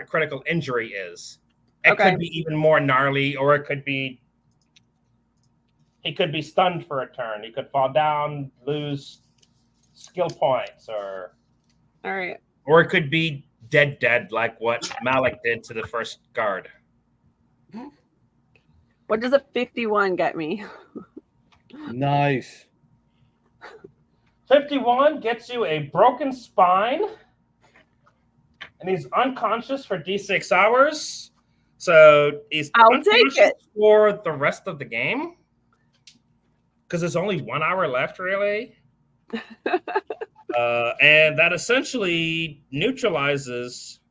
critical injury is. It could be even more gnarly, or it could be he could be stunned for a turn. He could fall down, lose skill points, or it could be dead like what Malik did to the first guard. What does a 51 get me? Nice. 51 gets you a broken spine, and he's unconscious for D6 hours. So he's unconscious for the rest of the game, because there's only 1 hour left, really. And that essentially neutralizes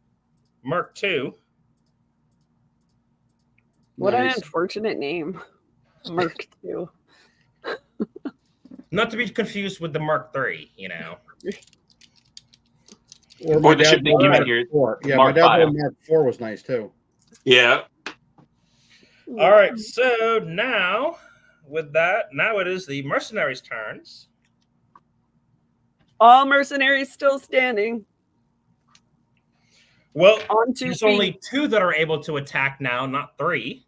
Merc 2. What an unfortunate name. Merc 2. Not to be confused with the Mark 3, Or the ship they give in here. Yeah, Mark my dad's 5. old Mark 4 was nice too. Yeah. All right, so now it is the mercenaries' turns. All mercenaries still standing. Well, there's only 2 that are able to attack now, not 3.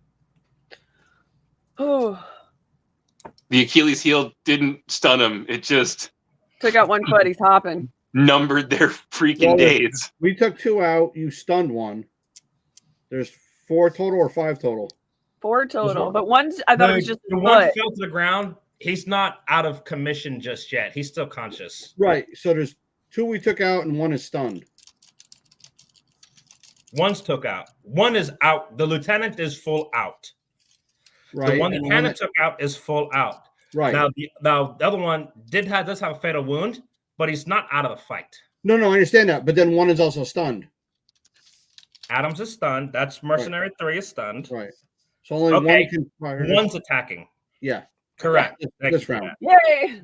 Oh. The Achilles heel didn't stun him. It just took out 1 foot. He's hopping. Numbered their freaking days. We took 2 out. You stunned 1. There's 4 total or 5 total? 4 total. But I thought it was just the one fell to the ground. He's not out of commission just yet. He's still conscious. Right. So there's 2 we took out and 1 is stunned. 1's took out. 1 is out. The lieutenant is full out. Right. The one that Hannah took out is full out. Right. Now the other one does have a fatal wound, but he's not out of the fight. No, I understand that. But then 1 is also stunned. Adams is stunned. That's mercenary 3 is stunned. Right. So only 1 can fire. 1's attacking. Yeah. Correct. This round. Yay!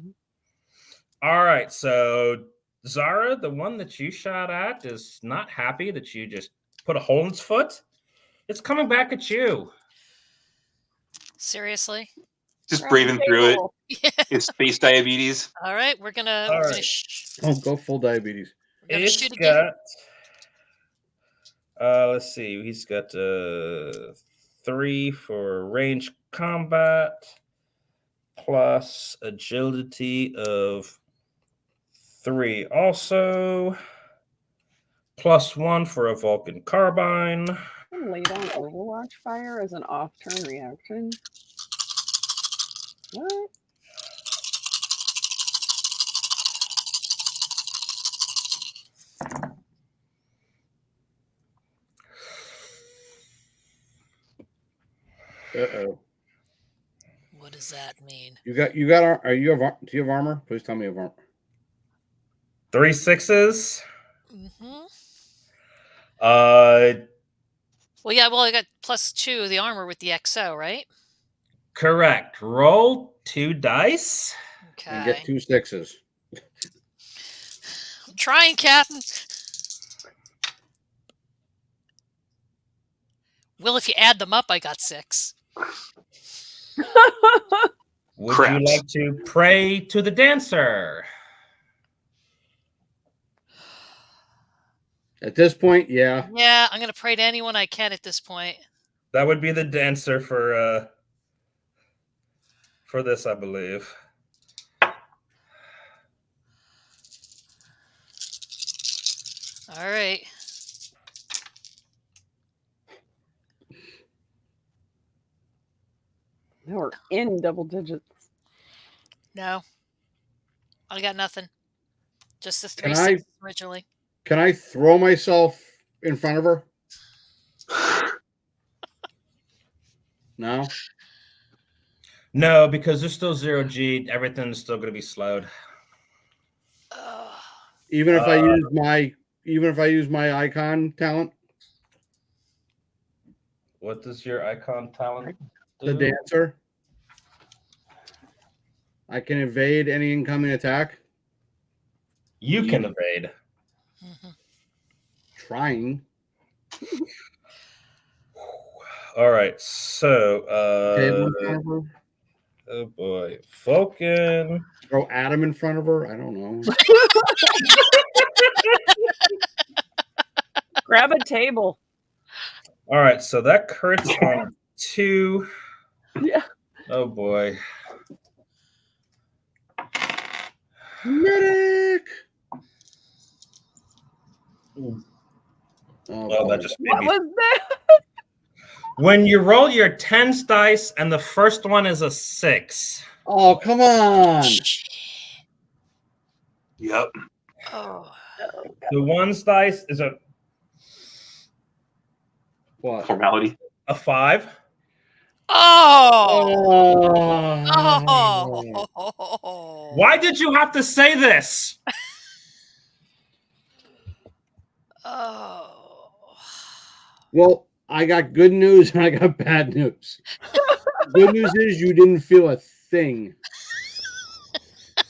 All right. So Zara, the one that you shot at, is not happy that you just put a hole in its foot. It's coming back at you. Seriously? Just braving through it. It's space diabetes. All right, we're gonna Oh, go full diabetes. It's got Let's see. He's got 3 for range combat, plus agility of 3. Also, +1 for a Vulcan carbine. Lay down Overwatch fire as an off-turn reaction. What? Uh-oh. What does that mean? Do you have armor? Please tell me you have armor. 3 6s. Mm-hmm. Well, yeah, I got +2 of the armor with the XO, right? Correct. Roll 2 dice. Okay. And get 2 6s. I'm trying, Captain. Well, if you add them up, I got 6. Would Crap. you like to pray to the dancer? At this point, yeah. Yeah, I'm going to pray to anyone I can at this point. That would be the dancer for this, I believe. All right. Now we're in double digits. No. I got nothing. Just the 3 Can I- 6 originally. Can I throw myself in front of her? No? No, because there's still 0G. Everything's still going to be slowed. Even if I use my icon talent, What does your icon talent the do? dancer, I can evade any incoming attack. You can evade. Mhm. Trying. All right, so Table in front of her. oh boy, Vulcan. Throw Adam in front of her. I don't know. Grab a table. All right, so that crits on 2. Yeah. Oh boy. Medic. Oh, that just made What me. was that? When you roll your 10s dice and the first one is a 6. Oh, come on. Yep. Oh. The 1s dice is What? Formality. a 5. Oh. Oh. Why did you have to say this? Oh. Well, I got good news and I got bad news. Good news is you didn't feel a thing.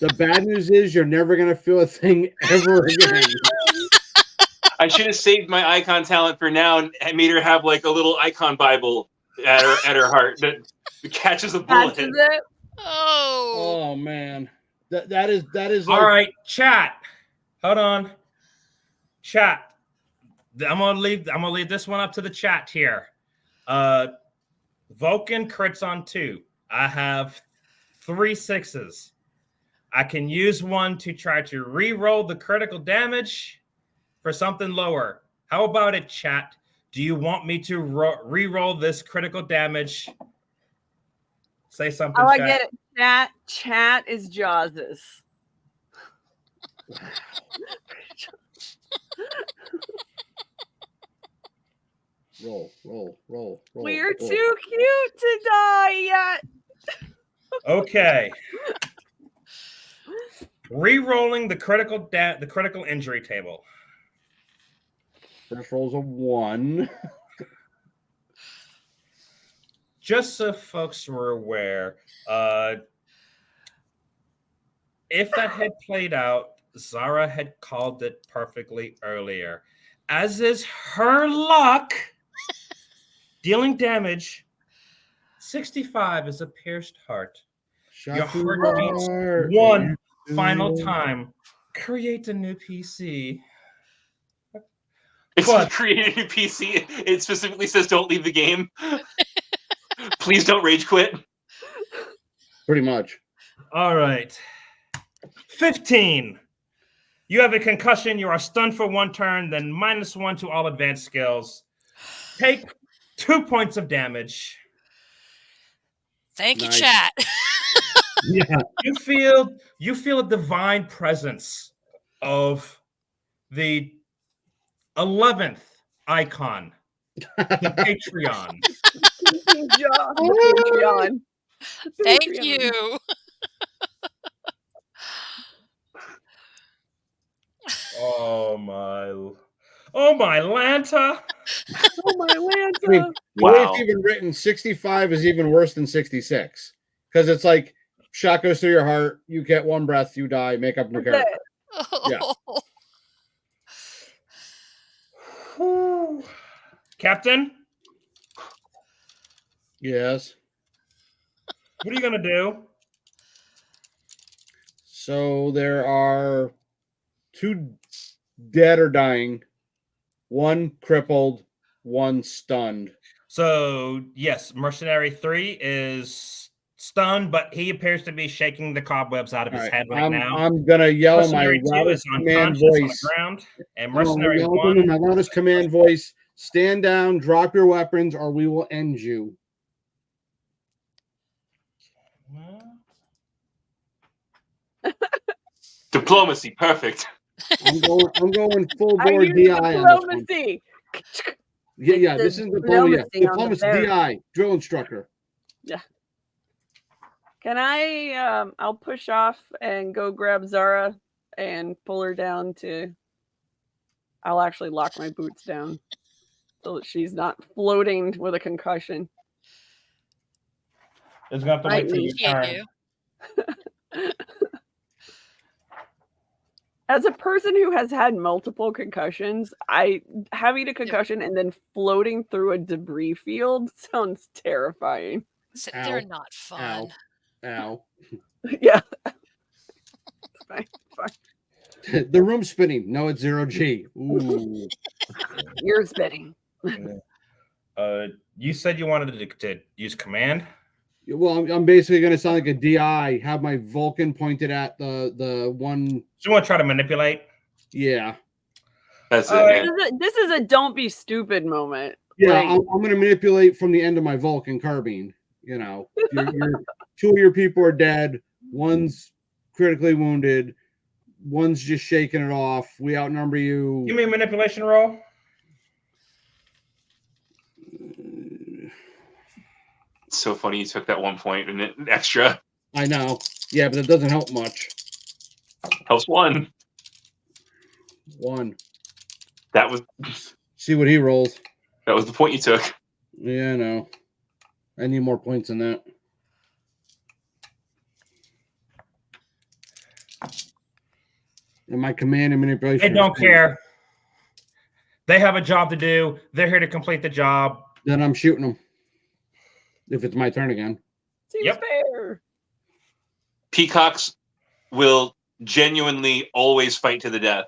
The bad news is you're never going to feel a thing ever again. I should have saved my icon talent for now and made her have like a little icon Bible at her heart that catches a bullet. Catches it. Oh. Oh man. That is All like, right, chat. Hold on. Chat. I'm gonna leave this one up to the chat here. Vulcan crits on 2. I have 3 6s. I can use one to try to re-roll the critical damage for something lower. How about it, chat? Do you want me to re-roll this critical damage? Say something, Oh, I chat. get it. Chat is Jaws's. roll. We're roll. too cute to die yet. Okay. Re-rolling the critical injury table. First roll's a 1. Just so folks were aware, if that had played out, Zara had called it perfectly earlier. As is her luck, dealing damage, 65 is a pierced heart. Your heart beats one final time. Create a new PC. It's But- created a new PC. It specifically says don't leave the game. Please don't rage quit. Pretty much. All right. 15. You have a concussion. You are stunned for 1 turn, then -1 to all advanced skills. Take 2 points of damage. Thank you, Nice. chat. Yeah. You feel a divine presence of the 11th icon, the Patreon. The Patreon. The Thank Patreon. you. Oh my Lanta. Oh my Lanta. I mean, the way Wow. it's even written, 65 is even worse than 66. Because it's like shot goes through your heart, you get 1 breath, you die, make up your That's character. Oh. Whew. Captain, Yes. what are you gonna do? So there are 2 dead or dying, 1 crippled, 1 stunned. So yes, Mercenary 3 is stunned, but he appears to be shaking the cobwebs out of All his right, head right now. I'm gonna yell my Mercenary 2 loudest is command unconscious on voice. the ground, and I'm Mercenary yell 1 my loudest command voice. Stand down, drop your weapons, or we will end you. Diplomacy, perfect. I'm going full I bore use DI on this one. diplomacy. Yeah, It's this is diplomacy. diplomacy on the Diplomacy bear. DI, drill instructor. Can I? I'll push off and go grab Zara and pull her down to. I'll actually lock my boots down so that she's not floating with a concussion. is gonna have to wait for your Yeah, turn. you. As a person who has had multiple concussions, having a concussion and then floating through a debris field sounds terrifying. So Ow. they're not fun. Ow. Yeah. Fine. The room's spinning. No, it's 0G. Ooh. You're spitting. You said you wanted to use command. Well, I'm basically going to sound like a DI. Have my Vulcan pointed at the one. So you want to try to manipulate? Yeah, That's All it. right. Yeah. This is a don't be stupid moment. yeah. Like, I'm going to manipulate from the end of my Vulcan carbine. You know, your 2 of your people are dead. 1's critically wounded. 1's just shaking it off. We outnumber you. Give me a manipulation roll. It's so funny you took that 1 point and an extra. I know. Yeah, but it doesn't help much. Helps 1. 1. That was See what he rolls. the point you took. Yeah, I know. I need more points than that. And my command and manipulation. They don't care. They have a job to do. They're here to complete the job. Then I'm shooting them. If it's my turn again. seems Yep. fair. Peacocks will genuinely always fight to the death.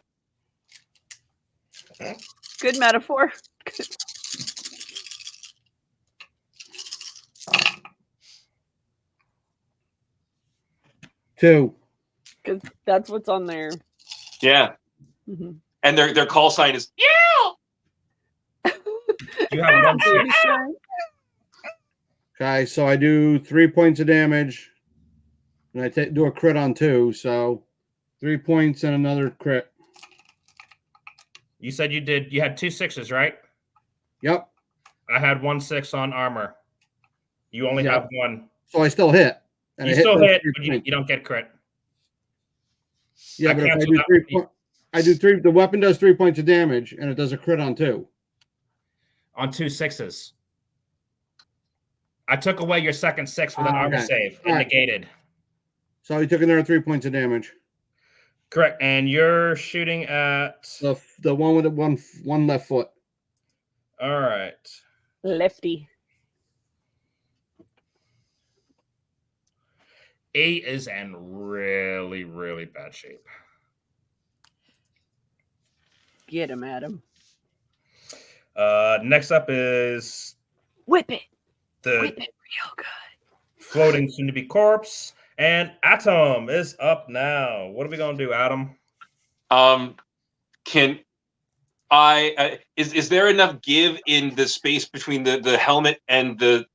Good metaphor. 2. Because that's what's on there. Yeah. Mhm. And their call sign is yeah. You have 1 6. Okay, so I do 3 points of damage. And I do a crit on 2. So 3 points and another crit. You said you had 2 6s, right? Yep. I had 1 6 on armor. You only Yep. have 1. So I still hit. And You I still those hit, 3 but you points. don't get crit. Yeah, I but if I canceled do out. 3 points, I do 3. The weapon does 3 points of damage, and it does a crit on 2. On 2 6s. I took away your second 6 with an armor Okay. save. It All right. negated. So he took another 3 points of damage. Correct. And you're shooting at. The one with the one left foot. All right. Lefty. 8 is in really, really bad shape. Get him, Adam. Next up is Whip it. the Whip it real good. floating soon-to-be corpse, and Atom is up now. What are we gonna do, Atom? Can I? Is there enough give in the space between the helmet and the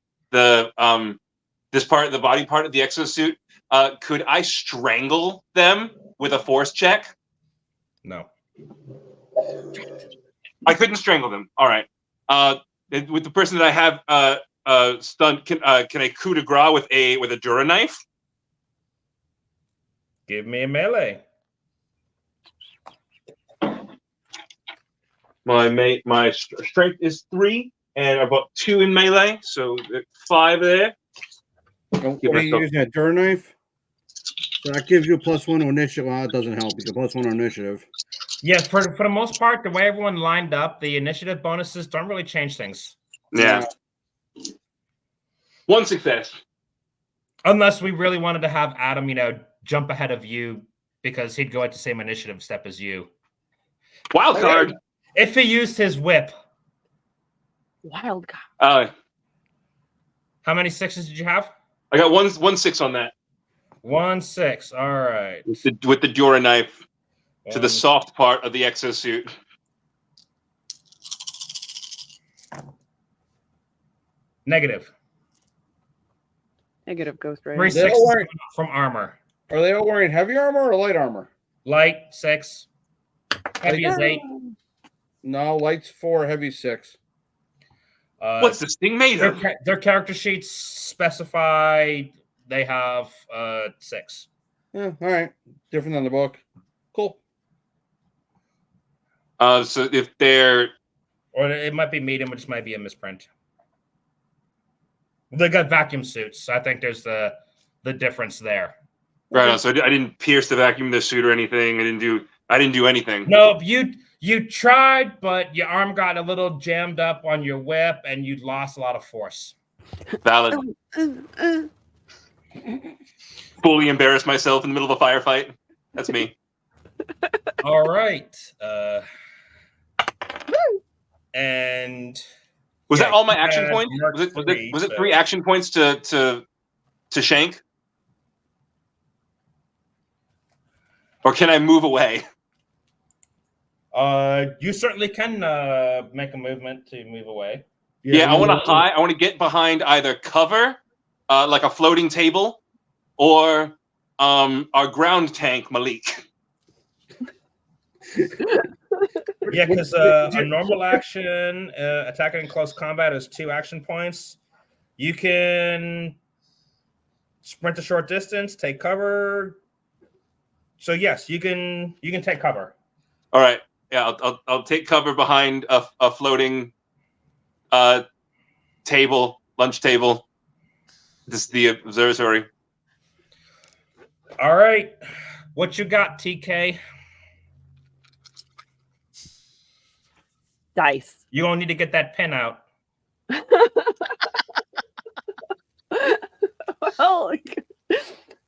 this part, the body part of the exosuit? Could I strangle them with a force check? No. I couldn't strangle them. All right. With the person that I have stunned, can I coup de grace with a Dura knife? Give me a melee. My strength is 3, and I've got 2 in melee, so 5 there. What are you using, a Dura knife? So that gives you +1 to initiative. Well, it doesn't help. You get +1 to initiative. Yeah, for the most part, the way everyone lined up, the initiative bonuses don't really change things. Yeah. 1 success. Unless we really wanted to have Adam, jump ahead of you because he'd go at the same initiative step as you. Wild card. If he used his whip. Wild card. How many 6s did you have? I got one 6 on that. 1 6. All right. With the Dura knife to the soft part of the exosuit. Negative. Negative Ghost Rider. 3 6 from armor. Are they all wearing heavy armor or light armor? Light 6. Heavy is 8. No, light's 4, heavy 6. What's this thing made of? Their character sheets specify they have 6. Yeah, all right. Different than the book. Cool. So if they're... Or it might be medium, which might be a misprint. They got vacuum suits, so I think there's the difference there. Right on. So I didn't pierce the vacuum of the suit or anything. I didn't do anything. No, you tried, but your arm got a little jammed up on your whip, and you lost a lot of force. Valid. Fully embarrassed myself in the middle of a firefight. That's me. All right. And was that all my action points? Was it 3 action points to shank? Or can I move away? You certainly can make a movement to move away. Yeah, I want to hide. I want to get behind either cover, like a floating table, or our ground tank, Malik. Yeah, because a normal action, attacking in close combat is 2 action points. You can sprint a short distance, take cover. So yes, you can take cover. All right. Yeah, I'll take cover behind a floating table, lunch table. This is the observatory. All right. What you got, TK? Dice. You're going to need to get that pen out. Well, all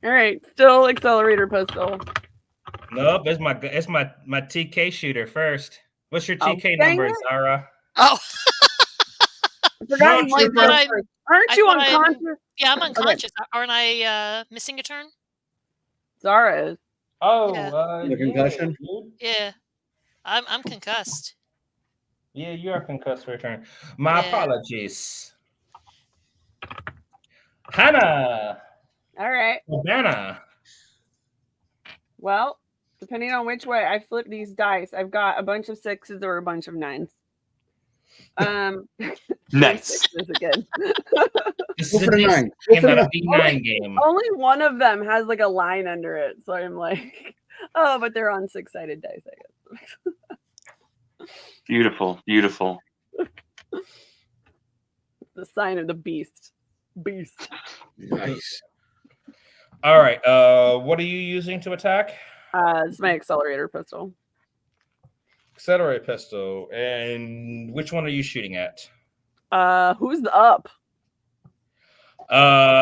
right. Still accelerator pistol. Nope, it's my TK shooter first. What's your TK number, Zara? Oh, I forgot No, you were Aren't you unconscious? yeah, I'm unconscious. Okay. Aren't I missing a turn? Zara is. Oh, Yeah. The concussion? Yeah, I'm concussed. Yeah, you are concussed for your turn. My apologies. Hannah. All right. Urbana. Well, depending on which way I flip these dice, I've got a bunch of 6s or a bunch of 9s. Nice. 6s again. This is a D9 game. Only one of them has like a line under it, so I'm like, oh, but they're on 6-sided dice, I guess. Beautiful, beautiful. The sign of the beast. Beast. Nice. All right. What are you using to attack? It's my accelerator pistol. Accelerator pistol. And which one are you shooting at? Who's the up?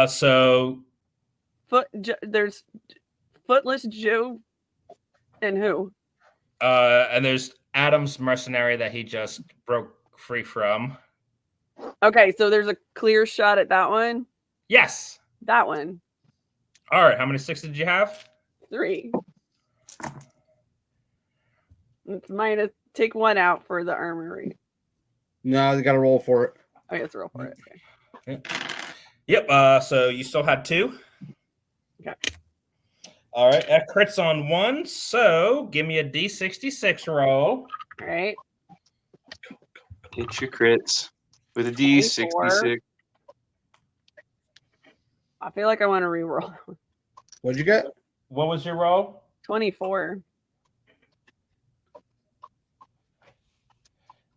So there's Footless Joe and who? And there's Adam's mercenary that he just broke free from. Okay, so there's a clear shot at that one. Yes. That one. All right. How many 6s did you have? 3. It's minus. Take 1 out for the armory. No, they got to roll for it. I guess roll for it. Okay. Yep. So you still had 2. Okay. All right. That crits on 1. So give me a D66 roll. All right. Get your crits with a D66. I feel like I want to re-roll. What'd you get? What was your roll? 24.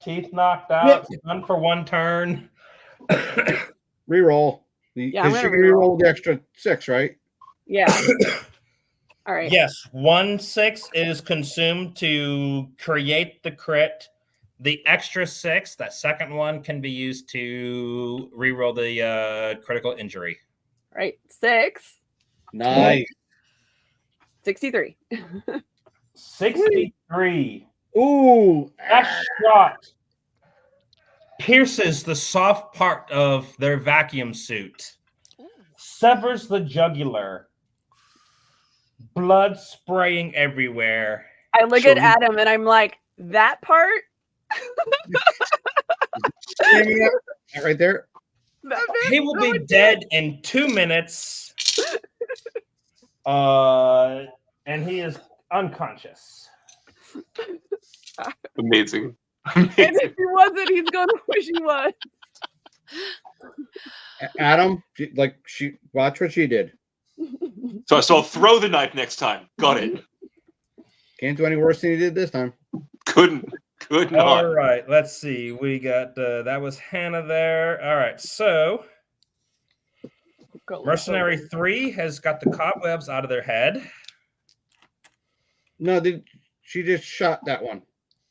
Teeth knocked out. Done for 1 turn. Reroll. Yeah, I'm Because gonna you can reroll the extra 6, right? Yeah. All right. Yes, 1 6 is consumed to create the crit. The extra 6, that second one, can be used to reroll the critical injury. All right. 6. Nice. 63. 63. Ooh. That shot pierces the soft part of their vacuum suit, severs the jugular, blood spraying everywhere. I look at Adam and I'm like, that part? Right there. He will be dead in 2 minutes. And he is unconscious. Amazing. And if he wasn't, he's gonna wish he was. Adam, watch what she did. So I'll throw the knife next time. Got it. Can't do any worse than he did this time. Could not. All right, let's see. We got that was Hannah there. All right, so Mercenary 3 has got the cobwebs out of their head. No, she just shot that one.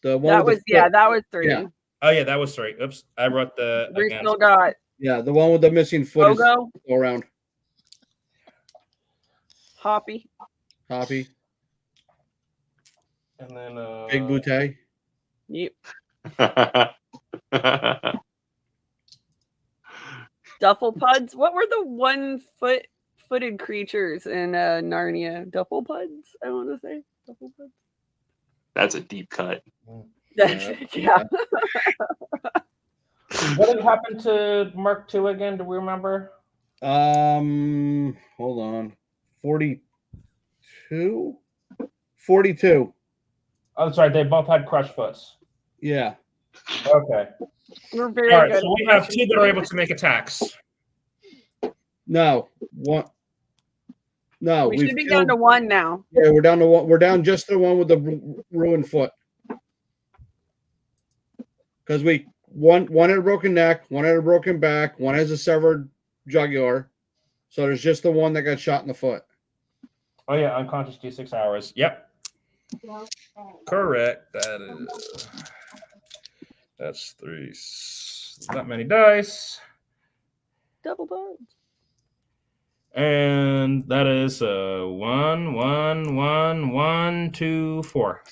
The one that was that was 3. Yeah. Oh yeah, that was 3. Oops, I wrote the. We still got. Yeah, the one with the missing foot is Logo. go around. Hoppy. And then Big Bootay. Yep. Dufflepuds. What were the 1-footed creatures in Narnia? Dufflepuds, I want to say. Dufflepuds. That's a deep cut. Yeah. What had happened to Mark 2 again? Do we remember? Hold on. 42? 42. Oh, that's right. They both had crushed foots. Yeah. Okay. We're very All right, good. so we have 2 that are able to make attacks. No. One. No. We should be down to 1 now. Yeah, we're down to 1. We're down just to 1 with the ruined foot. Because one had a broken neck, 1 had a broken back, 1 has a severed jugular. So there's just the 1 that got shot in the foot. Oh yeah, unconscious D6 hours. Yep. Correct. That's 3. That many dice. Dufflepuds. And that is 1, 1, 1, 1, 2, 4.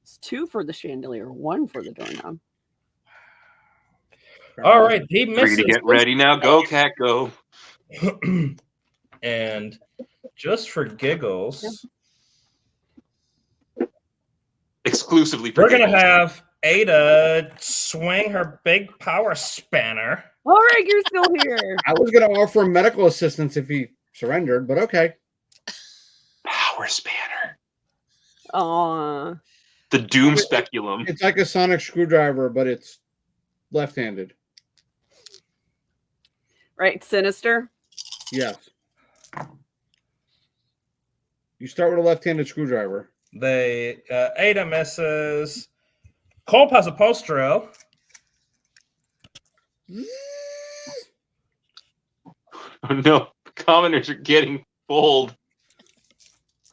It's 2 for the chandelier, 1 for the doorknob. All right, he 3 misses. to get ready now. Go, cat, go. And just for giggles, Exclusively for we're gonna giggles. have Ada swing her big power spanner. All right, you're still here. I was going to offer him medical assistance if he surrendered, but okay. Power spanner. Aw. The doom speculum. It's like a sonic screwdriver, but it's left-handed. Right, sinister. Yes. You start with a left-handed screwdriver. Ada misses. Culp has a pulse drill. Oh no, the commoners are getting bold.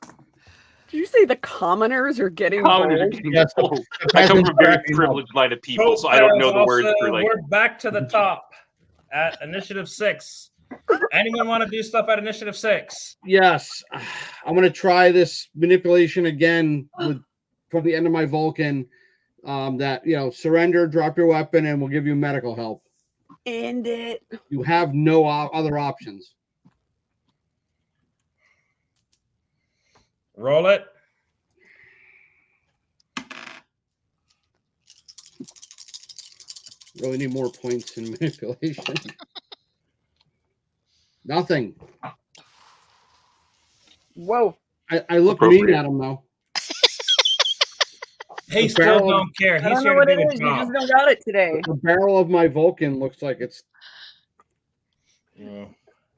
Did you say the commoners are getting Commoners are bold? getting Yes, bold. the I come from a very peasants are privileged line of people, Culp so I don't know the has words also- for like. We're back to the top at initiative 6. Anyone want to do stuff at initiative 6? Yes. I'm going to try this manipulation again from the end of my Vulcan. that surrender, drop your weapon, and we'll give you medical help. End it. You have no other options. Roll it. Really need more points in manipulation. Nothing. Whoa. I look mean at him though. He The still barrel- don't care. I He's don't here know to what do it his is. You just job. don't got it today. The barrel of my Vulcan looks like it's. Yeah. All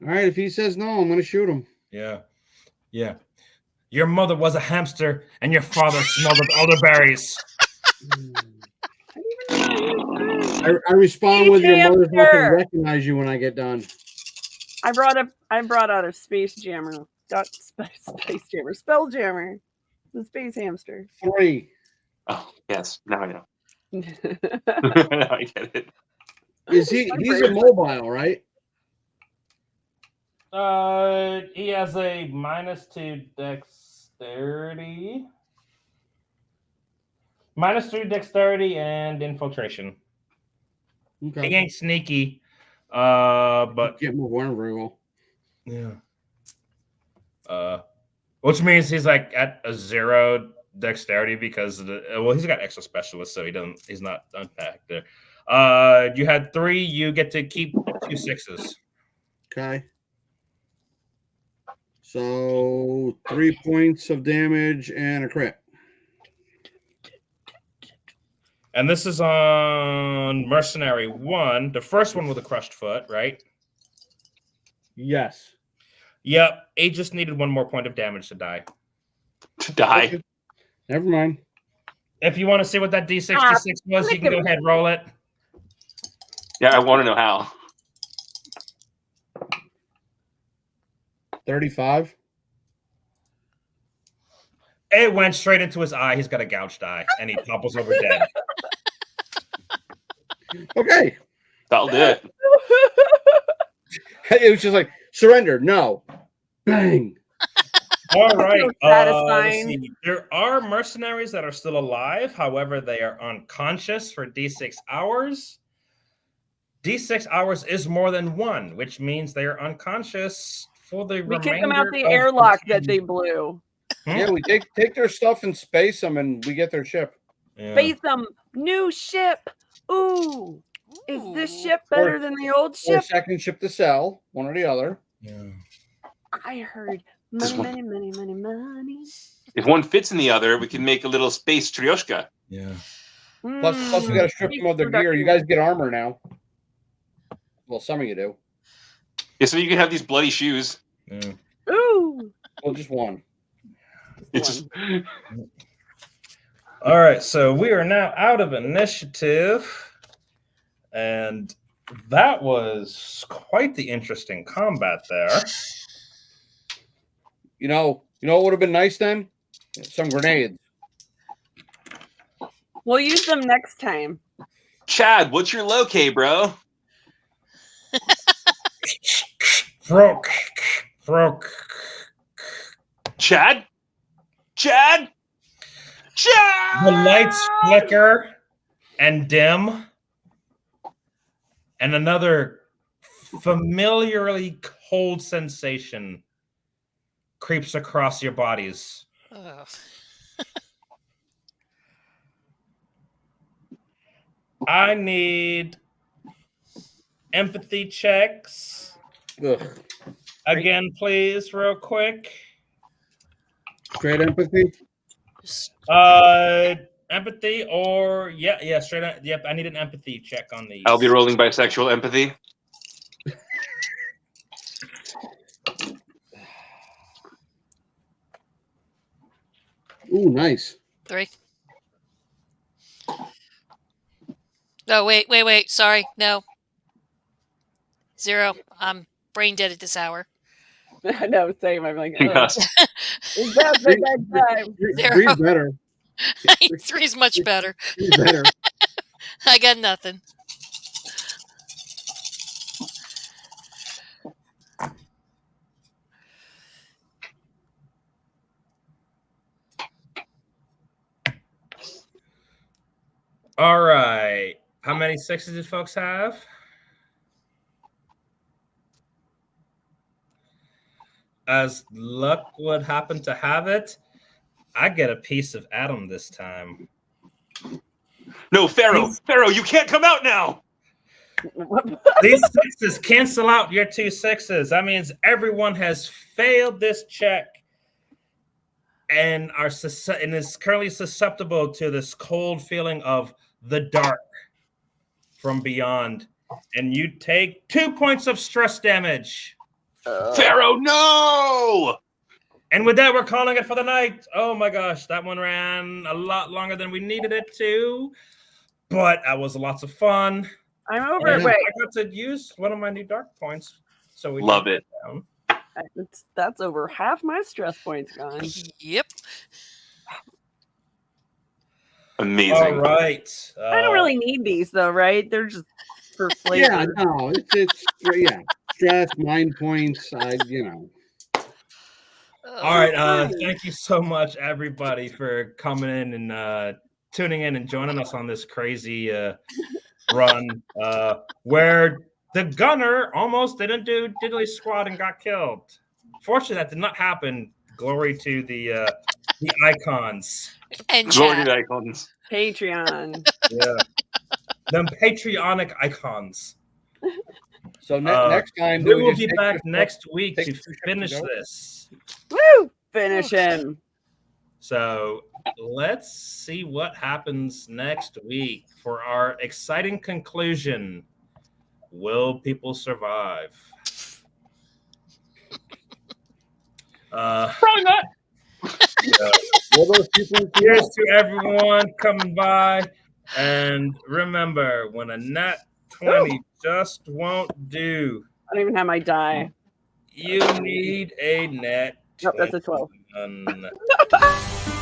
right, if he says no, I'm going to shoot him. Yeah. Yeah. Your mother was a hamster, and your father smelled of elderberries. I respond with your mother's not going to Hamster! recognize you when I get done. I brought out a space jammer. Space jammer. Spell jammer. The space hamster. 3. Oh, yes. Now I know. Now I get it. He's immobile, right? He has a -2 dexterity. -3 dexterity and infiltration. Okay. He ain't sneaky. But Can't move around very well. yeah. Which means he's like at a 0 dexterity because he's got extra specialist, so he's not unpacked there. You had 3, you get to keep 2 6s. Okay. So 3 points of damage and a crit. And this is on Mercenary 1, the first one with a crushed foot, right? Yes. Yep. He just needed 1 more point of damage to die. To die. Okay. Never mind. If you want to see what that D66 was, you can go ahead, roll it. Yeah, I want to know how. 35. It went straight into his eye. He's got a gouged eye, and he topples over dead. Okay. That'll do it. It was just like, surrender. No. Bang. All right. So Let's satisfying. see. There are mercenaries that are still alive. However, they are unconscious for D6 hours. D6 hours is more than 1, which means they are unconscious for the We remainder kicked them out the of airlock the that they blew. Yeah, we take their stuff and space them, and we get their ship. Yeah. Space them. New ship. Ooh. Is this ship better than the old Or ship? second ship to sell, one or the other. Yeah. I heard This money, one- money, money, money, money. If one fits in the other, we can make a little space trioshka. Yeah. Plus we got to strip them of their gear. You guys get armor now. Well, some of you do. Yeah, so you can have these bloody shoes. Yeah. Ooh. Well, just one. It's just All right, so we are now out of initiative, and that was quite the interesting combat there. You know what would have been nice then? Some grenades. We'll use them next time. Chad, what's your locate, bro? Broke. Chad? Chad? Chad! The lights flicker and dim, and another familiarly cold sensation creeps across your bodies. Ugh. I need empathy checks. Ugh. Again, please, real quick. Straight empathy. Empathy or yeah, straight up. Yep, I need an empathy check on these. I'll be rolling bisexual empathy. Ooh, nice. 3. No, wait. Sorry. No. 0. I'm brain dead at this hour. I know, same. I'm like, Yes. is that the bad time? Three's better. 3's much better. Three's better. I got nothing. All right. How many sixes did folks have? As luck would happen to have it, I get a piece of Adam this time. No, Pharaoh, you can't come out now. These sixes cancel out your 2 6s. That means everyone has failed this check and is currently susceptible to this cold feeling of the dark from beyond. And you take 2 points of stress damage. Pharaoh, no! And with that, we're calling it for the night. Oh my gosh, that one ran a lot longer than we needed it to, but that was lots of fun. I'm over And it. Wait, I got to use one of my new dark points, so we Love it. Down. that's over half my stress points gone. Yep. Amazing. All right. I don't really need these though, right? They're just for flavor. Yeah, no, it's stress, mind points. All right. Thank you so much, everybody, for coming in and tuning in and joining us on this crazy run where the gunner almost didn't do diddly squat and got killed. Fortunately, that did not happen. Glory to the icons. And Glory to chat. the icons. Patreon. Yeah. Them patriotic icons. So next time we will be back next week to finish this. Woo! Finish him. So let's see what happens next week for our exciting conclusion. Will people survive? Probably not. Cheers to everyone coming by. And remember, when a nat 20 just won't do, I don't even have my die. you need a net. Nope, that's a 12. 20.